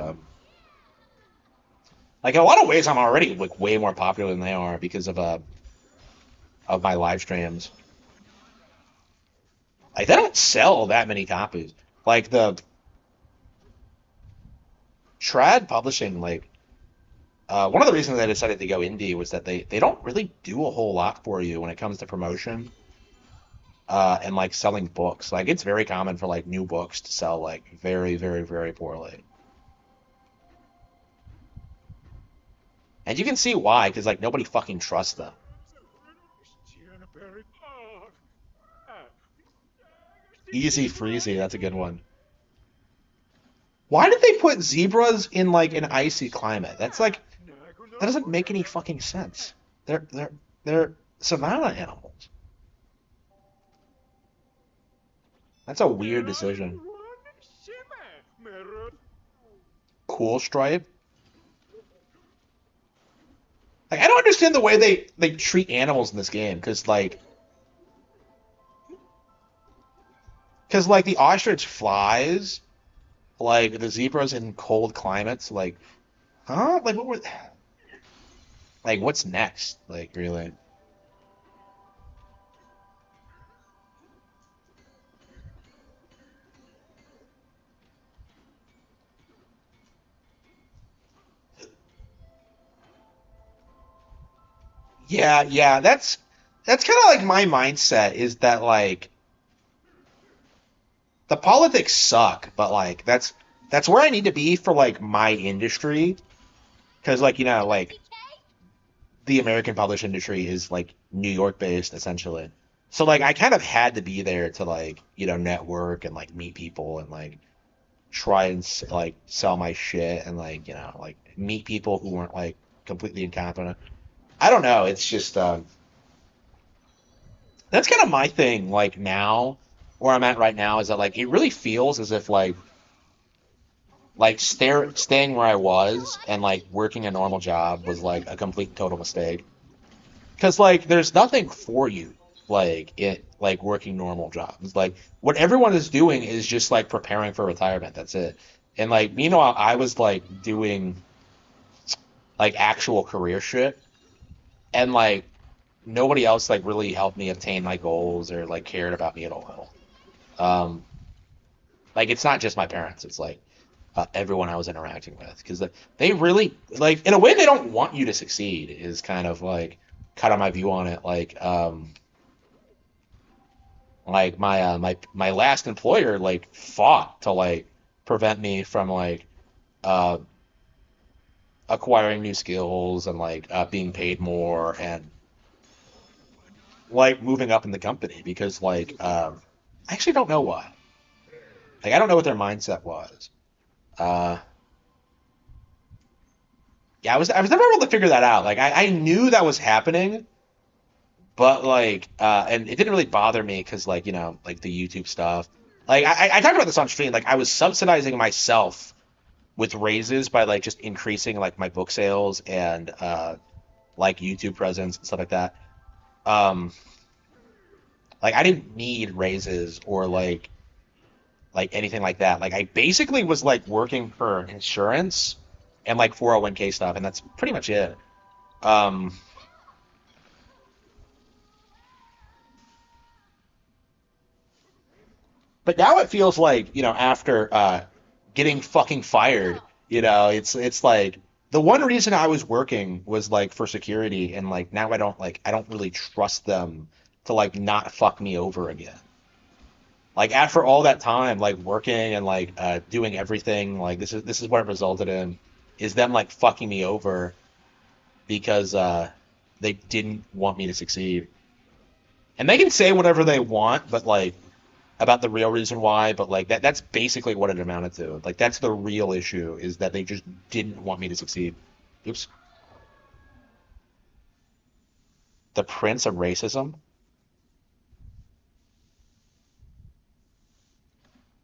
like in a lot of ways, I'm already like way more popular than they are because of my live streams. Like they don't sell that many copies. Like the trad publishing, like one of the reasons I decided to go indie was that they don't really do a whole lot for you when it comes to promotion and like selling books. Like it's very common for like new books to sell like very, very, very poorly. And you can see why, because like nobody fucking trusts them. Easy freezy, that's a good one. Why did they put zebras in like an icy climate? That's like that doesn't make any fucking sense. They're savannah animals. That's a weird decision. Cool stripe. Like I don't understand the way they treat animals in this game because like the ostrich flies, like the zebras in cold climates, like huh? Like what were like what's next? Like really? Yeah, yeah. That's kind of like my mindset is that like the politics suck, but like that's where I need to be for like my industry because like like 60K? the American publishing industry is like New York based essentially. So like I kind of had to be there to like network and like meet people and like try and like sell my shit and like like meet people who weren't like completely incompetent. I don't know. It's just that's kind of my thing. Like now, where I'm at right now is that like it really feels as if like staying where I was and like working a normal job was like a complete total mistake. Because like there's nothing for you like it like working normal jobs. Like what everyone is doing is just like preparing for retirement. That's it. And like meanwhile, I was like doing like actual career shit, and like nobody else like really helped me obtain my goals or like cared about me at all. Um, like it's not just my parents; it's like everyone I was interacting with because they really like in a way they don't want you to succeed. Is kind of my view on it. Like my last employer like fought to like prevent me from like uh, acquiring new skills and like being paid more and like moving up in the company because like I actually don't know why. Like I don't know what their mindset was. Uh, yeah, I was never able to figure that out. Like I knew that was happening, but like and it didn't really bother me because like like the YouTube stuff. Like I talked about this on stream. Like I was subsidizing myself with raises by like just increasing like my book sales and like YouTube presence and stuff like that. Um, like I didn't need raises or like anything like that. Like I basically was like working for insurance and like 401k stuff, and that's pretty much it. Um, but now it feels like after getting fucking fired, It's like the one reason I was working was like for security, and like now I don't really trust them to like not fuck me over again. Like after all that time, like working and like doing everything, like this is what it resulted in, is them like fucking me over because they didn't want me to succeed. And they can say whatever they want, but like about the real reason why, but like that's basically what it amounted to. Like that's the real issue is that they just didn't want me to succeed. Oops. The Prince of Racism?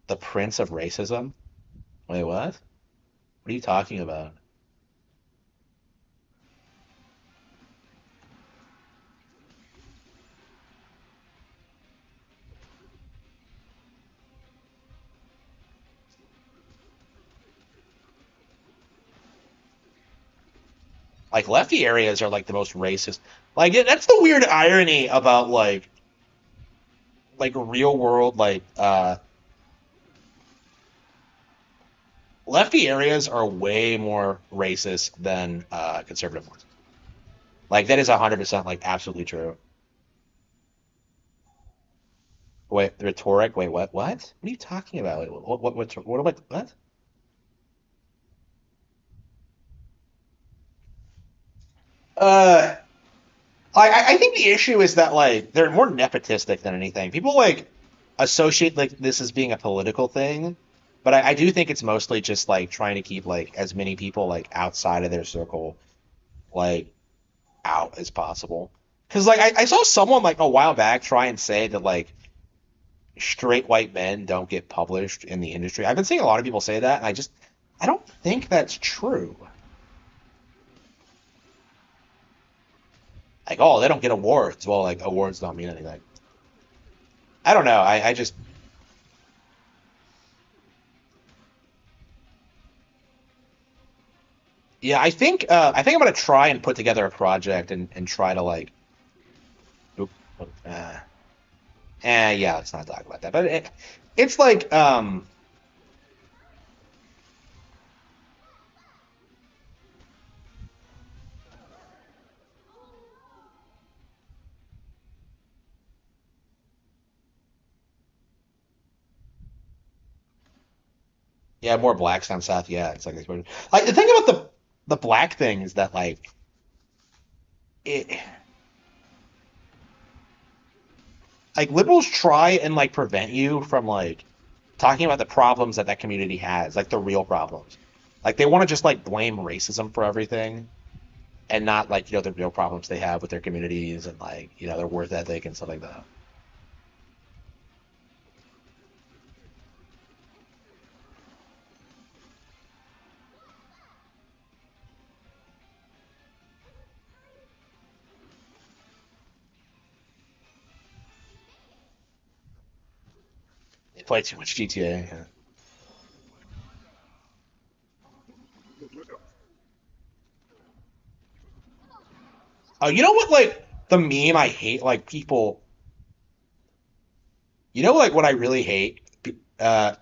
The Prince of Racism? Wait, what? What are you talking about? Like lefty areas are like the most racist. Like that's the weird irony about like real world lefty areas are way more racist than conservative ones. Like that is 100% like absolutely true. Wait, the rhetoric. Wait, what? What? What are you talking about? Wait, what about what? Uh, I think the issue is that like they're more nepotistic than anything. People like associate like this as being a political thing, but I do think it's mostly just like trying to keep like as many people like outside of their circle like out as possible. Because like I saw someone like a while back try and say that like straight white men don't get published in the industry. I've been seeing a lot of people say that, and I don't think that's true. Like, oh, they don't get awards. Well, like awards don't mean anything. I don't know. I just yeah. I think I'm gonna try and put together a project and try to like. Oop, uh, yeah. Let's not talk about that. But it's like yeah, more blacks down south. Yeah, it's like the thing about the black thing is that like it like liberals try and like prevent you from like talking about the problems that that community has, like the real problems. Like they want to just like blame racism for everything and not like the real problems they have with their communities and like their work ethic and stuff like that. They play too much GTA. Yeah. Oh, you know what? Like the meme I hate, like people. You know, like what I really hate, uh,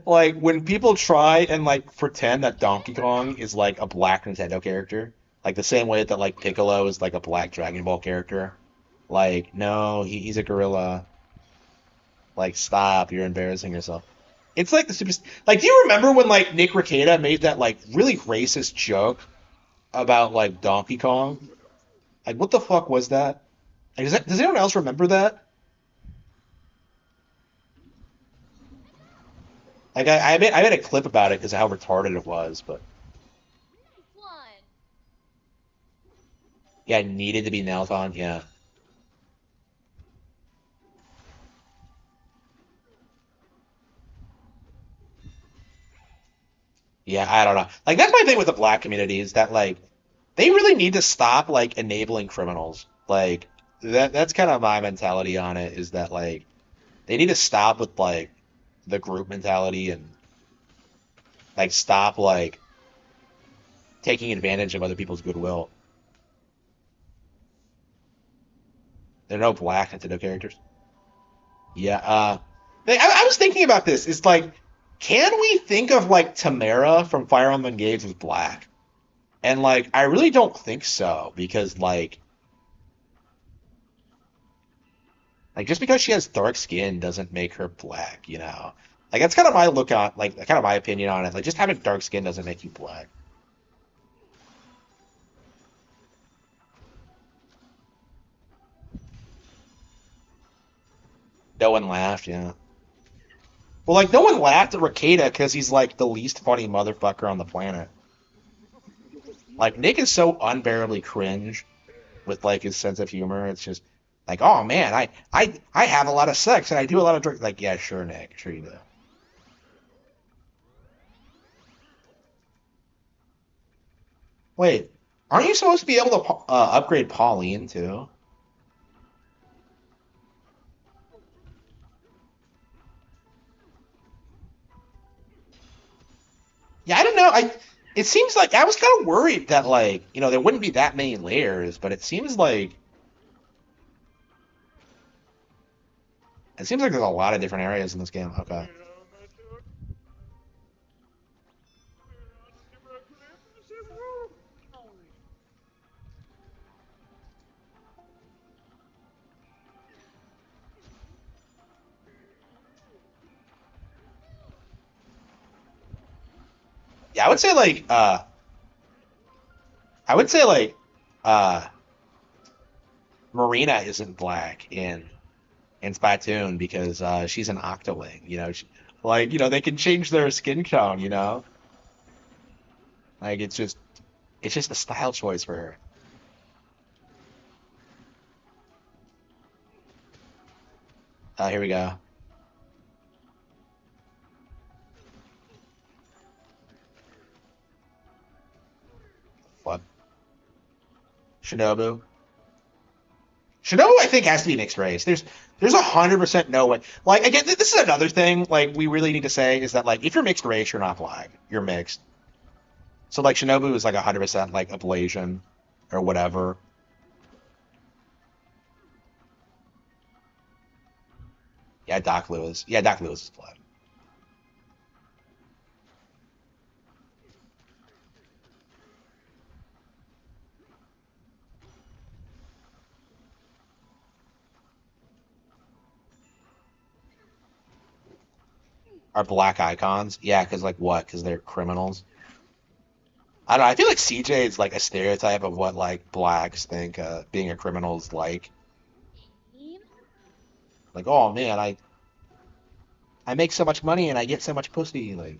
like when people try and like pretend that Donkey Kong is like a black Nintendo character, like the same way that like Piccolo is like a black Dragon Ball character. Like, no, he's a gorilla. Like, stop, you're embarrassing yourself. It's like the super. Like, do you remember when like Nick Rekieta made that like really racist joke about like Donkey Kong? Like, what the fuck was that? Like, does anyone else remember that? Like, I made a clip about it because of how retarded it was, but Nice one. yeah, it needed to be nailed on. Yeah, yeah, I don't know. Like, that's my thing with the black community is that like they really need to stop like enabling criminals. Like that's kind of my mentality on it is that like they need to stop with like the group mentality and like stop like taking advantage of other people's goodwill. There are no black Nintendo characters. Yeah, I was thinking about this. It's like, can we think of like Tamara from Fire Emblem Engage as black? And like, I really don't think so because like just because she has dark skin doesn't make her black, you know. Like that's kind of my look on, like kind of my opinion on it. Like just having dark skin doesn't make you black. No one laughed, yeah. Well, like no one laughed at Rakeda because he's like the least funny motherfucker on the planet. Like Nick is so unbearably cringe with like his sense of humor. It's just like, oh man, I have a lot of sex and I do a lot of drugs. Like, yeah, sure, Nick, sure you do. Wait, aren't you supposed to be able to upgrade Pauline too? Yeah, I don't know. It seems like I was kind of worried that like there wouldn't be that many layers, but it seems like there's a lot of different areas in this game. Okay. Yeah, I would say like uh Marina isn't black in Splatoon because she's an Octoling. They can change their skin tone. Like it's just a style choice for her. Here we go. What? Shinobu. Shinobu, I think, has to be mixed race. There's 100% no way. Like again, this is another thing. Like we really need to say is that like if you're mixed race, you're not black. You're mixed. So like Shinobu is like 100% like ablation or whatever. Yeah, Doc Lewis. Yeah, Doc Lewis is black. Are black icons? Yeah, because like what? Because they're criminals. I don't know. I feel like CJ is like a stereotype of what like blacks think being a criminal is like. Team? Like, oh man, I make so much money and I get so much pussy. Like,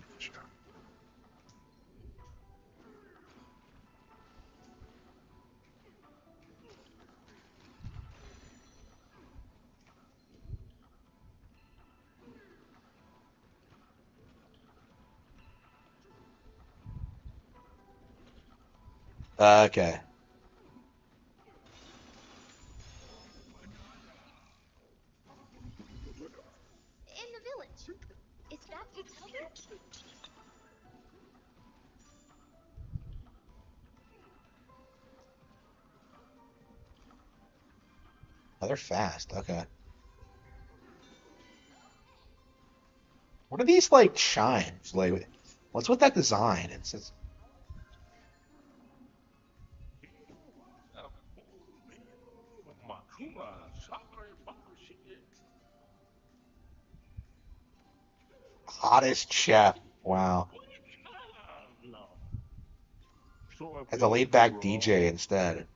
okay. In the village. Is that Utopia? Oh, they're fast. Okay. What are these like chimes? Like, what's with that design? It's hottest chef. Wow. As a laid back DJ instead.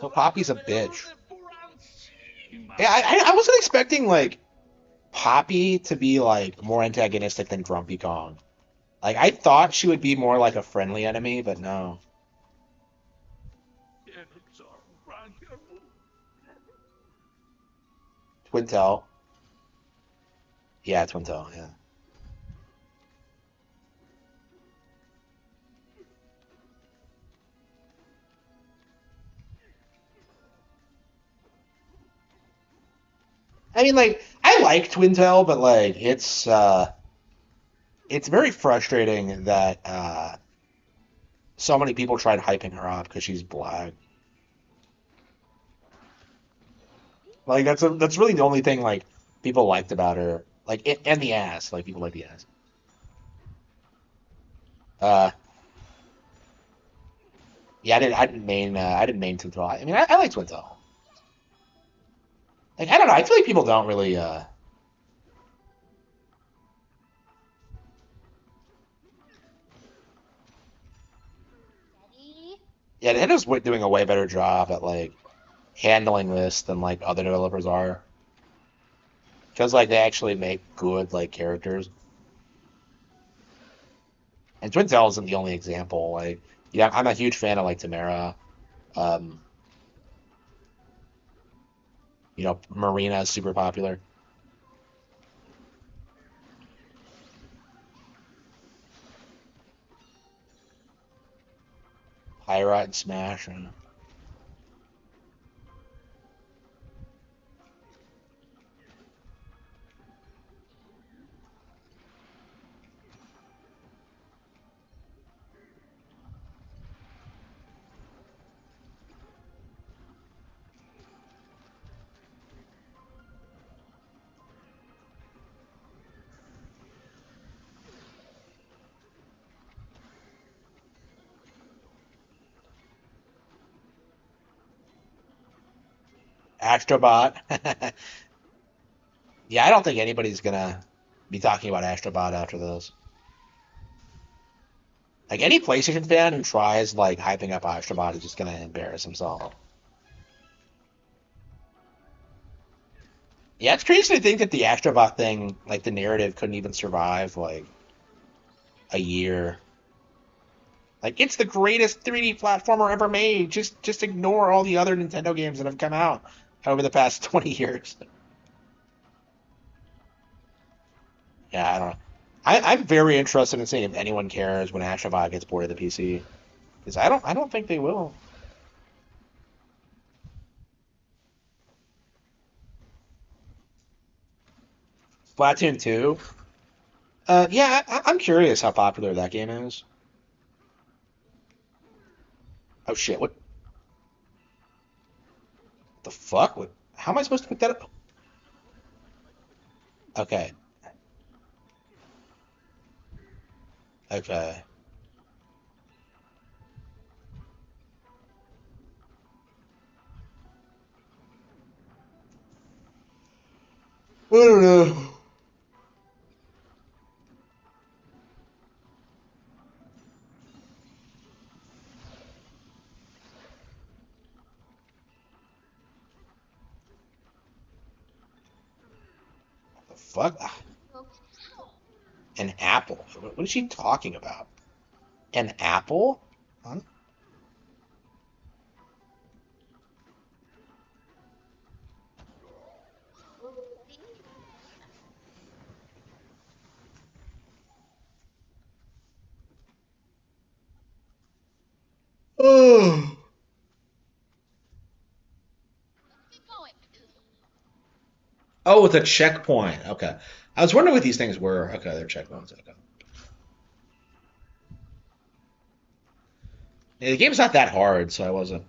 So Poppy's a bitch. Yeah, I wasn't expecting like Poppy to be like more antagonistic than Grumpy Kong. Like I thought she would be more like a friendly enemy, but no. Twintel. Yeah, Twintel, yeah. I mean, like, I like Twintel, but like, it's very frustrating that so many people tried hyping her up because she's black. Like, that's really the only thing like people liked about her. Like, and the ass. Like, people like the ass. Uh, yeah, I didn't main Twintel. I mean, I like Twintel. Like, I don't know. I feel like people don't really. Steady. Yeah, Nintendo's doing a way better job at like handling this than like other developers are. Because like they actually make good like characters. And Twintel isn't the only example. Like, yeah, I'm a huge fan of like Tamara. Um, Marina is super popular. Pyra and Smash. And Astrobot. Yeah, I don't think anybody's gonna be talking about Astrobot after this. Like any PlayStation fan who tries like hyping up Astrobot is just gonna embarrass himself. Yeah, it's crazy to think that the Astrobot thing, like the narrative, couldn't even survive like a year. Like it's the greatest 3D platformer ever made. Just ignore all the other Nintendo games that have come out over the past 20 years. Yeah, I don't know. I'm very interested in seeing if anyone cares when Astrobot gets ported to PC. Because I don't think they will. Splatoon 2. Yeah, I'm curious how popular that game is. Oh shit, what the fuck? How am I supposed to pick that up? Okay, okay. I don't know. The fuck? Broken out. An apple? What is she talking about? An apple? Huh? Oopsie. Oh. Let's get going. Oh, it's a checkpoint. Okay. I was wondering what these things were. Okay, they're checkpoints. Okay. Yeah, the game's not that hard, so I wasn't.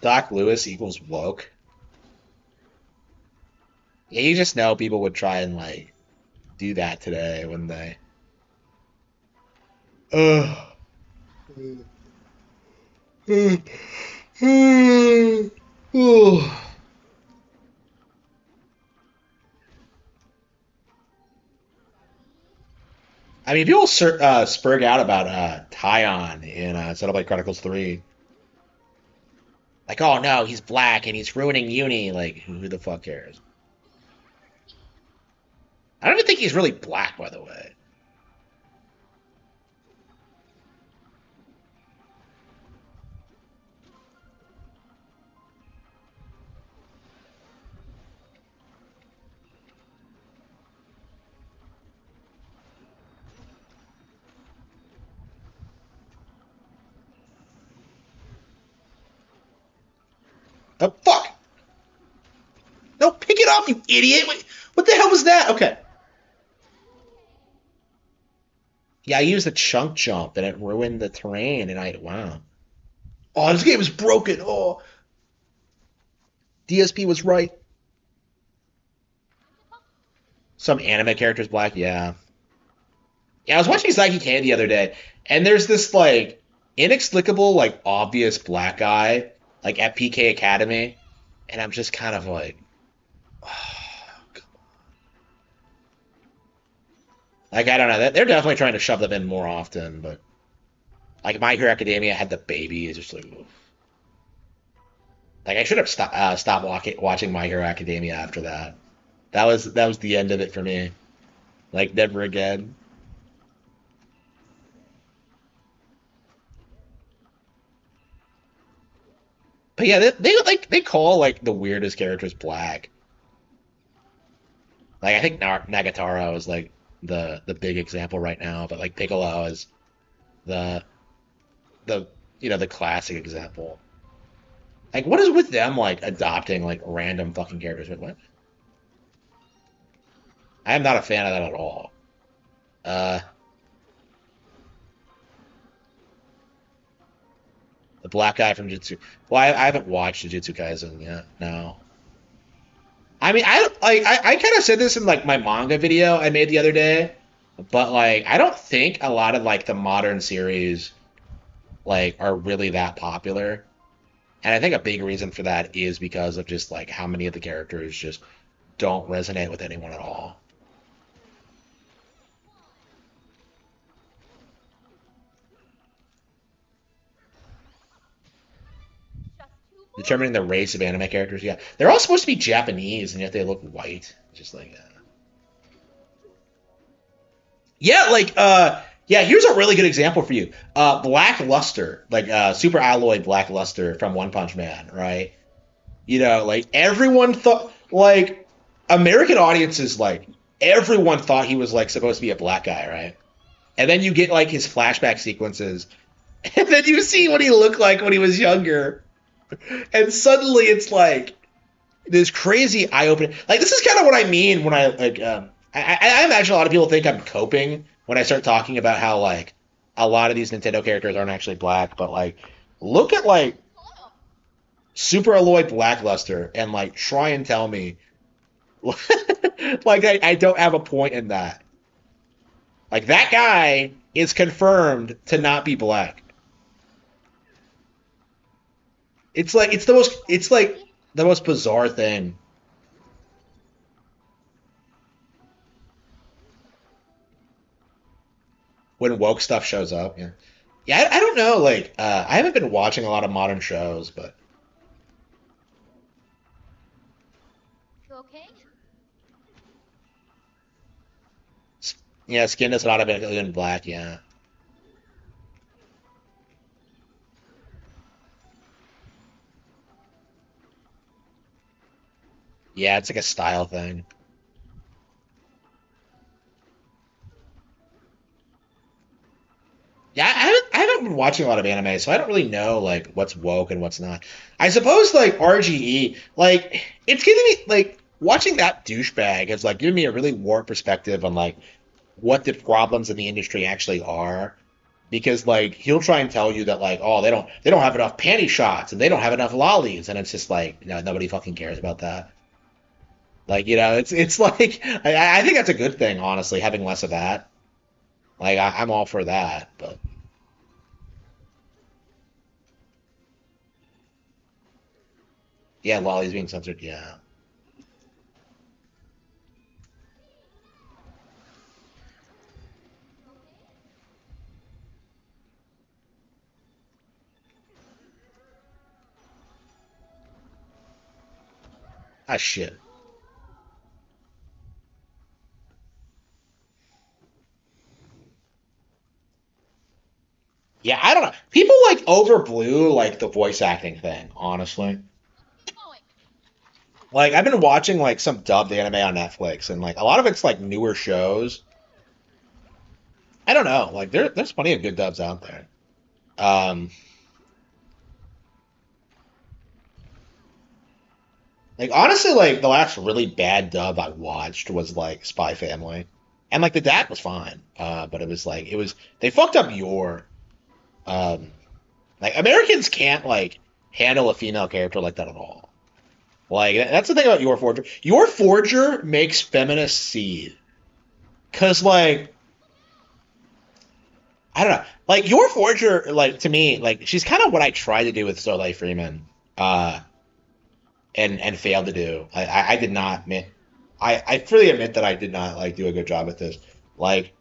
Doc Lewis equals woke. Yeah, you just know people would try and like do that today, wouldn't they? Ugh. I mean, people spurg out about Tyon in Xenoblade Chronicles 3. Like, oh no, he's black and he's ruining Uni. Like, who the fuck cares? I don't even think he's really black, by the way. Oh, fuck! No, pick it up, you idiot! What the hell was that? Okay. Yeah, I used a chunk jump and it ruined the terrain, and wow. Oh, this game is broken. Oh, DSP was right. Some anime characters black, yeah. Yeah, I was watching Psyche K the other day, and there's this like inexplicable, like obvious black guy, like at PK Academy, and I'm just kind of like, like I don't know. They're definitely trying to shove them in more often, but like My Hero Academia had the baby. It's just like, oof. Like I should have stopped watching My Hero Academia after that. That was the end of it for me. Like never again. But yeah, they call like the weirdest characters black. Like I think Nagatoro is like the big example right now, but like Piccolo is the the the classic example. Like what is with them like adopting like random fucking characters? What? I am not a fan of that at all. Uh, the black guy from Jujutsu. Well, I haven't watched Jujutsu Kaisen yet. No. I mean, I kind of said this in like my manga video I made the other day, but like I don't think a lot of like the modern series like are really that popular. And I think a big reason for that is because of just like how many of the characters just don't resonate with anyone at all. Just two more. Determining the race of anime characters, yeah, they're all supposed to be Japanese, and yet they look white. Just like, yeah, like, yeah. Here's a really good example for you. Black Luster, like, Super Alloy Black Luster from One Punch Man, right? Like everyone thought, like, American audiences, like, everyone thought he was like supposed to be a black guy, right? And then you get like his flashback sequences, and then you see what he looked like when he was younger, and suddenly it's like this crazy eye opening. Like this is kind of what I mean when I like. I imagine a lot of people think I'm coping when I start talking about how like a lot of these Nintendo characters aren't actually black, but like look at like Hello. Super Alloy Blackluster and like try and tell me like I don't have a point in that. Like that guy is confirmed to not be black. It's like the most bizarre thing. When woke stuff shows up. Yeah, yeah. I don't know. Like, I haven't been watching a lot of modern shows, but You okay? yeah, skin is not a bit in black. Yeah, yeah. It's like a style thing. Yeah, I haven't been watching a lot of anime, so I don't really know like what's woke and what's not. I suppose like RGE, like it's giving me like watching that douchebag has like given me a really warped perspective on like what the problems in the industry actually are. Because like he'll try and tell you that like oh they don't have enough panty shots and they don't have enough lollies and it's just like nobody fucking cares about that. Like it's like I think that's a good thing honestly having less of that. Like I'm all for that, but yeah, lollies being censored, yeah. Ah shit. Yeah, I don't know. People like overblew like the voice acting thing, honestly. Keep going. Like I've been watching like some dubbed anime on Netflix and like a lot of it's like newer shows. I don't know. Like there's plenty of good dubs out there. Um Like honestly, like the last really bad dub I watched was like Spy Family, and like the dad was fine, but it was they fucked up your like Americans can't like handle a female character like that at all. Like that's the thing about your Forger. Your Forger makes feminist seed, cause like I don't know, like your Forger, like to me, like she's kind of what I tried to do with Starlight Freeman, uh, and failed to do. I did not admit, I freely admit that I did not like do a good job with this. Like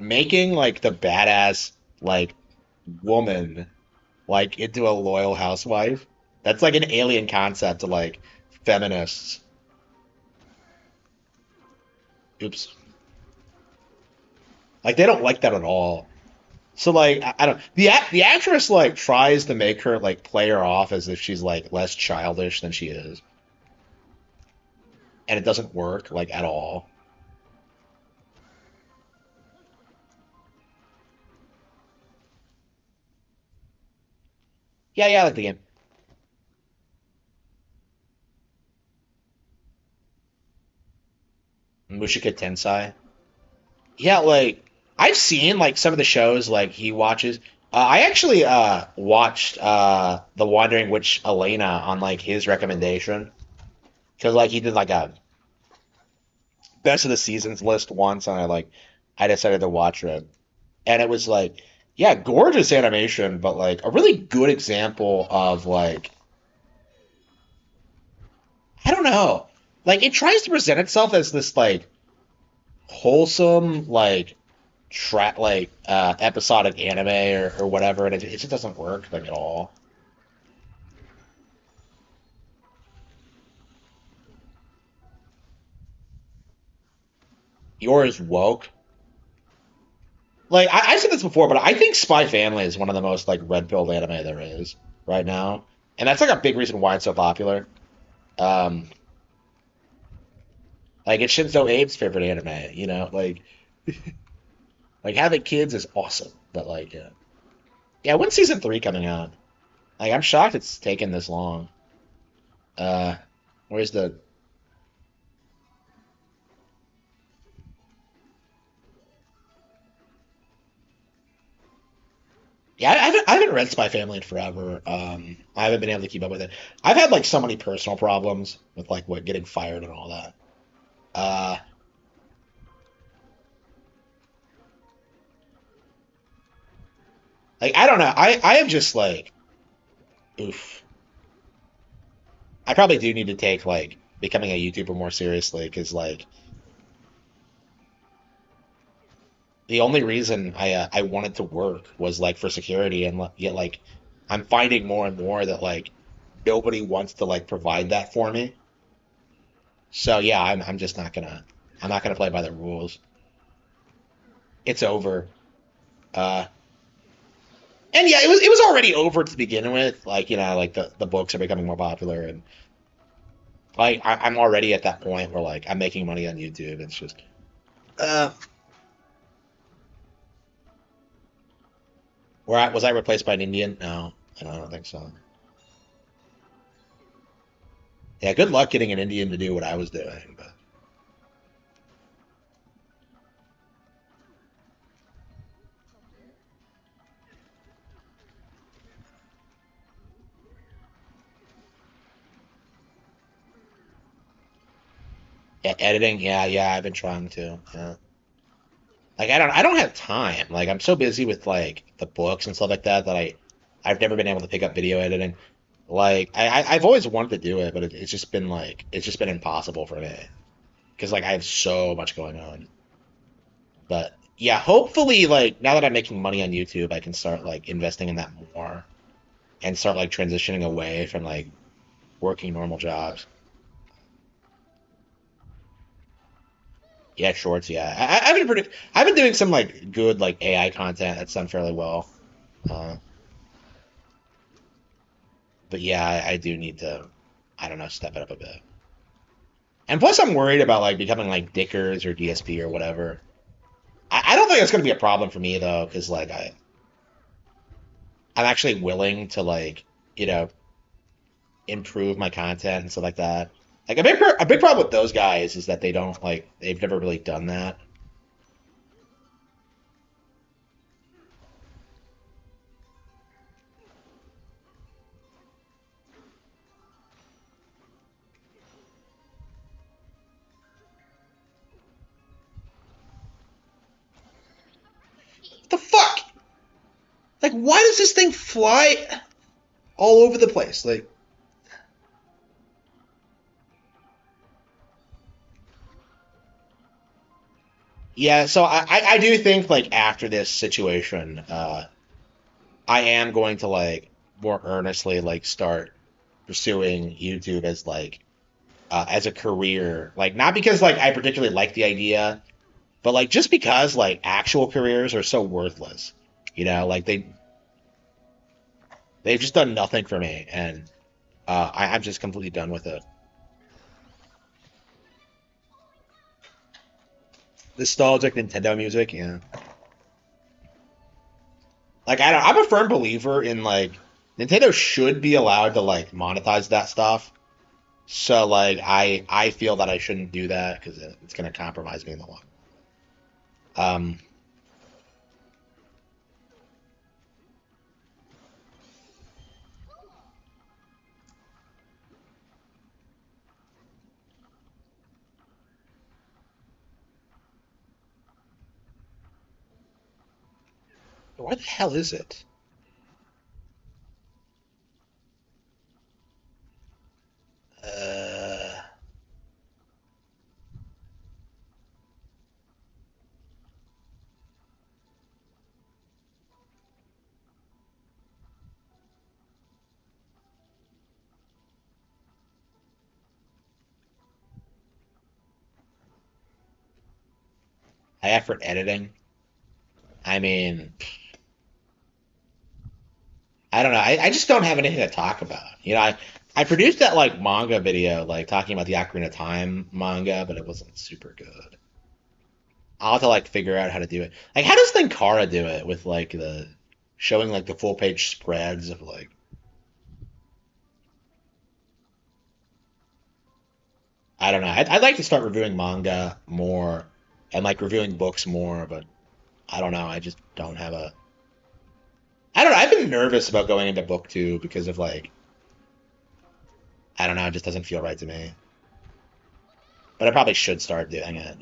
making like the badass like woman like into a loyal housewife. That's like an alien concept to like feminists. Oops. Like they don't like that at all. So like I don't the actress like tries to make her like play her off as if she's like less childish than she is, and it doesn't work like at all. Yeah, yeah, I like the game. Mushika Tensei. Yeah, like I've seen like some of the shows like he watches. I actually watched The Wandering Witch Elena on like his recommendation because like he did like a best of the seasons list once, and I decided to watch it, and it was like yeah, gorgeous animation, but like a really good example of like I don't know, like it tries to present itself as this like wholesome episodic anime or whatever, and it just doesn't work like at all. Yours woke. Like I said this before, but I think Spy Family is one of the most like red pilled anime there is right now, and that's like a big reason why it's so popular. Um, like it's Shinzo Abe's favorite anime, you know, like having kids is awesome, but like yeah, yeah. When's season three coming out? Like I'm shocked it's taken this long. Uh, where's the Yeah, I haven't read Spy Family in forever. I haven't been able to keep up with it. I've had like so many personal problems with like what getting fired and all that. Uh, like I don't know. I am just like oof. I probably do need to take like becoming a YouTuber more seriously because like the only reason I wanted to work was like for security and yet like I'm finding more and more that like nobody wants to like provide that for me. So yeah, I'm just not gonna I'm not gonna play by the rules. It's over. Uh, and yeah, it was already over to begin with. Like you know, like the books are becoming more popular, and like I'm already at that point where like I'm making money on YouTube. It's just uh, was I replaced by an Indian? No, I don't think so. Yeah, good luck getting an Indian to do what I was doing, but yeah, editing, yeah, yeah, I've been trying to. Yeah. Like I don't have time. Like I'm so busy with like the books and stuff like that that I've never been able to pick up video editing. Like I've always wanted to do it, but it's just been like it's just been impossible for me because like I have so much going on. But yeah, hopefully like now that I'm making money on YouTube, I can start like investing in that more and start like transitioning away from like working normal jobs. Yeah, shorts. Yeah, I've been doing some like good like AI content that's done fairly well. Uh, but yeah, I do need to I don't know step it up a bit. And plus, I'm worried about like becoming like Dickers or DSP or whatever. I don't think that's gonna be a problem for me though, because like I'm actually willing to like you know improve my content and stuff like that. Like a big problem with those guys is that they don't like they've never really done that. What the fuck? Like, why does this thing fly all over the place? Like, yeah. So I do think like after this situation, I am going to like more earnestly like start pursuing YouTube as a career. Like, not because like I particularly like the idea, but like just because like actual careers are so worthless. You know, like they've just done nothing for me, and I'm just completely done with it. Nostalgic Nintendo music, yeah. Like I don't, I'm a firm believer in like Nintendo should be allowed to like monetize that stuff. So like I feel that I shouldn't do that because it's gonna compromise me in the long. Um, where the hell is it? Uh, high effort editing. I mean, I don't know. I just don't have anything to talk about. You know, I produced that like manga video, like talking about the Ocarina of Time manga, but it wasn't super good. I'll have to like figure out how to do it. Like, how does Linkara do it with like the showing like the full page spreads of like I don't know. I'd like to start reviewing manga more and like reviewing books more, but I don't know. I just don't have a. I don't know. I've been nervous about going into book two because of like I don't know. It just doesn't feel right to me. But I probably should start doing it.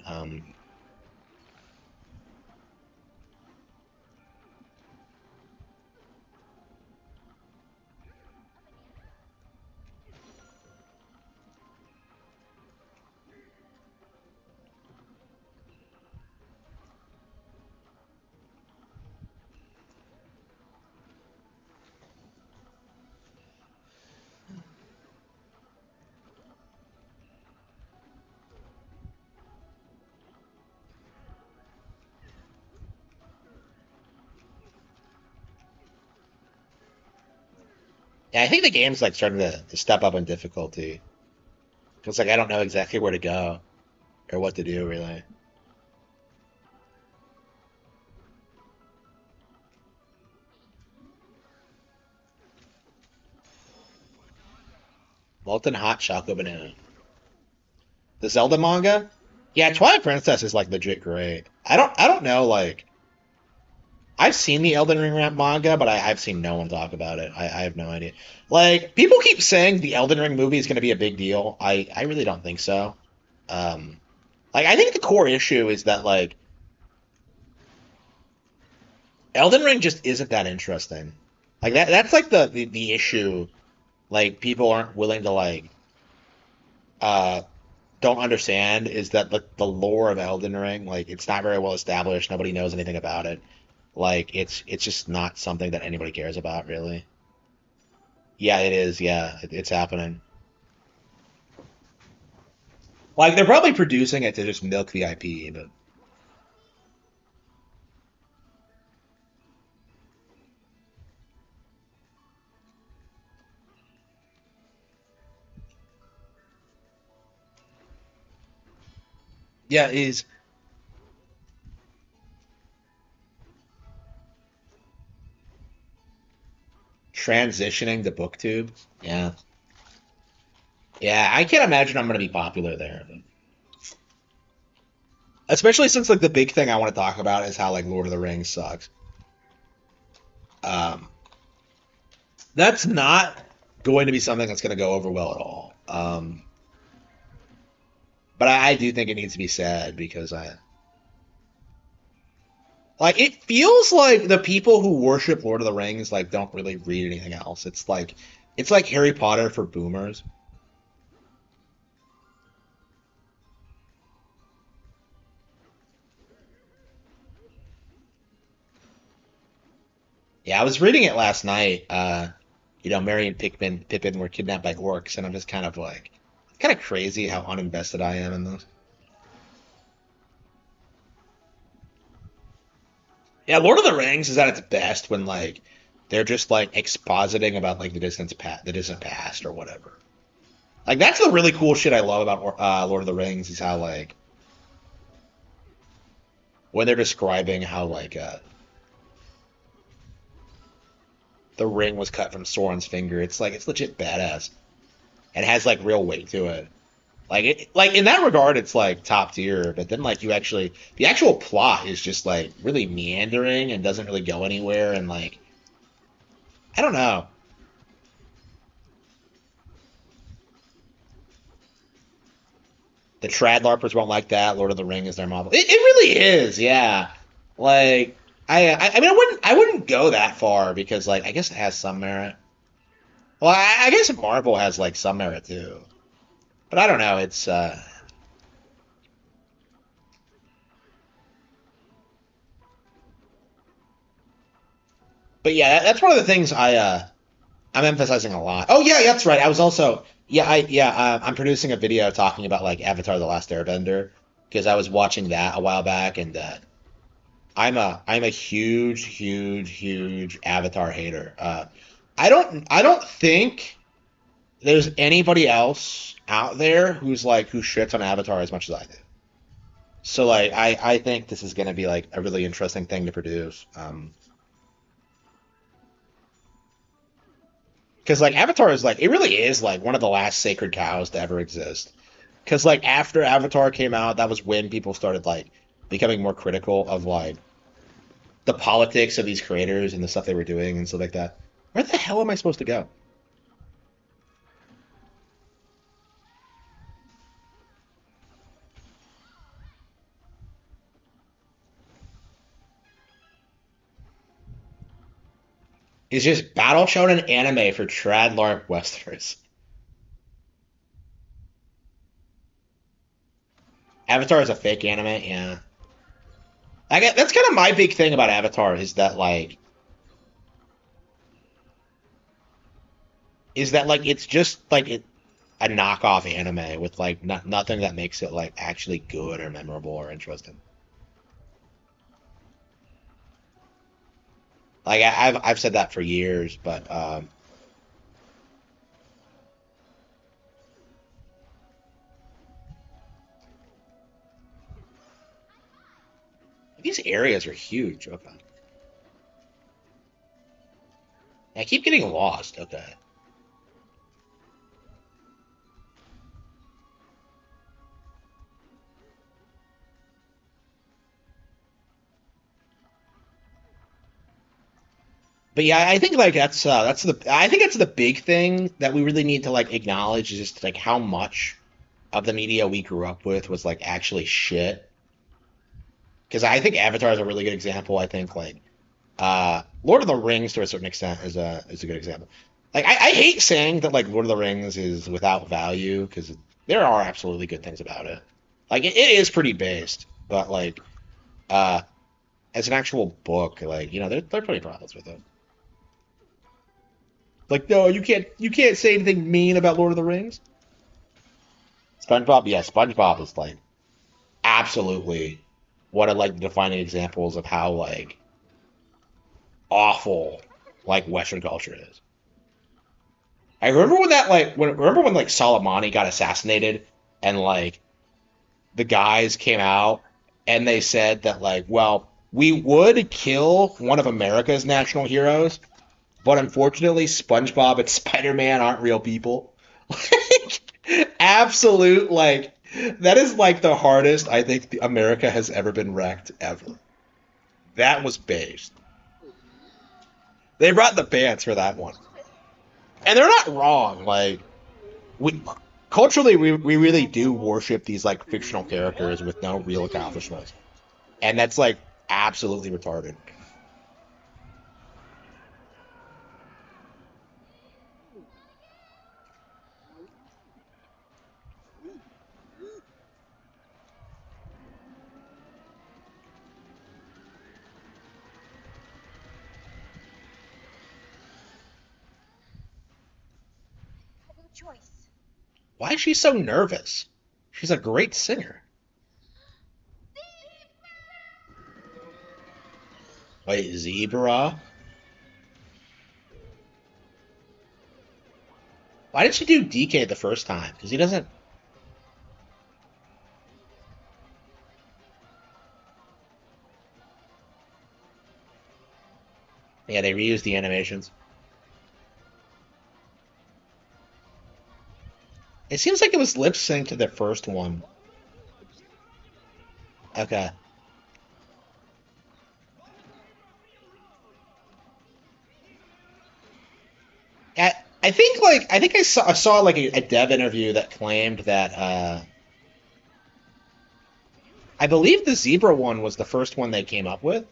Yeah, I think the game's like starting to step up in difficulty. It's like I don't know exactly where to go or what to do really. Molten hot chocolate banana. The Zelda manga? Yeah, Twilight Princess is like legit great. I don't know like I've seen the Elden Ring manga, but I've seen no one talk about it. I have no idea. Like people keep saying the Elden Ring movie is going to be a big deal. I really don't think so. Um, like I think the core issue is that like Elden Ring just isn't that interesting. Like that's like the issue. Like people aren't willing to like uh don't understand is that the lore of Elden Ring like it's not very well established. Nobody knows anything about it. Like it's just not something that anybody cares about really. Yeah, it is. Yeah, it's happening. Like they're probably producing it to just milk the IP, but yeah, is transitioning to BookTube. Yeah, Yeah, I can't imagine I'm gonna be popular there. Especially since like the big thing I want to talk about is how like Lord of the Rings sucks. Um, that's not going to be something that's going to go over well at all. But I do think it needs to be said because I like it feels like the people who worship Lord of the Rings like don't really read anything else. It's like Harry Potter for boomers. Yeah, I was reading it last night. Merry and Pippin were kidnapped by orcs, and I'm just kind of like, it's kind of crazy how uninvested I am in this. Yeah, Lord of the Rings is at its best when like they're just like expositing about like the distant past or whatever. Like that's the really cool shit I love about Lord of the Rings is how like when they're describing how like the ring was cut from Sauron's finger, it's like it's legit badass. It has like real weight to it. Like in that regard, it's like top tier. But then like the actual plot is just like really meandering and doesn't really go anywhere. And like I don't know. The Tradlarpers won't like that. Lord of the Ring is their model. It really is, yeah. Like I mean I wouldn't go that far because like I guess it has some merit. Well, I guess Marvel has like some merit too. But I don't know. But yeah, that's one of the things I'm emphasizing a lot. Oh yeah, that's right. I was also I'm producing a video talking about like Avatar: The Last Airbender because I was watching that a while back and I'm a huge Avatar hater. I don't think there's anybody else out there who shits on Avatar as much as I do. So like I think this is gonna be like a really interesting thing to produce. Because like Avatar is like it really is like one of the last sacred cows to ever exist. Because like after Avatar came out, that was when people started like becoming more critical of like the politics of these creators and the stuff they were doing and stuff like that. Where the hell am I supposed to go? It's just battle shonen anime for trad larp westers. Avatar is a fake anime, yeah. That's kind of my big thing about Avatar is that like it's just like a knockoff anime with like nothing that makes it like actually good or memorable or interesting. Like I've said that for years, but these areas are huge. Okay, I keep getting lost. Okay, but yeah, I think like that's the I think that's the big thing that we really need to like acknowledge is just like how much of the media we grew up with was like actually shit. Because I think Avatar is a really good example. I think like Lord of the Rings to a certain extent is a good example. Like I hate saying that like Lord of the Rings is without value because there are absolutely good things about it. Like it is pretty based, but like uh as an actual book, like there are plenty of problems with it. Like no, you can't say anything mean about Lord of the Rings. SpongeBob, yeah, SpongeBob is like absolutely one of like the defining examples of how like awful like Western culture is. I remember when remember when like Soleimani got assassinated and like the guys came out and they said that like, well, we would kill one of America's national heroes, but unfortunately SpongeBob and Spider-Man aren't real people. Absolute, like, that is like the hardest I think America has ever been wrecked ever. That was based. They brought the pants for that one. And they're not wrong. Like, we culturally, we really do worship these like fictional characters with no real accomplishments. And that's like absolutely retarded. I have no choice. Why is she so nervous? She's a great singer. Wait, Zebra? Why did she do DK the first time? Because he doesn't. Yeah, they reused the animations. It seems like it was lip synced to the first one. Okay. I think I saw like a dev interview that claimed that I believe the zebra one was the first one they came up with.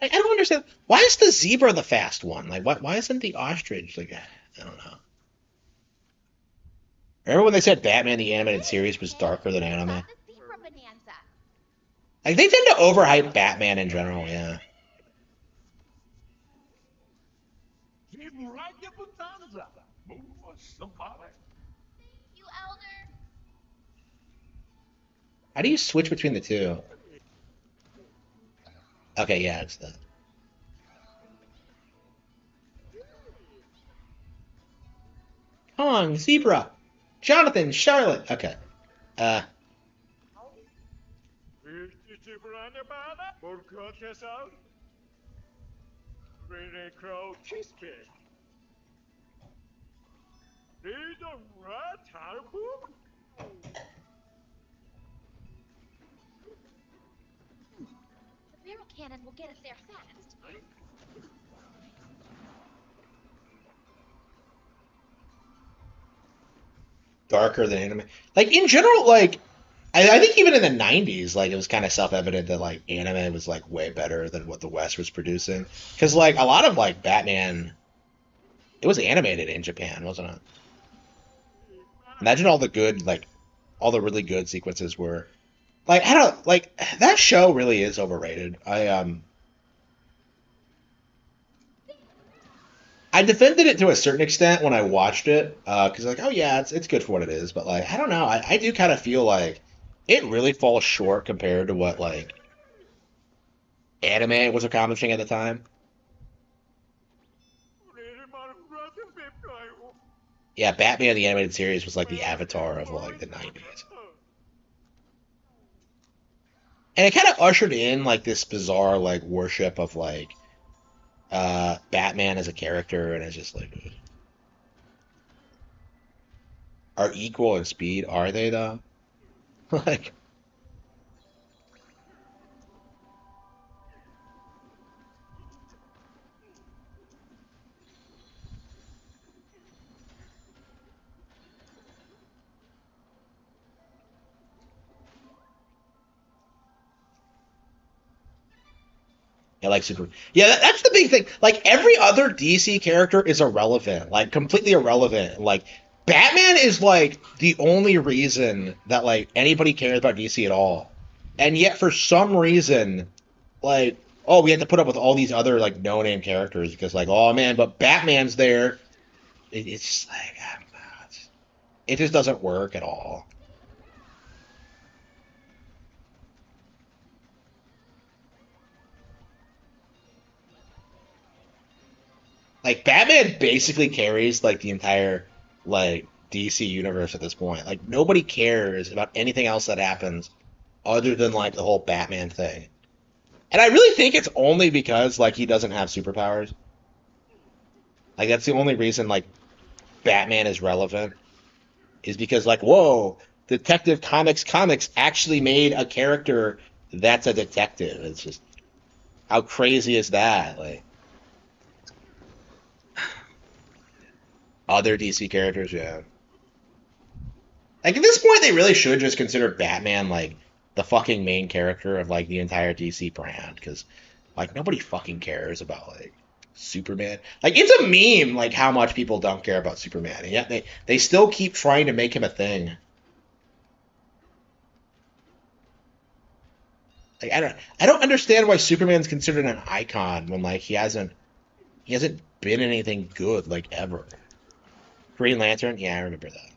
I don't understand why is the zebra the fast one? Like why isn't the ostrich like I don't know. Remember when they said Batman the animated series was Hey, darker than what anime? about the zebra bonanza? Like they tend to overhype Batman in general, yeah. You elder. How do you switch between the two? Okay, yeah, it's the Kong, Zebra, Jonathan, Charlotte. Okay. Uh, The barrel cannon will get us there fast. darker than anime. Like in general, like I think even in the '90s, like it was kind of self-evident that like anime was like way better than what the West was producing. Because like a lot of like Batman, it was animated in Japan, wasn't it? Imagine all the good like all the really good sequences were like I don't like that show really is overrated. I defended it to a certain extent when I watched it, because like, oh yeah, it's good for what it is. But like, I don't know, I do kind of feel like it really falls short compared to what like anime was accomplishing at the time. Yeah, Batman the animated series was like the Avatar of like the '90s, and it kind of ushered in like this bizarre like worship of like Batman as a character, and it's just like are equal in speed, are they though? Like, yeah, like super. Yeah, that's the big thing. Like every other DC character is irrelevant, like completely irrelevant. Like Batman is like the only reason that like anybody cares about DC at all, and yet for some reason, like oh, we have to put up with all these other like no-name characters because like oh man, but Batman's there. It's just like it just doesn't work at all. Like Batman basically carries like the entire like DC universe at this point. Like nobody cares about anything else that happens other than like the whole Batman thing. And I really think it's only because like he doesn't have superpowers. Like that's the only reason like Batman is relevant is because like whoa, Detective Comics actually made a character that's a detective. It's just how crazy is that? Like other DC characters, yeah. Like at this point, they really should just consider Batman like the fucking main character of like the entire DC brand because like nobody fucking cares about like Superman. Like it's a meme like how much people don't care about Superman, and yet they still keep trying to make him a thing. Like I don't understand why Superman's considered an icon when like he hasn't been anything good like ever. Green Lantern, yeah, I remember that.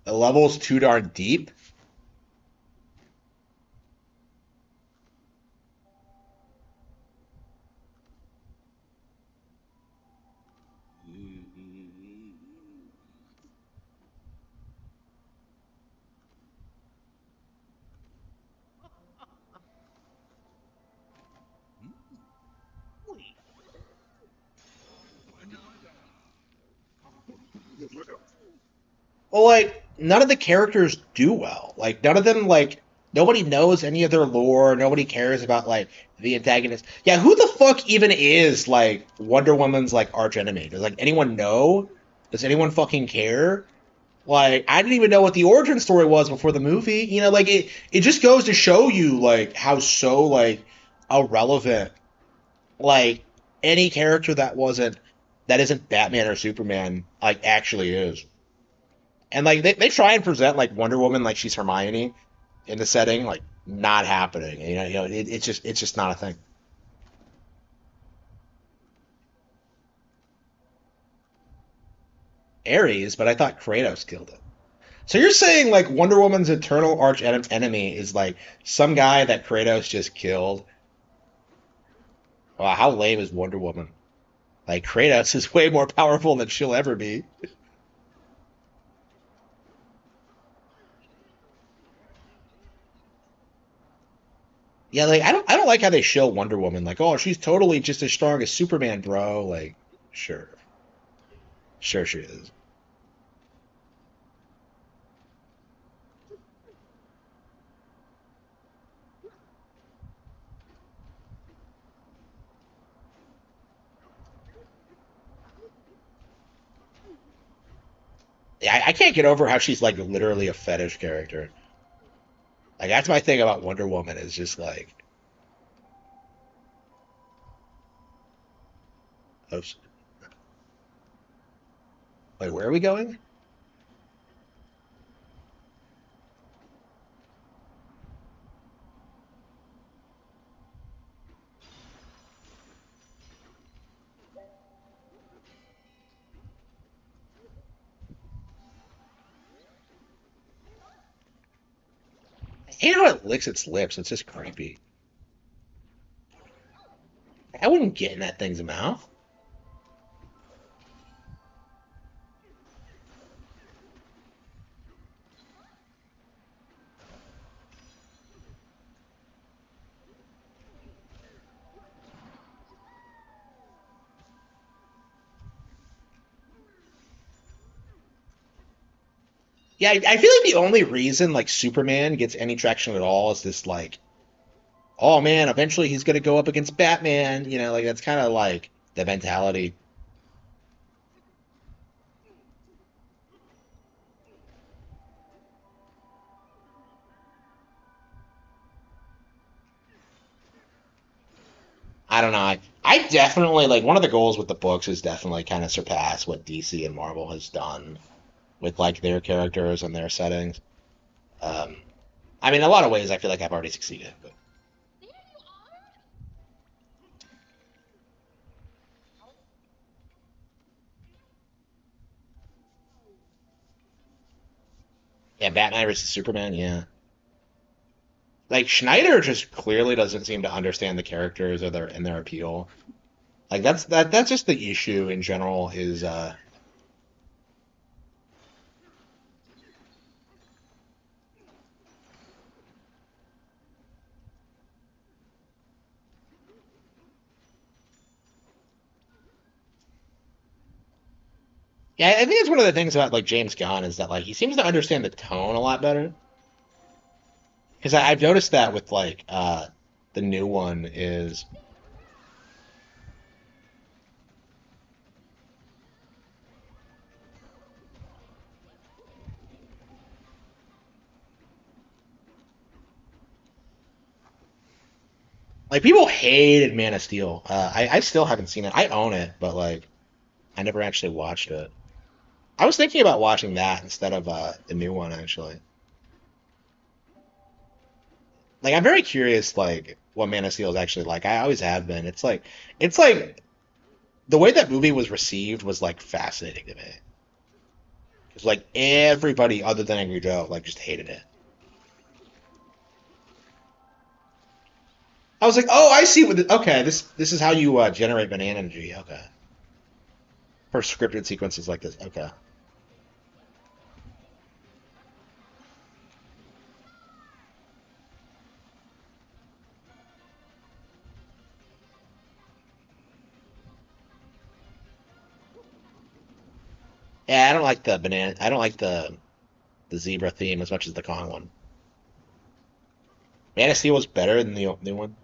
The level's too darn deep. Well, like none of the characters do well. Like none of them like nobody knows any of their lore. Nobody cares about like the antagonist. Yeah, who the fuck even is like Wonder Woman's like arch enemy? Does like anyone know? Does anyone fucking care? Like I didn't even know what the origin story was before the movie. You know, like it just goes to show you like how so like irrelevant like any character that isn't Batman or Superman like actually is. And like they try and present like Wonder Woman like she's Hermione in the setting, like not happening. It's just not a thing. Ares, but I thought Kratos killed it. So you're saying like Wonder Woman's eternal arch enemy is like some guy that Kratos just killed? Wow, how lame is Wonder Woman? Like Kratos is way more powerful than she'll ever be. Yeah, like I don't like how they show Wonder Woman like, oh, she's totally just as strong as Superman, bro. Like, sure, sure she is. Yeah, I can't get over how she's like literally a fetish character. Like that's my thing about Wonder Woman is just like, oh, wait, where are we going? I hate how it licks its lips. It's just creepy. I wouldn't get in that thing's mouth. Yeah, I feel like the only reason like Superman gets any traction at all is this like, oh man, eventually he's gonna go up against Batman. You know, like that's kind of like the mentality. I don't know. I definitely like one of the goals with the books is definitely kind of surpass what DC and Marvel has done with like their characters and their settings. Um, I mean, in a lot of ways, I feel like I've already succeeded. But There you are! yeah, Batman versus Superman. Yeah, like Schneider just clearly doesn't seem to understand the characters or their appeal. Like that's just the issue in general. Is yeah, I think it's one of the things about like James Gunn is that like he seems to understand the tone a lot better. Because I've noticed that with like the new one is like people hated Man of Steel. I still haven't seen it. I own it, but like I never actually watched it. I was thinking about watching that instead of the new one actually. Like I'm very curious like what Man of Steel is actually like. I always have been. It's like the way that movie was received was like fascinating to me. Because like everybody other than Angry Joe like just hated it. I was like, oh, I see what. Okay, this is how you generate banana energy. Okay, for scripted sequences like this. Okay. Yeah, I don't like the banana. I don't like the zebra theme as much as the Kong one. Man of Steel was better than the new one.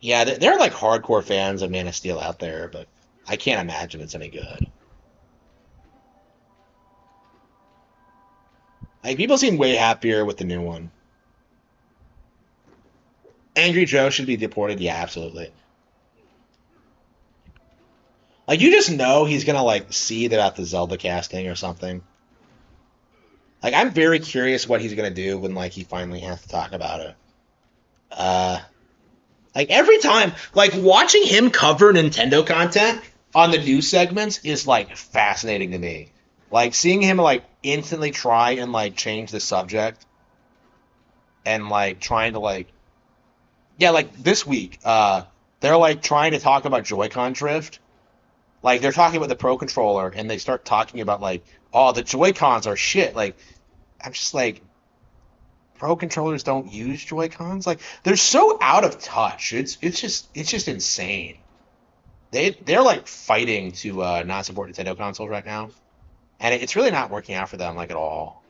Yeah, there are like hardcore fans of Man of Steel out there, but I can't imagine it's any good. Like people seem way happier with the new one. Angry Joe should be deported. Yeah, absolutely. Like you just know he's gonna like seethe about the Zelda casting or something. Like I'm very curious what he's gonna do when like he finally has to talk about it. Uh, like every time, like watching him cover Nintendo content on the news segments is like fascinating to me. Like seeing him like instantly try and like change the subject and like trying to like yeah, like this week, they're like trying to talk about Joy-Con drift. Like they're talking about the Pro controller and they start talking about like, oh, the Joy-Cons are shit. Like I'm just like Pro controllers don't use Joy Cons. Like they're so out of touch. It's just insane. They're like fighting to not support Nintendo consoles right now, and it's really not working out for them like at all.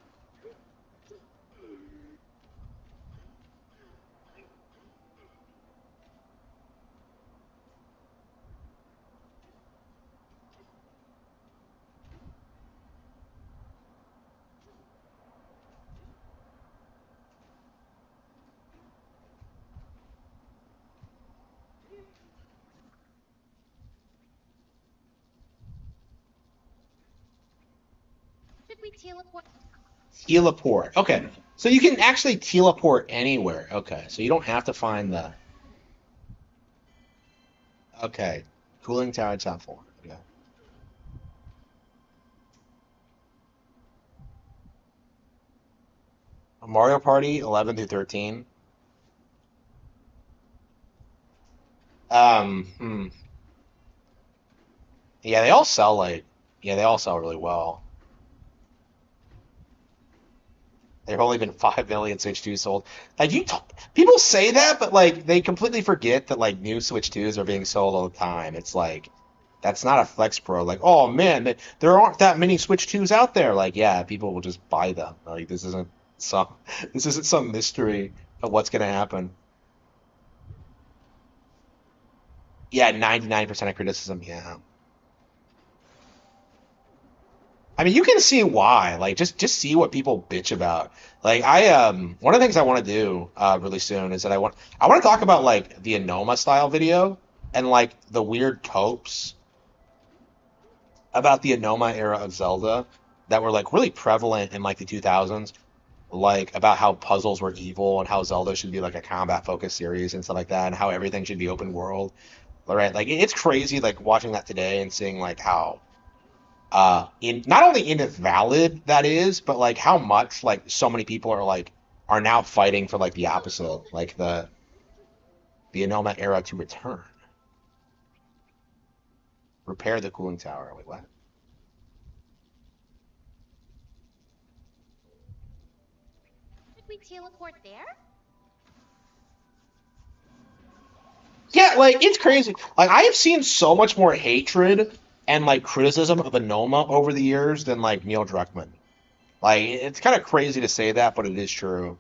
Should we teleport? Teleport. Okay, so you can actually teleport anywhere. Okay, so you don't have to find the. Okay, cooling tower top floor. Okay. Mario Party 11 through 13. Hmm. Yeah, they all sell like. Yeah, they all sell really well. There have only been 5 million Switch 2s sold. Like people say that, but like they completely forget that like new Switch 2s are being sold all the time. It's like that's not a flex pro. Like, oh man, there aren't that many Switch 2s out there. Like, yeah, people will just buy them. Like some this isn't some mystery of what's gonna happen. Yeah, 99% of criticism. Yeah. I mean, you can see why. Like, just see what people bitch about. Like, one of the things I want to do really soon is that I want to talk about like the Anoma style video and like the weird tropes about the Anoma era of Zelda that were like really prevalent in like the 2000s. like about how puzzles were evil and how Zelda should be like a combat focused series and stuff like that, and how everything should be open world. All right, like it's crazy like watching that today and seeing like how in not only invalid that is, but like how much like so many people are now fighting for like the opposite, like the Enoma era to return. Repair the cooling tower. Wait, what? Should we teleport there? Yeah, like it's crazy. Like I have seen so much more hatred and like criticism of Enoma over the years than like Neil Druckmann. Like it's kind of crazy to say that, but it is true.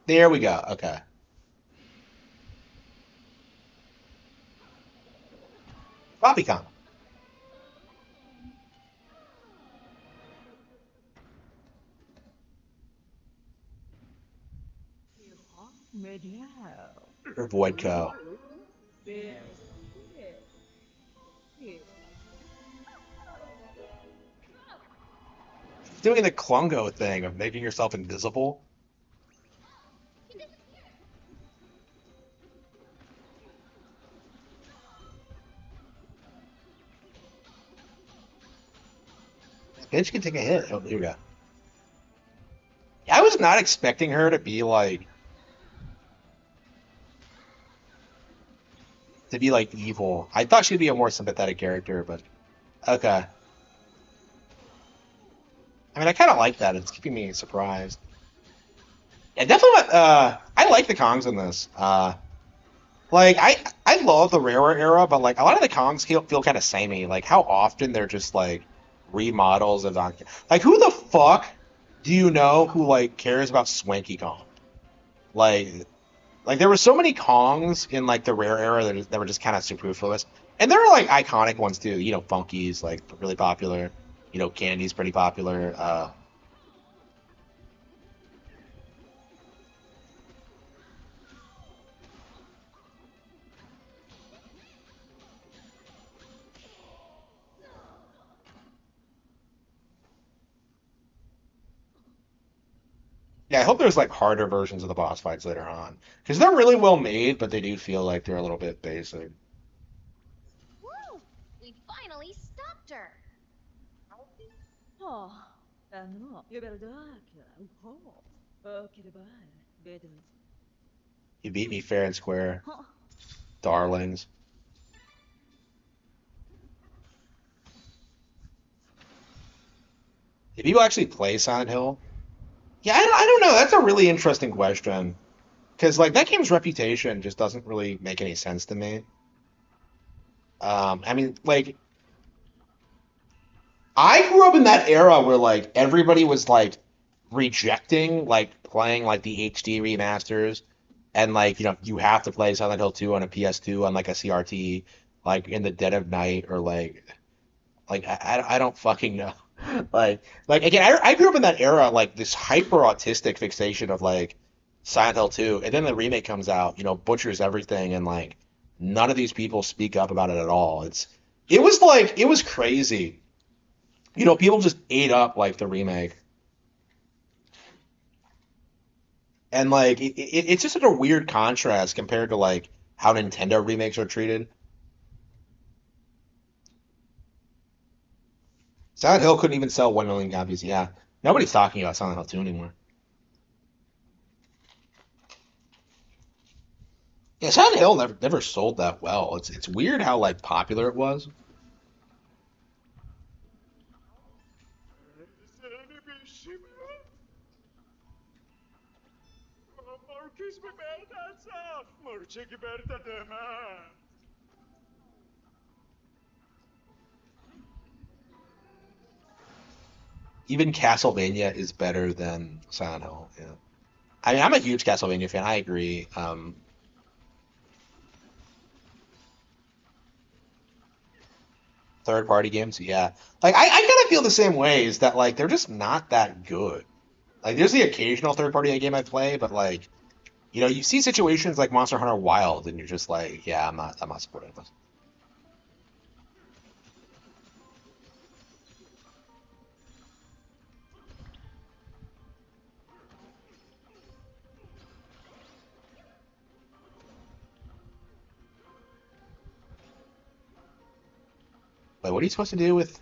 There we go. Okay. Poppycon. Medial. Or Voidco. Yes. Yes. Doing the Klungo thing of making yourself invisible. He disappeared. Bitch can take a hit. Oh, here we go. I was not expecting her to be like evil. I thought she'd be a more sympathetic character, but okay. I mean, I kind of like that. It's keeping me surprised. Yeah, definitely. I like the Kongs in this. Like I love the Rarer era, but like a lot of the Kongs feel kind of samey. Like how often they're just like remodels of Donkey. Like who the fuck do you know who like cares about Swanky Kong? Like like there were so many Kongs in like the Rare era that were just kind of superfluous, and there are like iconic ones too. You know, Funky's like really popular. You know, Candy's pretty popular. Yeah, I hope there's like harder versions of the boss fights later on because they're really well made, but they do feel like they're a little bit basic. Woo! We finally stopped her. Oh, no. You better dark. Oh, okay, bye. Better. You beat me fair and square, Huh. darlings. Do people actually play Silent Hill? Yeah, I don't know. That's a really interesting question because like that game's reputation just doesn't really make any sense to me. I mean, like I grew up in that era where like everybody was like rejecting like playing like the HD remasters and like you have to play Silent Hill 2 on a PS2 on like a CRT like in the dead of night or like I don't fucking know. Like again, I grew up in that era like this hyper autistic fixation of like Silent Hill 2 and then the remake comes out, butchers everything and like none of these people speak up about it at all. It was crazy. People just ate up like the remake. And like it's just such a weird contrast compared to like how Nintendo remakes are treated. Silent Hill couldn't even sell 1 million copies. Yeah, nobody's talking about Silent Hill 2 anymore. Yeah, Silent Hill never sold that well. It's weird how like popular it was. Seni peşime, Marcus mi Bananza, Marce Giberta deme. Even Castlevania is better than Silent Hill. Yeah, I mean I'm a huge Castlevania fan. I agree. Third party games, yeah. Like I kind of feel the same way. Is that like they're just not that good. Like there's the occasional third party game I play, but like You see situations like Monster Hunter Wild, and you're just like, yeah, I'm not supporting this. Like, what are you supposed to do with?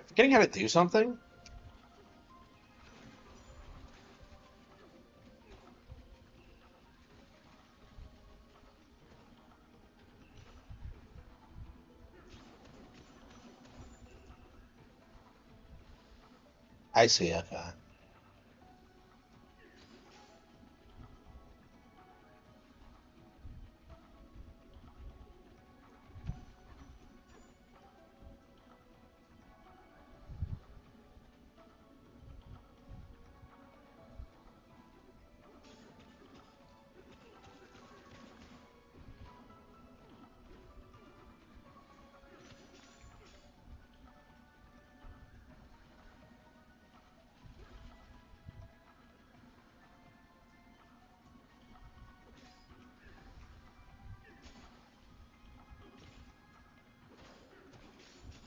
Forgetting how to do something? I see. Okay.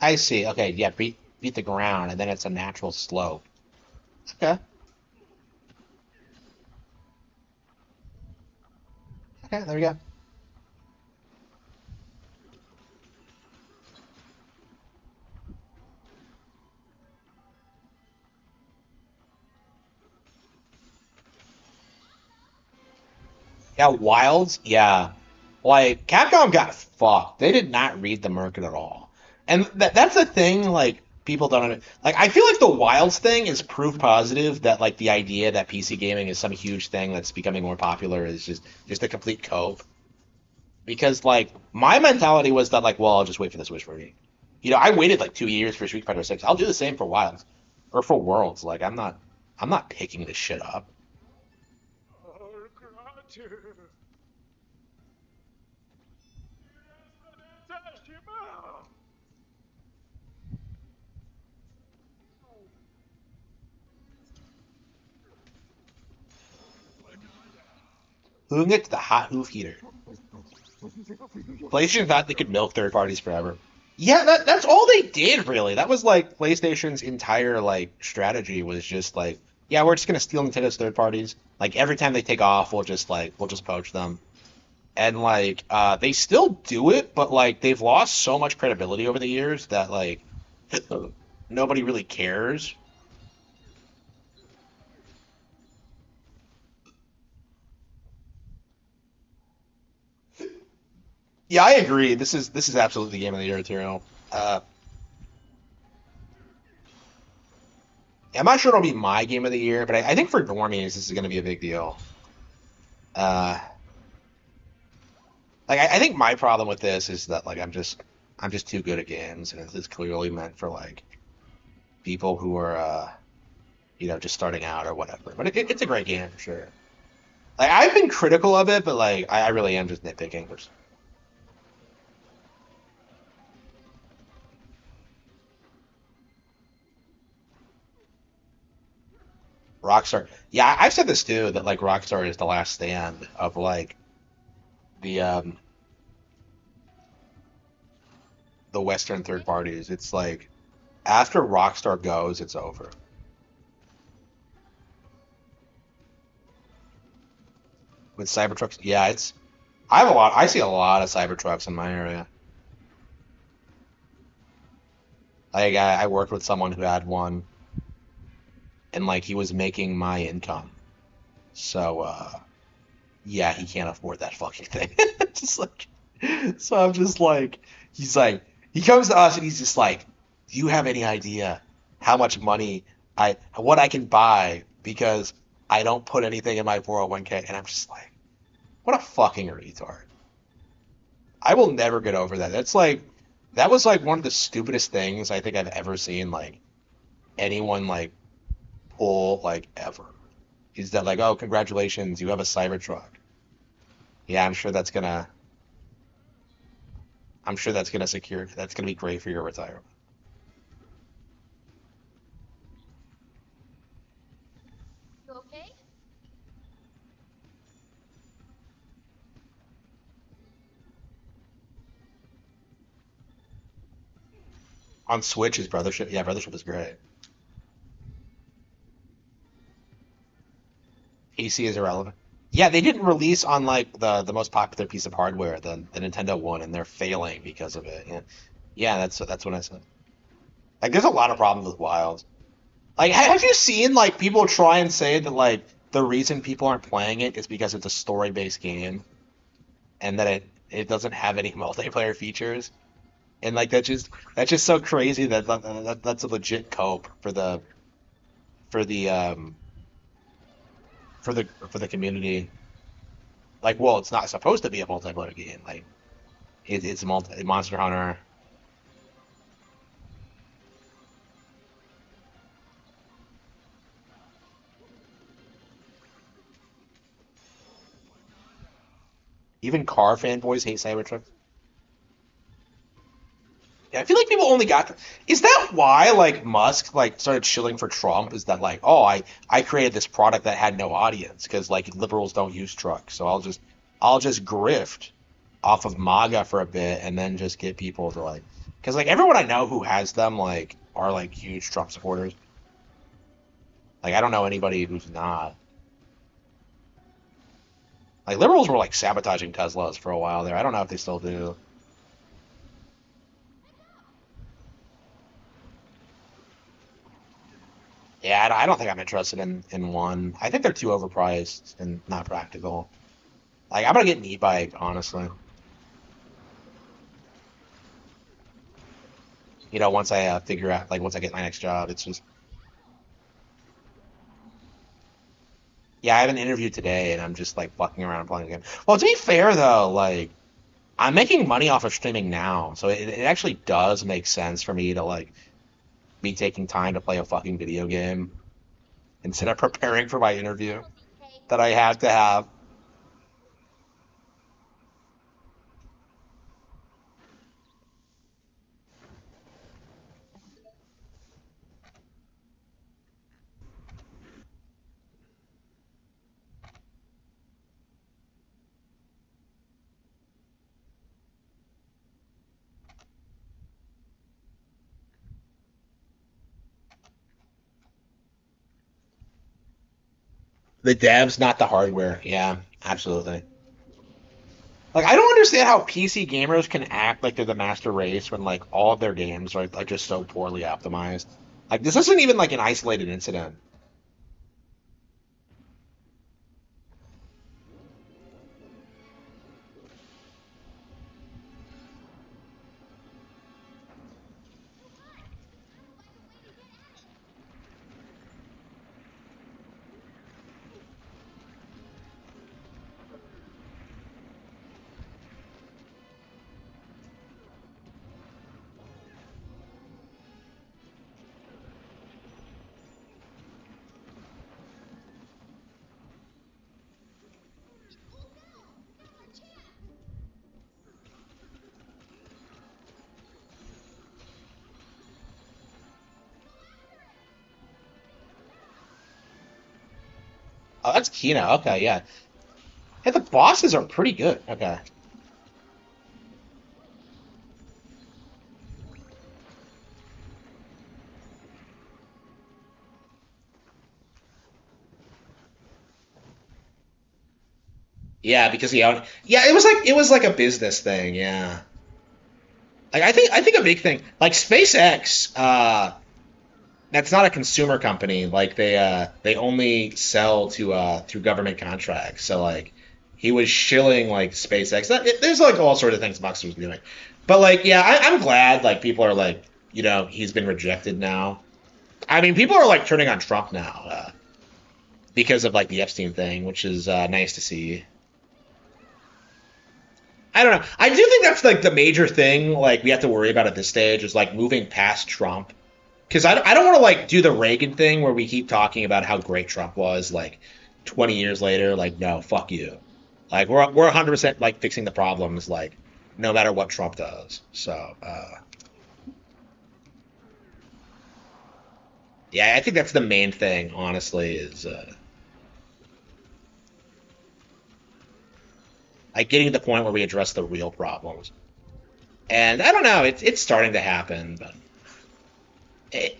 I see. Okay. Yeah. Beat the ground, and then it's a natural slope. Okay. Okay. There we go. Yeah. Wilds. Yeah. Like Capcom got fucked. They did not read the market at all, and that's the thing. Like people don't like. I feel like the Wilds thing is proof positive that like the idea that PC gaming is some huge thing that's becoming more popular is just a complete cope. Because like my mentality was that like, well, I'll just wait for the Switch version. I waited like 2 years for Street Fighter 6. I'll do the same for Wilds or for Worlds. Like I'm not picking this shit up. Argraty. Tashima. Who can get to the hot hoof heater? PlayStation thought they could milk third parties forever. Yeah, that's all they did really. That was like PlayStation's entire like strategy was just like, yeah, we're just gonna steal Nintendo's third parties. Like every time they take off, we'll just poach them. And like they still do it, but like they've lost so much credibility over the years that like nobody really cares. Yeah, I agree. This is absolutely the game of the year too. Uh, I'm not sure it'll be my game of the year, but I think for normies, this is going to be a big deal. Uh, like I think my problem with this is that like I'm just too good at games, and it's clearly meant for like people who are just starting out or whatever. But it's a great game for sure. Like I've been critical of it, but like I really am just nitpicking. Rockstar, yeah, I've said this too that like Rockstar is the last stand of like the the Western third parties. It's like after Rockstar goes, it's over. With Cybertrucks, yeah, I see a lot of Cybertrucks in my area. Like I worked with someone who had one, and like he was making my income. So yeah, he can't afford that fucking thing. Just like, so I'm just like, he's like, he comes to us and he's just like, do you have any idea how much money what I can buy because I don't put anything in my 401k? And I'm just like, what a fucking retard. I will never get over that. That was like one of the stupidest things I think I've ever seen like anyone like pull like ever. Is that like, oh, congratulations, you have a Cybertruck. Yeah, I'm sure that's gonna I'm sure that's gonna secure. That's gonna be great for your retirement. You okay? On Switch is Brothership. Yeah, Brothership is great. PC is irrelevant. Yeah, they didn't release on like the most popular piece of hardware, the Nintendo one, and they're failing because of it. Yeah, yeah, that's what I said. Like, there's a lot of problems with Wild. Like, have you seen like people try and say that like the reason people aren't playing it is because it's a story-based game and that it doesn't have any multiplayer features, and like that's just so crazy that's a legit cope for the um for the community. Like, well, it's not supposed to be a multiplayer game. Like, it's Monster Hunter. Even car fanboys hate Cybertruck. Yeah, I feel like people only got. Is that why like Musk like started shilling for Trump? Is that like, oh, I created this product that had no audience because like liberals don't use trucks, so I'll just grift off of MAGA for a bit and then just get people to like, because like everyone I know who has them like are like huge Trump supporters. Like, I don't know anybody who's not. Like, liberals were like sabotaging Teslas for a while there. I don't know if they still do. Yeah, I don't think I'm interested in one. I think they're too overpriced and not practical. Like, I'm gonna get an e-bike, honestly. Once I figure out, like, once I get my next job, it's just. Yeah, I have an interview today, and I'm just like fucking around and playing a game. Well, to be fair though, like, I'm making money off of streaming now, so it actually does make sense for me to like be taking time to play a fucking video game instead of preparing for my interview Chelsea K. that I have to have. The devs, not the hardware. Yeah, absolutely. Like, I don't understand how PC gamers can act like they're the master race when like all of their games are like just so poorly optimized. Like, this isn't even like an isolated incident. Oh, that's Kino. Okay, yeah. Hey, the bosses are pretty good. Okay. Yeah, because he owned. Yeah, it was like a business thing. Yeah. Like, I think a big thing like SpaceX. That's not a consumer company. Like, they only sell to through government contracts. So like he was shilling like SpaceX. There's like all sort of things Musk was doing. But like, yeah, I'm glad like people are like, he's been rejected now. I mean, people are like turning on Trump now because of like the Epstein thing, which is nice to see. I don't know. I do think that's like the major thing like we have to worry about at this stage is like moving past Trump. Because I don't want to like do the Reagan thing where we keep talking about how great Trump was like 20 years later. Like, no, fuck you. Like, we're 100% like fixing the problems. Like, no matter what Trump does. So yeah, I think that's the main thing. Honestly, is like getting to the point where we address the real problems. And I don't know, it's starting to happen, but it,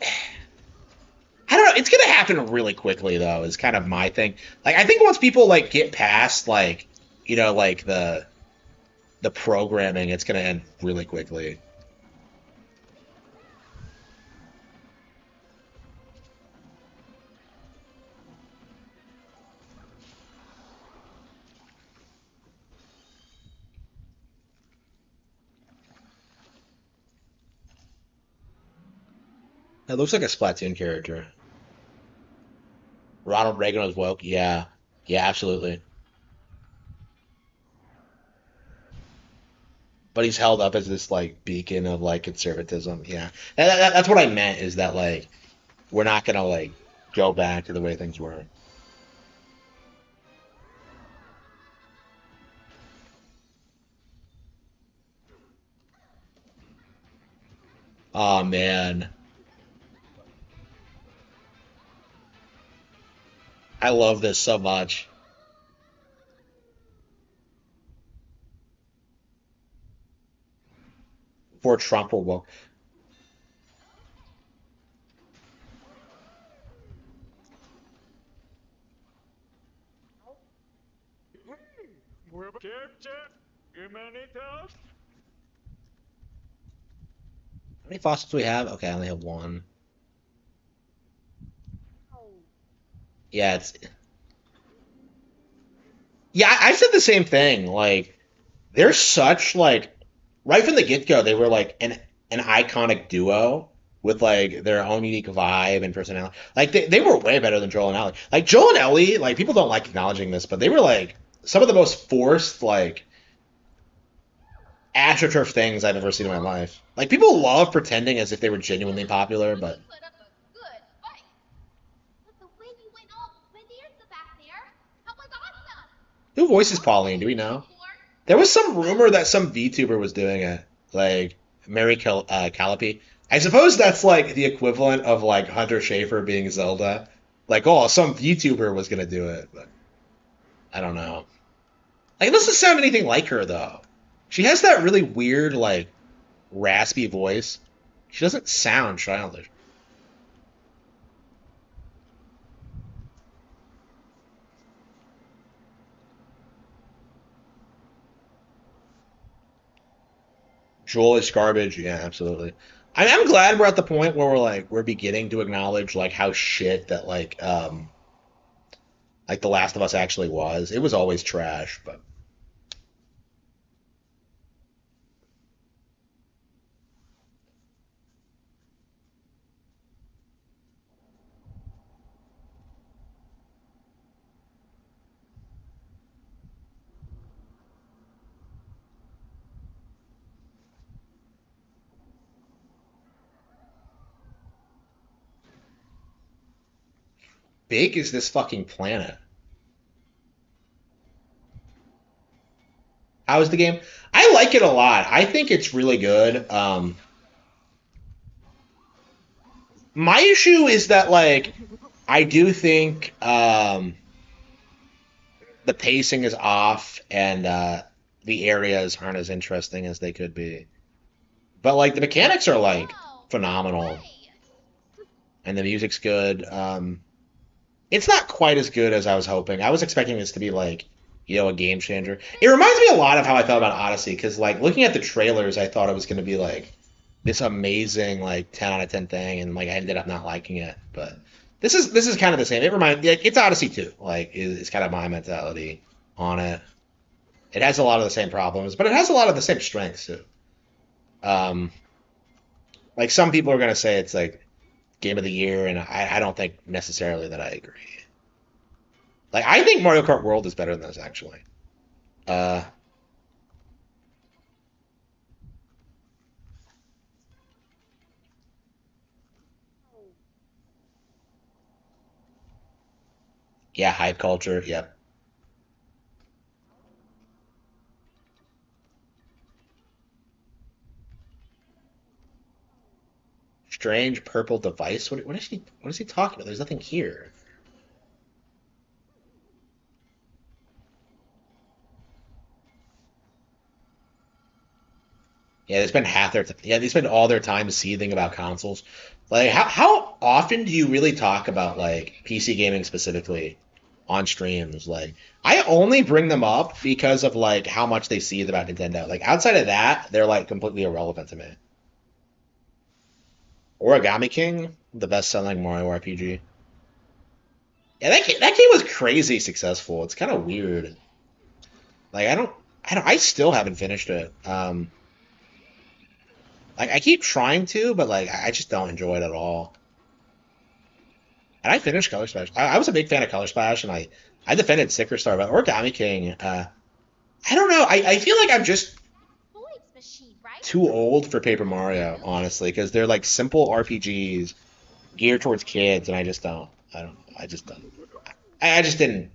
I don't know. It's gonna happen really quickly though. Is kind of my thing. Like I think once people like get past like like the programming, it's gonna end really quickly. It looks like a Splatoon character. Ronald Reagan was woke. Yeah, yeah, absolutely. But he's held up as this like beacon of like conservatism. Yeah, that's what I meant. Is that like we're not gonna like go back to the way things were. Oh man, I love this so much. Before Trump were woke. Check, check. Give me any toast? How many faucets do we have? Okay, I only have one. Yeah, it's yeah. I said the same thing. Like they're such like right from the get go, they were like an iconic duo with like their own unique vibe and personality. Like they were way better than Joel and Ellie. Like Joel and Ellie, like people don't like acknowledging this, but they were like some of the most forced like astroturf things I've ever seen in my life. Like people love pretending as if they were genuinely popular, Really but put up a good fight. But the way you went all Bananza back there, that was awesome. who voices Don't Pauline? say Do we anything, know? Lord. There was some rumor that some VTuber was doing it, like Callipy. I suppose that's like the equivalent of like Hunter Schafer being Zelda. Like, oh, some VTuber was gonna do it, but I don't know. Like, it doesn't sound anything like her though. She has that really weird, like, raspy voice. She doesn't sound childish. Joel is garbage. Yeah, absolutely. I'm glad we're at the point where we're beginning to acknowledge like how shit that like The Last of Us actually was. It was always trash, but big is this fucking planet? How is the game? I like it a lot. I think it's really good. My issue is that like I do think the pacing is off and the areas aren't as interesting as they could be. But like the mechanics are like Whoa, phenomenal nice. and the music's good. It's not quite as good as I was hoping. I was expecting this to be like, a game changer. It reminds me a lot of how I felt about Odyssey because like looking at the trailers, I thought it was going to be like this amazing like 10 out of 10 thing, and like I ended up not liking it. But this is kind of the same. It reminds like it's Odyssey 2. Like is kind of my mentality on it. It has a lot of the same problems, but it has a lot of the same strengths too. Um, like some people are going to say it's like game of the year, and I don't think necessarily that I agree. Like I think Mario Kart World is better than this actually. Uh, yeah, hype culture. Yep. strange purple device. What is he talking about? There's nothing here. Yeah, they spend they spend all their time seething about consoles. Like, how often do you really talk about like PC gaming specifically on streams? Like, I only bring them up because of like how much they seethe about Nintendo. Like outside of that, they're like completely irrelevant to me. Origami King, the best-selling Mario RPG. Yeah, that game was crazy successful. It's kind of weird. Like I still haven't finished it. Like I keep trying to, but like I just don't enjoy it at all. And I finished Color Splash. I was a big fan of Color Splash, and I defended Sticker Star, but Origami King. I don't know. I feel like I'm just Void's machine, right? too old for Paper Mario, honestly, because they're like simple RPGs geared towards kids, and I just don't. I don't. I just don't. I just didn't.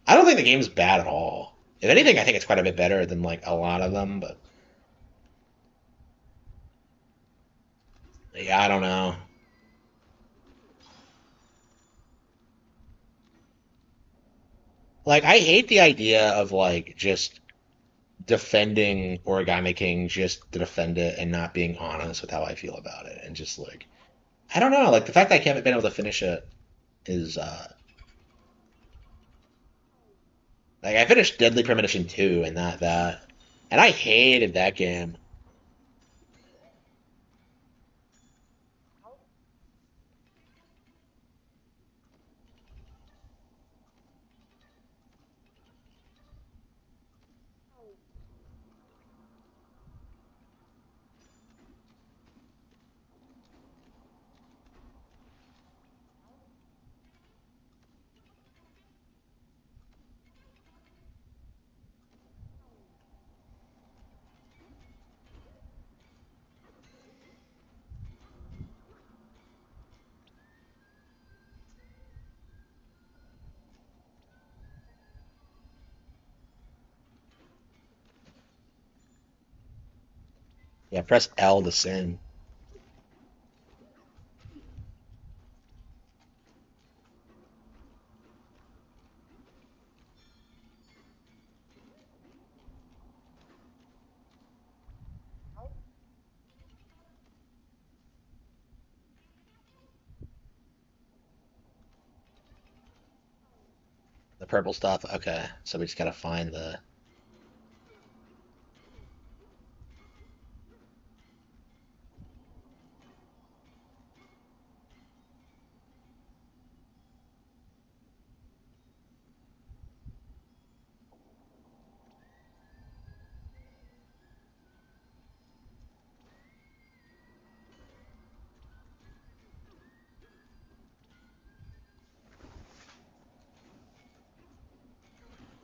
I don't think the game's bad at all. If anything, I think it's quite a bit better than like a lot of them. But yeah, I don't know. Like I hate the idea of like just defending Origami King just to defend it and not being honest with how I feel about it, and just like I don't know, like the fact that I haven't been able to finish it is like I finished Deadly Premonition 2 and not that. And I hated that game. Yeah, press L to sing. The purple stuff. Okay, so we just gotta find the.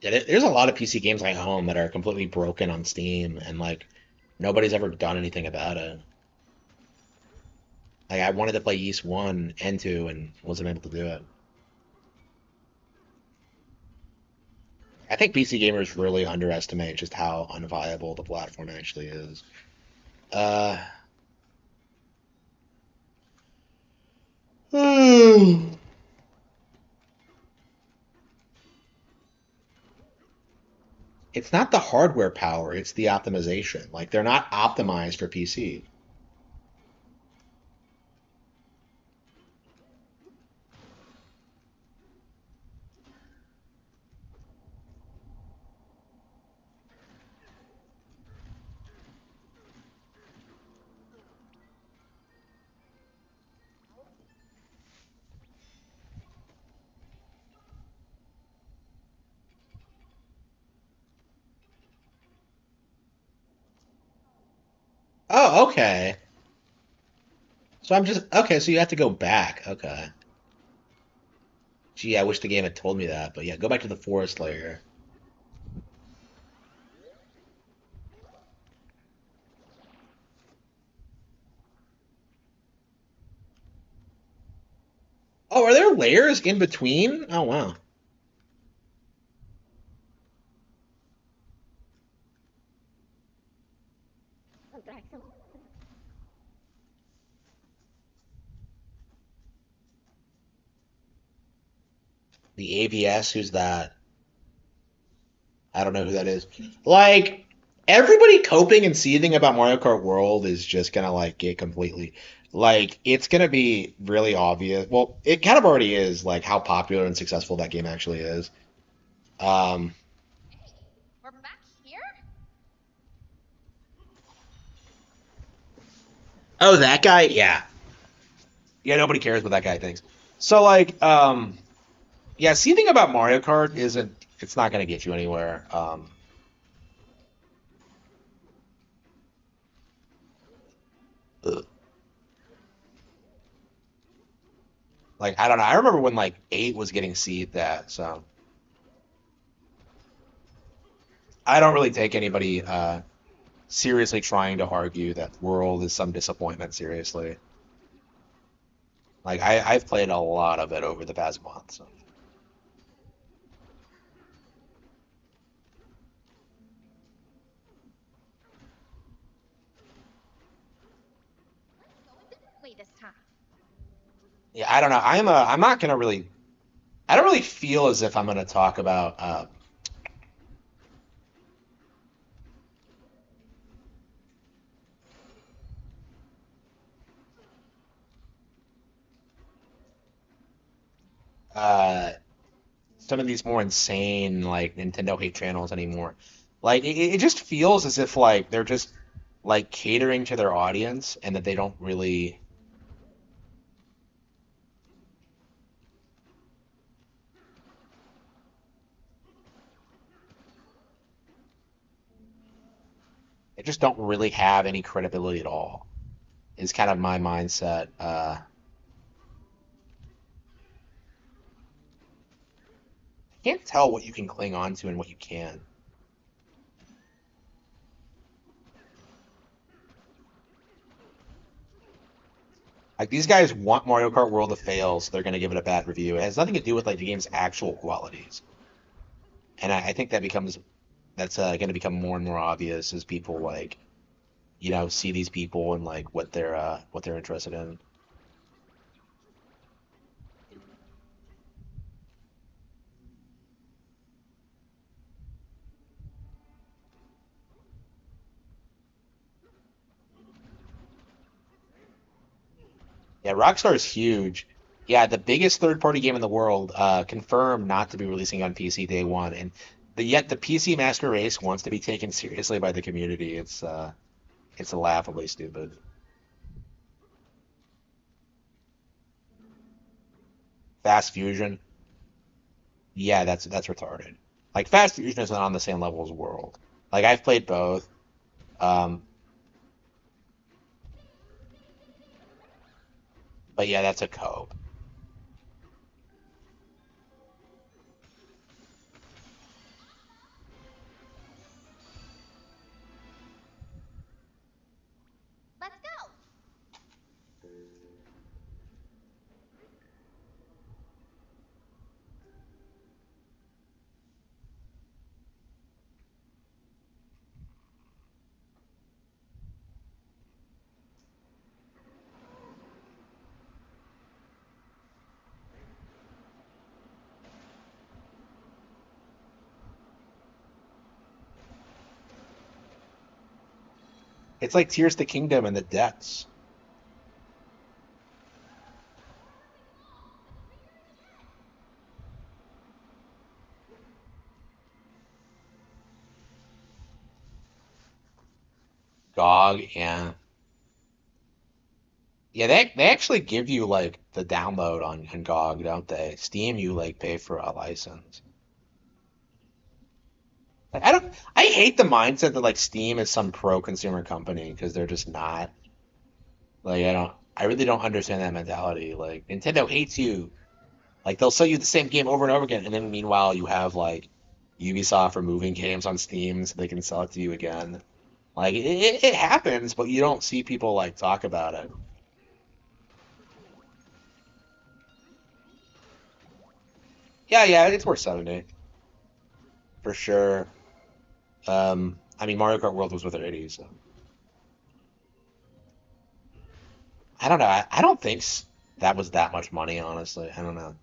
Yeah, there's a lot of PC games I own that are completely broken on Steam, and like nobody's ever done anything about it. Like I wanted to play Yeast 1 and 2 and wasn't able to do it. I think PC gamers really underestimate just how unviable the platform actually is. Uh, it's not the hardware power, it's the optimization. Like they're not optimized for PC. Oh, okay. So I'm just okay, so you have to go back. Okay. Gee, I wish the game had told me that, but yeah, go back to the forest layer. Oh, are there layers in between? Oh, wow. The AVS, who's that? I don't know who that is. Like everybody coping and seething about Mario Kart World is just gonna like get completely like it's gonna be really obvious. Well, it kind of already is like how popular and successful that game actually is. Um, Hey, we're back here? oh, that guy, yeah, yeah. Nobody cares what that guy thinks. So like, yeah, seething about Mario Kart isn't. It's not gonna get you anywhere. Ugh. Like I don't know. I remember when like 8 was getting seethed at. So I don't really take anybody seriously trying to argue that World is some disappointment seriously. Like I've played a lot of it over the past month. So. Let's go a different way this time. Yeah, I don't know. I'm not gonna really. I don't really feel as if I'm gonna talk about uh, some of these more insane like Nintendo hate channels anymore. Like it just feels as if like they're just like catering to their audience and that they don't really. They just don't really have any credibility at all. Is kind of my mindset. Can't tell what you can cling on to and what you can't. Like these guys want Mario Kart World to fail, so they're going to give it a bad review. It has nothing to do with like the game's actual qualities, and I think that's going to become more and more obvious as people like see these people and like what they're interested in. Yeah, Rockstar is huge. Yeah, the biggest third-party game in the world, confirmed not to be releasing on PC day one, and yet the PC Master Race wants to be taken seriously by the community. It's laughably stupid. Fast Fusion. Yeah, that's retarded. Like Fast Fusion isn't on the same level as World. Like I've played both. Um, but yeah, that's a cope. Let's go! It's like Tears of the Kingdom and the depths. GOG, yeah. Yeah, they actually give you like the download on GOG, don't they? Steam, you like pay for a license. Like I hate the mindset that like Steam is some pro consumer company because they're just not. Like I really don't understand that mentality. Like Nintendo hates you. Like they'll sell you the same game over and over again, and then meanwhile you have like Ubisoft removing games on Steam so they can sell it to you again. Like it happens, but you don't see people like talk about it. Yeah, yeah, it's worth 70 for sure. I mean Mario Kart World was worth 80, so I don't know. I don't think that was that much money, honestly. I don't know,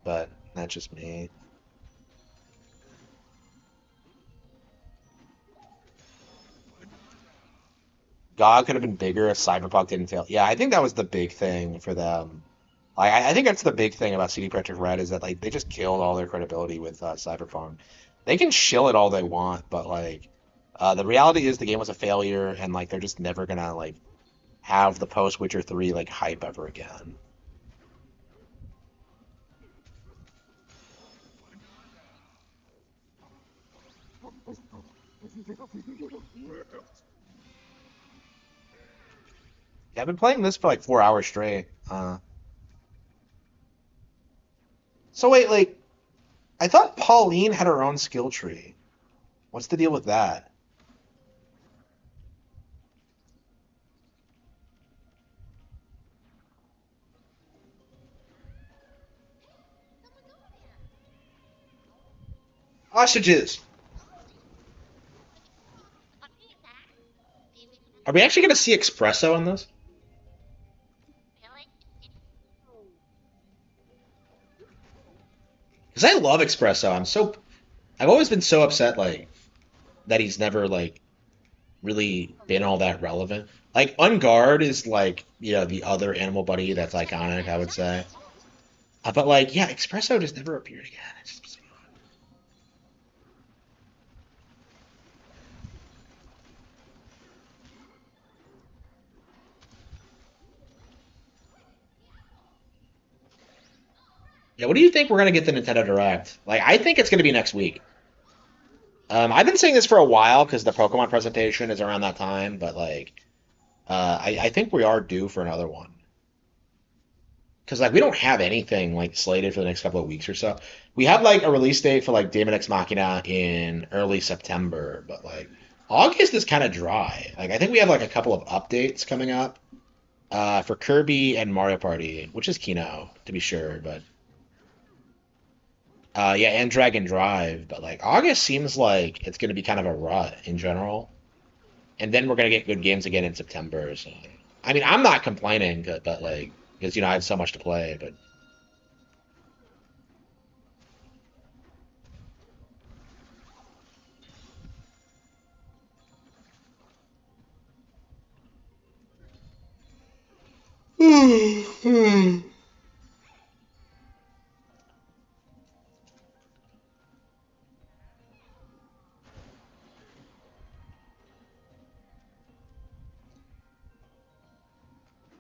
but That's just me. God could have been bigger if Cyberpunk didn't fail. Yeah, I think that was the big thing for them. Like, I think that's the big thing about CD Projekt Red is that like they just killed all their credibility with Cyberpunk. They can shill it all they want, but like the reality is the game was a failure, and like they're just never gonna like have the post Witcher 3 like hype ever again. Yeah, I've been playing this for like 4 hours straight. So wait, like I thought Pauline had her own skill tree. What's the deal with that? Someone's over there. Hostages. Bananza. Maybe Are we actually gonna see espresso in this? really? Because I love espresso. I've always been so upset like that he's never like really been all that relevant. Like Unguard is like the other animal buddy that's iconic, I would say. But like yeah, espresso just never appeared again. It's just, yeah, what do you think we're gonna get the Nintendo Direct? Like I think it's gonna be next week. I've been saying this for a while because the Pokemon presentation is around that time, but like I think we are due for another one. Because like we don't have anything like slated for the next couple of weeks or so. We have like a release date for like Daemon X Machina in early September, but like August is kind of dry. Like I think we have like a couple of updates coming up for Kirby and Mario Party, which is Kino to be sure, but yeah, and Dragon Drive. But like August seems like it's gonna be kind of a rut in general, and then we're gonna get good games again in September. So I mean, I'm not complaining, but like because I have so much to play, but.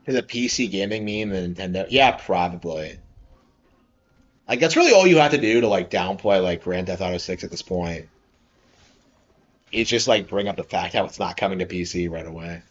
Is it PC gaming meme the Nintendo? Yeah, probably. Like that's really all you have to do to like downplay like Grand Theft Auto 6 at this point. It's just like bring up the fact how it's not coming to PC right away.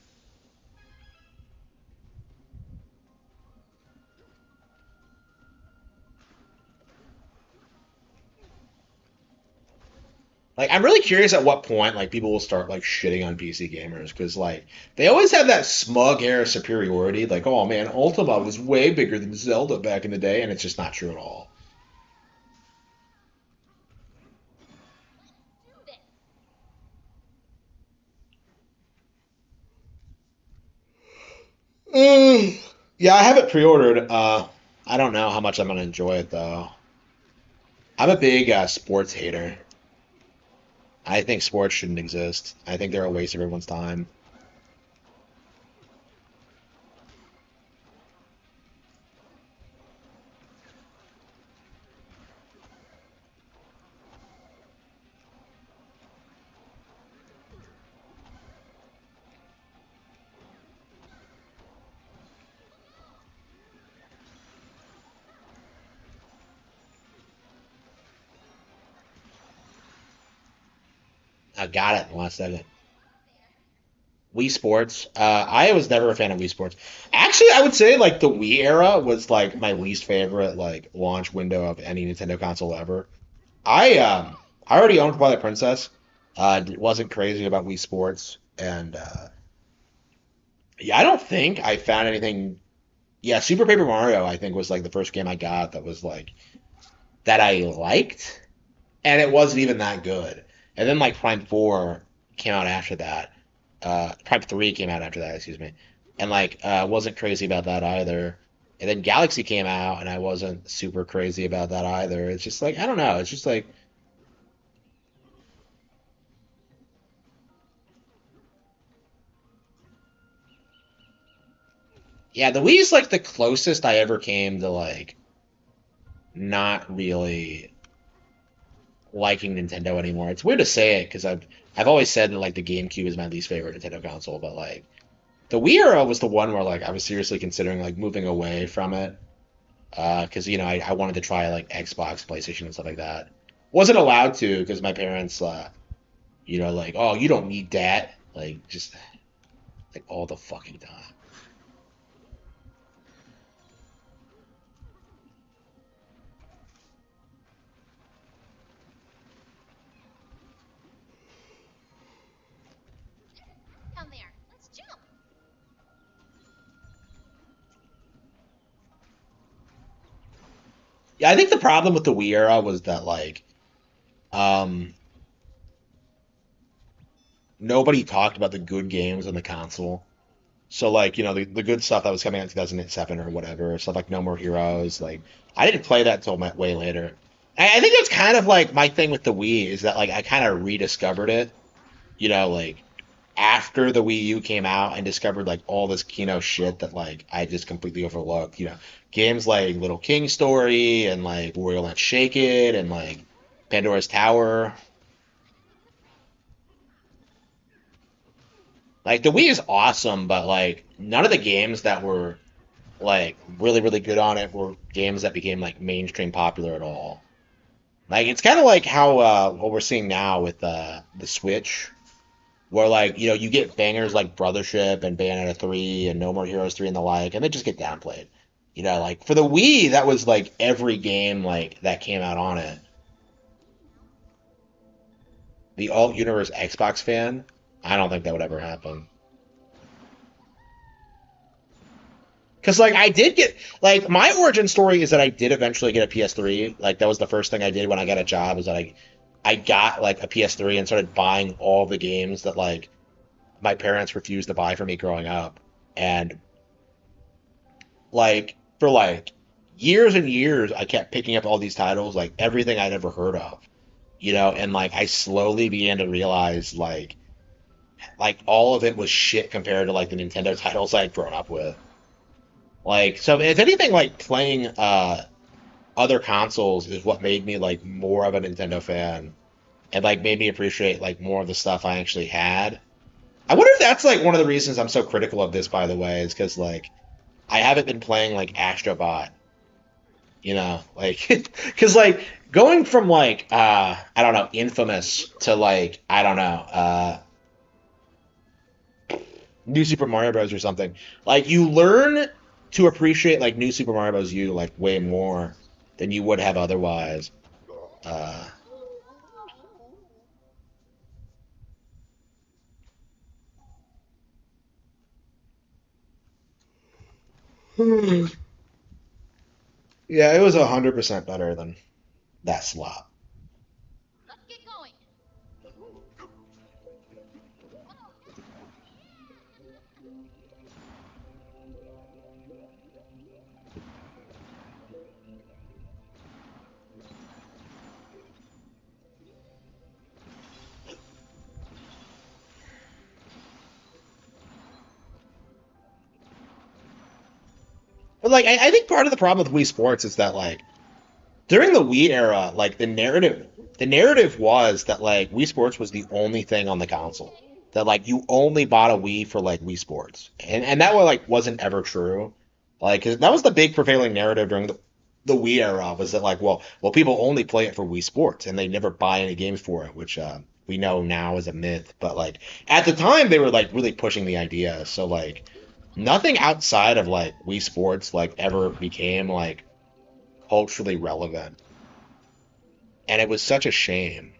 Like I'm really curious at what point like people will start like shitting on PC gamers because like they always have that smug air of superiority. Like, oh man, Ultima was way bigger than Zelda back in the day, and it's just not true at all. Do this. Yeah, I have it pre-ordered. I don't know how much I'm gonna enjoy it though. I'm a big sports hater. I think sports shouldn't exist. I think they're a waste of everyone's time. I got it in the last second. Wii Sports. I was never a fan of Wii Sports. Actually, I would say like the Wii era was like my least favorite like launch window of any Nintendo console ever. I already owned Twilight Princess. Wasn't crazy about Wii Sports, and yeah, I don't think I found anything. Yeah, Super Paper Mario I think was like the first game I got that was like that I liked, and it wasn't even that good. And then like Prime 4 came out after that. Prime 3 came out after that, excuse me. And like wasn't crazy about that either. And then Galaxy came out, and I wasn't super crazy about that either. It's just like I don't know. It's just like yeah, the Wii's like the closest I ever came to like not really liking Nintendo anymore. It's weird to say it because I've always said that like the GameCube is my least favorite Nintendo console, but like the Wii era was the one where like I was seriously considering like moving away from it because you know I wanted to try like Xbox, PlayStation, and stuff like that. Wasn't allowed to because my parents you know like oh you don't need that like just like all the fucking time. Down there. Let's jump. Yeah, I think the problem with the Wii era was that like um nobody talked about the good games on the console. So like, you know, the good stuff that was coming out in 2007 or whatever, stuff like No More Heroes, like I didn't play that until way later. I think that's kind of like my thing with the Wii is that like I kind of rediscovered it, you know, like after the Wii U came out and discovered like all this Kino shit that like I just completely overlooked, you know, games like Little King Story and like Royal Let's Shake It and like Pandora's Tower. Like the Wii is awesome, but like none of the games that were like really good on it were games that became like mainstream popular at all. Like it's kind of like how what we're seeing now with the Switch, where like you know you get bangers like Brothership and Bayonetta 3 and No More Heroes 3 and the like, and they just get downplayed. You know, like for the Wii, that was like every game like that came out on it. The alt universe Xbox fan, I don't think that would ever happen. Because like I did get like my origin story is that I did eventually get a PS3. Like that was the first thing I did when I got a job is that I got like a PS3 and started buying all the games that like my parents refused to buy for me growing up. And like for like years and years I kept picking up all these titles, like everything I'd ever heard of. You know, and like I slowly began to realize like all of it was shit compared to like the Nintendo titles I'd grown up with. Like so if anything like playing other consoles is what made me like more of a Nintendo fan and like made me appreciate like more of the stuff I actually had. I wonder if that's like one of the reasons I'm so critical of this, by the way, is because like I haven't been playing like Astrobot, you know, like because like going from like I don't know Infamous to like I don't know New Super Mario Bros. Or something, like you learn to appreciate like New Super Mario Bros. U like way more than you would have otherwise. Uh, Yeah, it was 100% better than that slop. Let's get going. But like, I think part of the problem with Wii Sports is that like during the Wii era, like the narrative was that like Wii Sports was the only thing on the console. That like you only bought a Wii for like Wii Sports, and that was like wasn't ever true. Like 'cause that was the big prevailing narrative during the Wii era was that like well people only play it for Wii Sports and they never buy any games for it, which we know now is a myth. But like at the time they were like really pushing the idea. So like nothing outside of like Wii Sports like ever became like culturally relevant, and it was such a shame.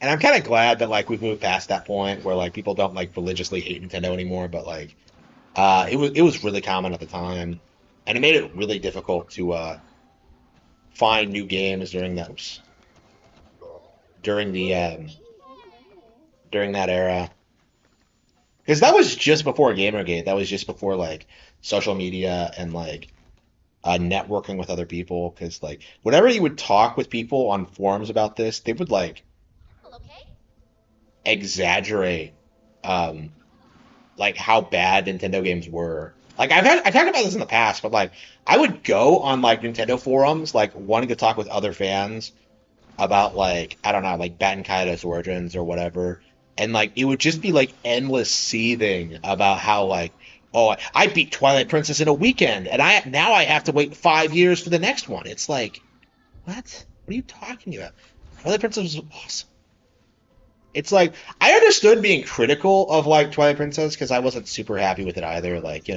And I'm kind of glad that like we've moved past that point where like people don't like religiously hate Nintendo anymore. But like it was really common at the time, and it made it really difficult to find new games during that during the during that era. because that was just before Gamergate. That was just before like social media and like networking with other people. Because like whenever you would talk with people on forums about this, they would like Well, okay. exaggerate um, like how bad Nintendo games were. Like I talked about this in the past, but like I would go on like Nintendo forums, like wanting to talk with other fans about like I don't know, like Baten Kaitos Origins or whatever, and like it would just be like endless seething about how like oh I beat Twilight Princess in a weekend, and I have to wait 5 years for the next one. It's like what? What are you talking about? Twilight Princess was awesome. It's like I understood being critical of like Twilight Princess because I wasn't super happy with it either, like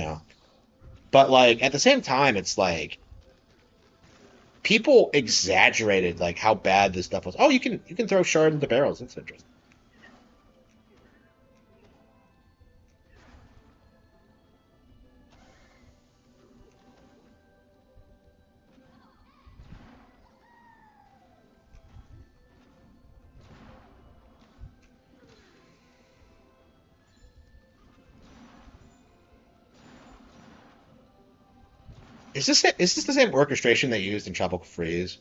but like at the same time, it's like people exaggerated like how bad this stuff was. Oh, you can throw shards into barrels. That's interesting. Is this the same orchestration they used in Tropical Freeze?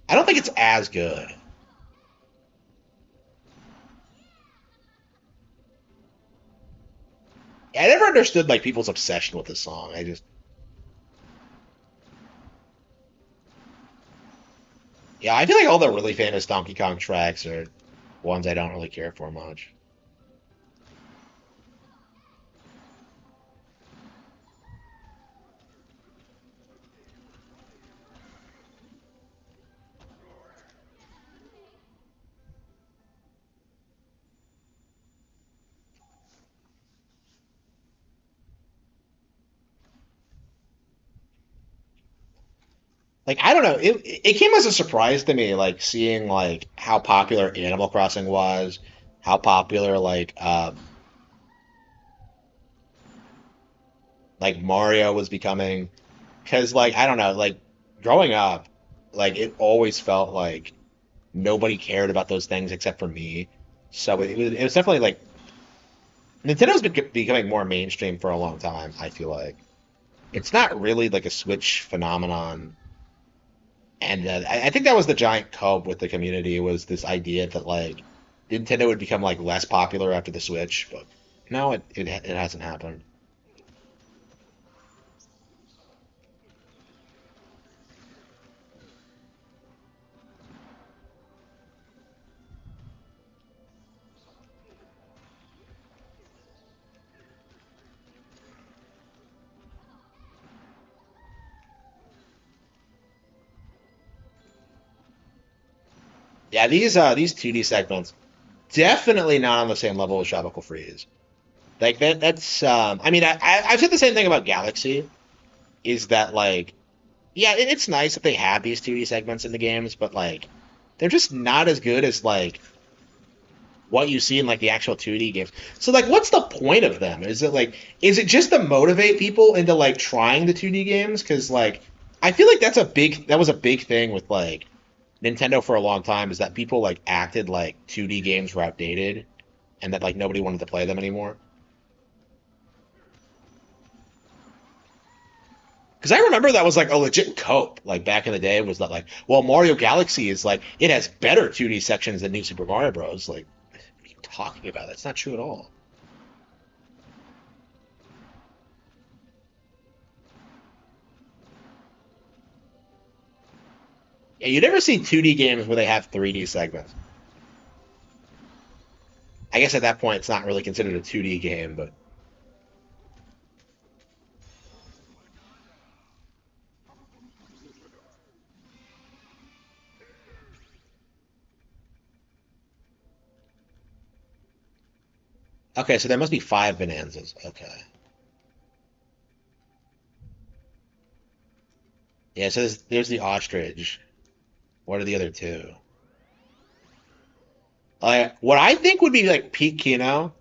I don't think it's as good. I never understood like people's obsession with this song. I just yeah, I feel like all the really famous Donkey Kong tracks are ones I don't really care for much. Like I don't know, it came as a surprise to me, like seeing like how popular Animal Crossing was, how popular like Mario was becoming, because like I don't know, like growing up, like it always felt like nobody cared about those things except for me. So it was definitely like Nintendo's been becoming more mainstream for a long time. I feel like it's not really like a Switch phenomenon. And I think that was the giant cope with the community was this idea that like Nintendo would become like less popular after the Switch, but no, it hasn't happened. Yeah, these 2D segments definitely not on the same level as Tropical Freeze. Like that's I mean I've said the same thing about Galaxy is that like yeah it's nice that they have these 2D segments in the games, but like they're just not as good as like what you see in like the actual 2D games. So like what's the point of them? Is it just to motivate people into like trying the 2D games cuz like I feel like that was a big thing with like Nintendo for a long time is that people like acted like 2D games were outdated and that like nobody wanted to play them anymore. Because I remember that was like a legit cope, like back in the day, was that like, well, Mario Galaxy is like it has better 2D sections than New Super Mario Bros. Like, what are you talking about? That's not true at all. Yeah, you never see 2D games where they have 3D segments. I guess at that point it's not really considered a 2D game, but okay, so there must be five Bonanzas. Okay, yeah, so there's the ostrich. What are the other two? What I think would be like peak Kino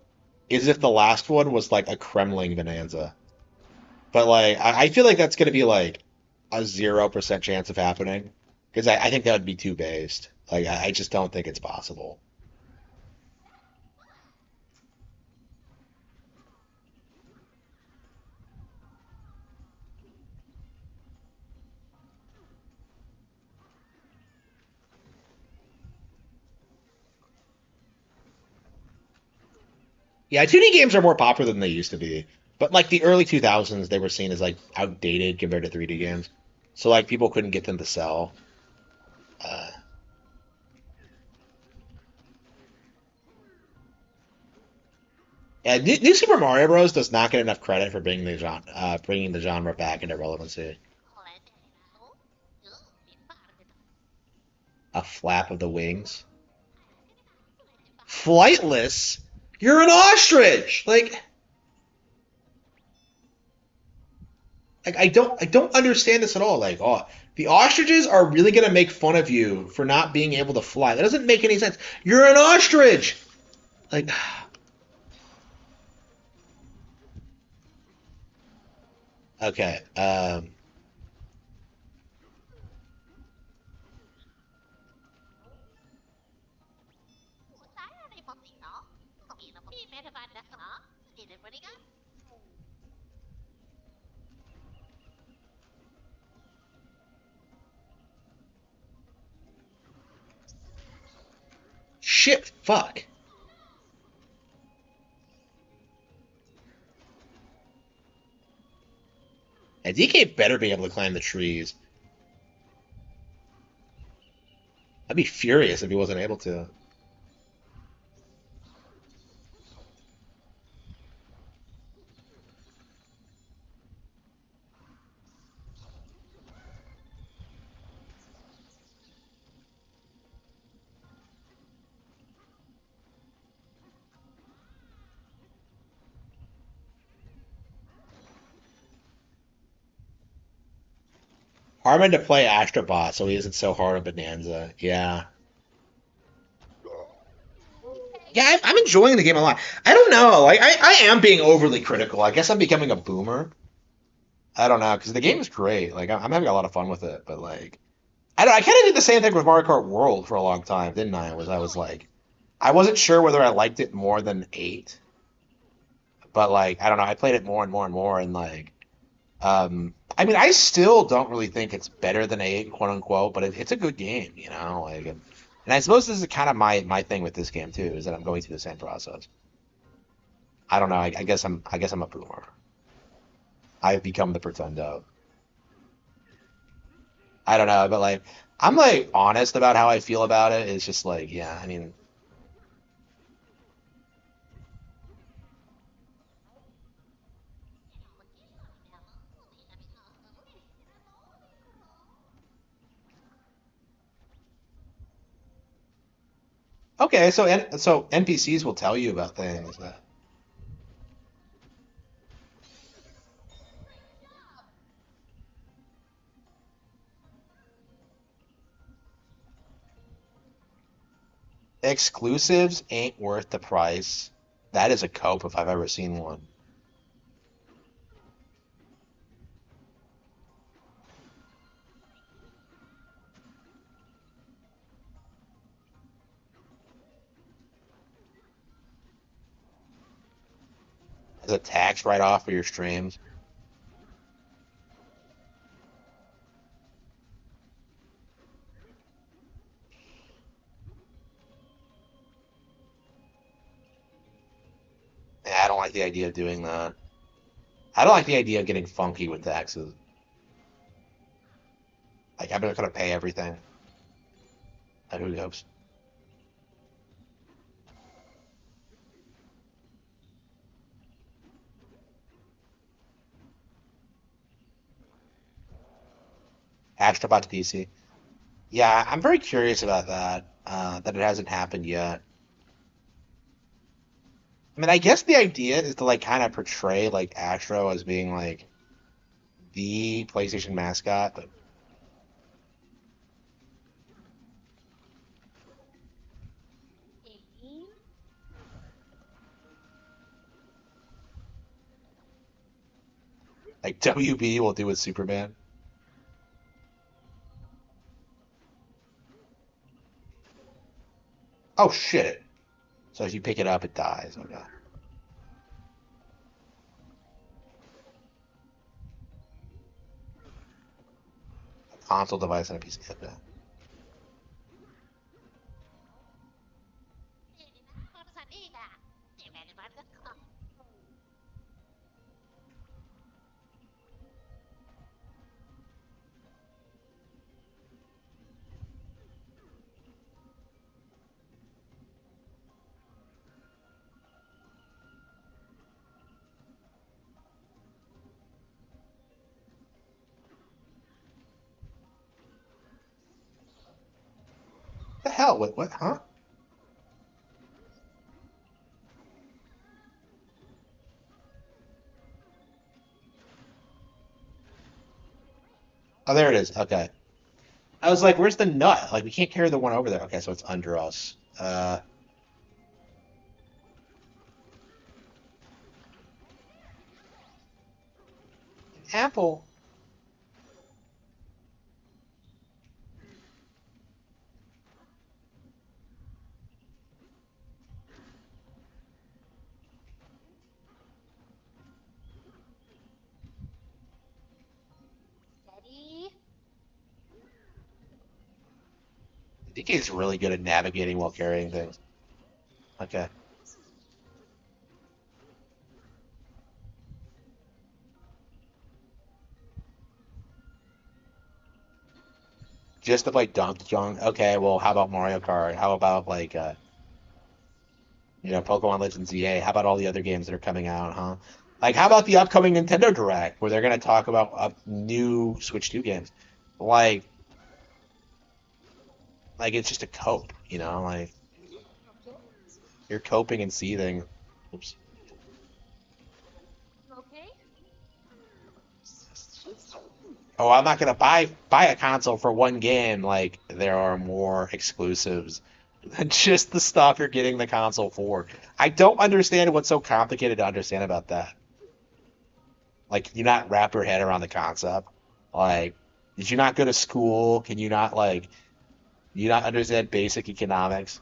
is if the last one was like a Kremling Bonanza. But like, I feel like that's going to be like a 0% chance of happening because I think that would be too based. Like, I just don't think it's possible. Yeah, 2D games are more popular than they used to be. But like the early 2000s, they were seen as like outdated compared to 3D games. So like people couldn't get them to sell. Uh, yeah, New Super Mario Bros. Does not get enough credit for bringing the genre back into relevancy. A flap of the wings. Flightless? You're an ostrich! Like I don't understand this at all. Like, oh, the ostriches are really gonna make fun of you for not being able to fly. That doesn't make any sense. You're an ostrich. Like, okay. Shit. Fuck. And DK better be able to climb the trees. I'd be furious if he wasn't able to. Harman to play Astrobot so he isn't so hard on Bonanza. Yeah. Yeah, I'm enjoying the game a lot. I don't know. Like, I am being overly critical. I guess I'm becoming a boomer. I don't know, because the game is great. Like, I'm having a lot of fun with it. But, like, I kind of did the same thing with Mario Kart World for a long time, didn't I? I was like, I wasn't sure whether I liked it more than 8. But, like, I don't know. I played it more and more and more. And, like, I mean, I still don't really think it's better than 8, quote unquote, but it's a good game, you know? Like, and I suppose this is kind of my thing with this game, too, is that I'm going through the same process. I don't know. I guess I'm a boomer. I've become the pretendo. I don't know, but like I'm like honest about how I feel about it. It's just like, yeah, I mean, okay, so NPCs will tell you about things. Exclusives ain't worth the price. That is a cope if I've ever seen one. As a tax write-off for your streams. Yeah, I don't like the idea of doing that. I don't like the idea of getting funky with taxes. Like I'm not gonna pay everything. Like, who knows? Astrobot to PC. Yeah, I'm very curious about that. That it hasn't happened yet. I mean, I guess the idea is to like kind of portray like Astro as being like the PlayStation mascot, but like WB will do with Superman. Oh shit! So if you pick it up, it dies. Okay. Console device and a PC. Okay. hell? What? Huh? Oh, there it is. Okay. I was like, where's the nut? Like, we can't carry the one over there. Okay, so it's under us. Apple. Steady. I think he's really good at navigating while carrying things. Okay. Just to play Donkey Kong. Okay, well, how about Mario Kart? How about like Pokemon Legends ZA? How about all the other games that are coming out, huh? Like, how about the upcoming Nintendo Direct where they're gonna talk about new Switch 2 games? Like, like it's just a cope, like you're coping and seething. Oops. You okay? Oh, I'm not gonna buy a console for one game. Like, there are more exclusives than just the stuff you're getting the console for. I don't understand what's so complicated to understand about that. Like, can you not wrap your head around the concept? Like, did you not go to school? Can you not you not understand basic economics?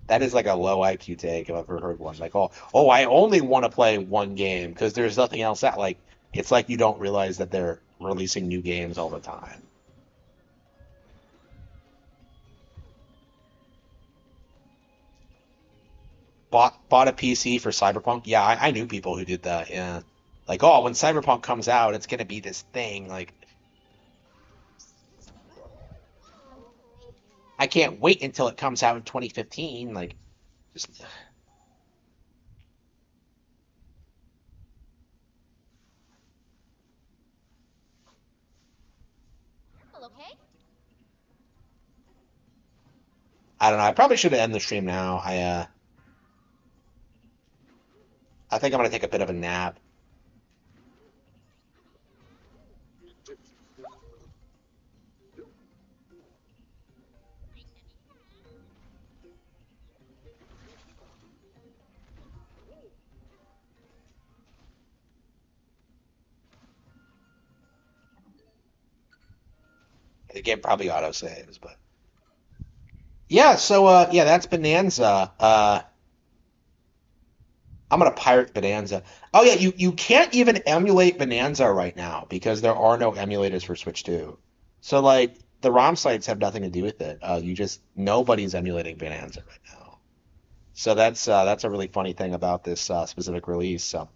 That is like a low IQ take if I've ever heard one. Like, I only want to play one game because there's nothing else that like. It's like you don't realize that they're releasing new games all the time. Bought a PC for Cyberpunk. Yeah, I knew people who did that. Yeah, like, oh, when Cyberpunk comes out, it's gonna be this thing. Like, I can't wait until it comes out in 2015. Like, just Careful, okay? I don't know. I probably should have ended the stream now. I think I'm gonna take a bit of a nap. The game probably auto saves, but yeah. So yeah, that's Bonanza. I'm gonna pirate Bonanza. Oh yeah, you can't even emulate Bonanza right now because there are no emulators for Switch 2. So like the ROM sites have nothing to do with it. You just nobody's emulating Bonanza right now. So that's a really funny thing about this specific release. So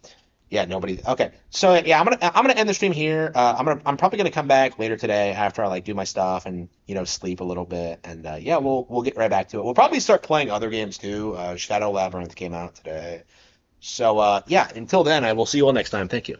yeah, nobody. Okay, so yeah, I'm gonna end the stream here. I'm probably gonna come back later today after I like do my stuff and sleep a little bit. And yeah, we'll get right back to it. We'll probably start playing other games too. Shadow Labyrinth came out today. So yeah, until then, I will see you all next time. Thank you.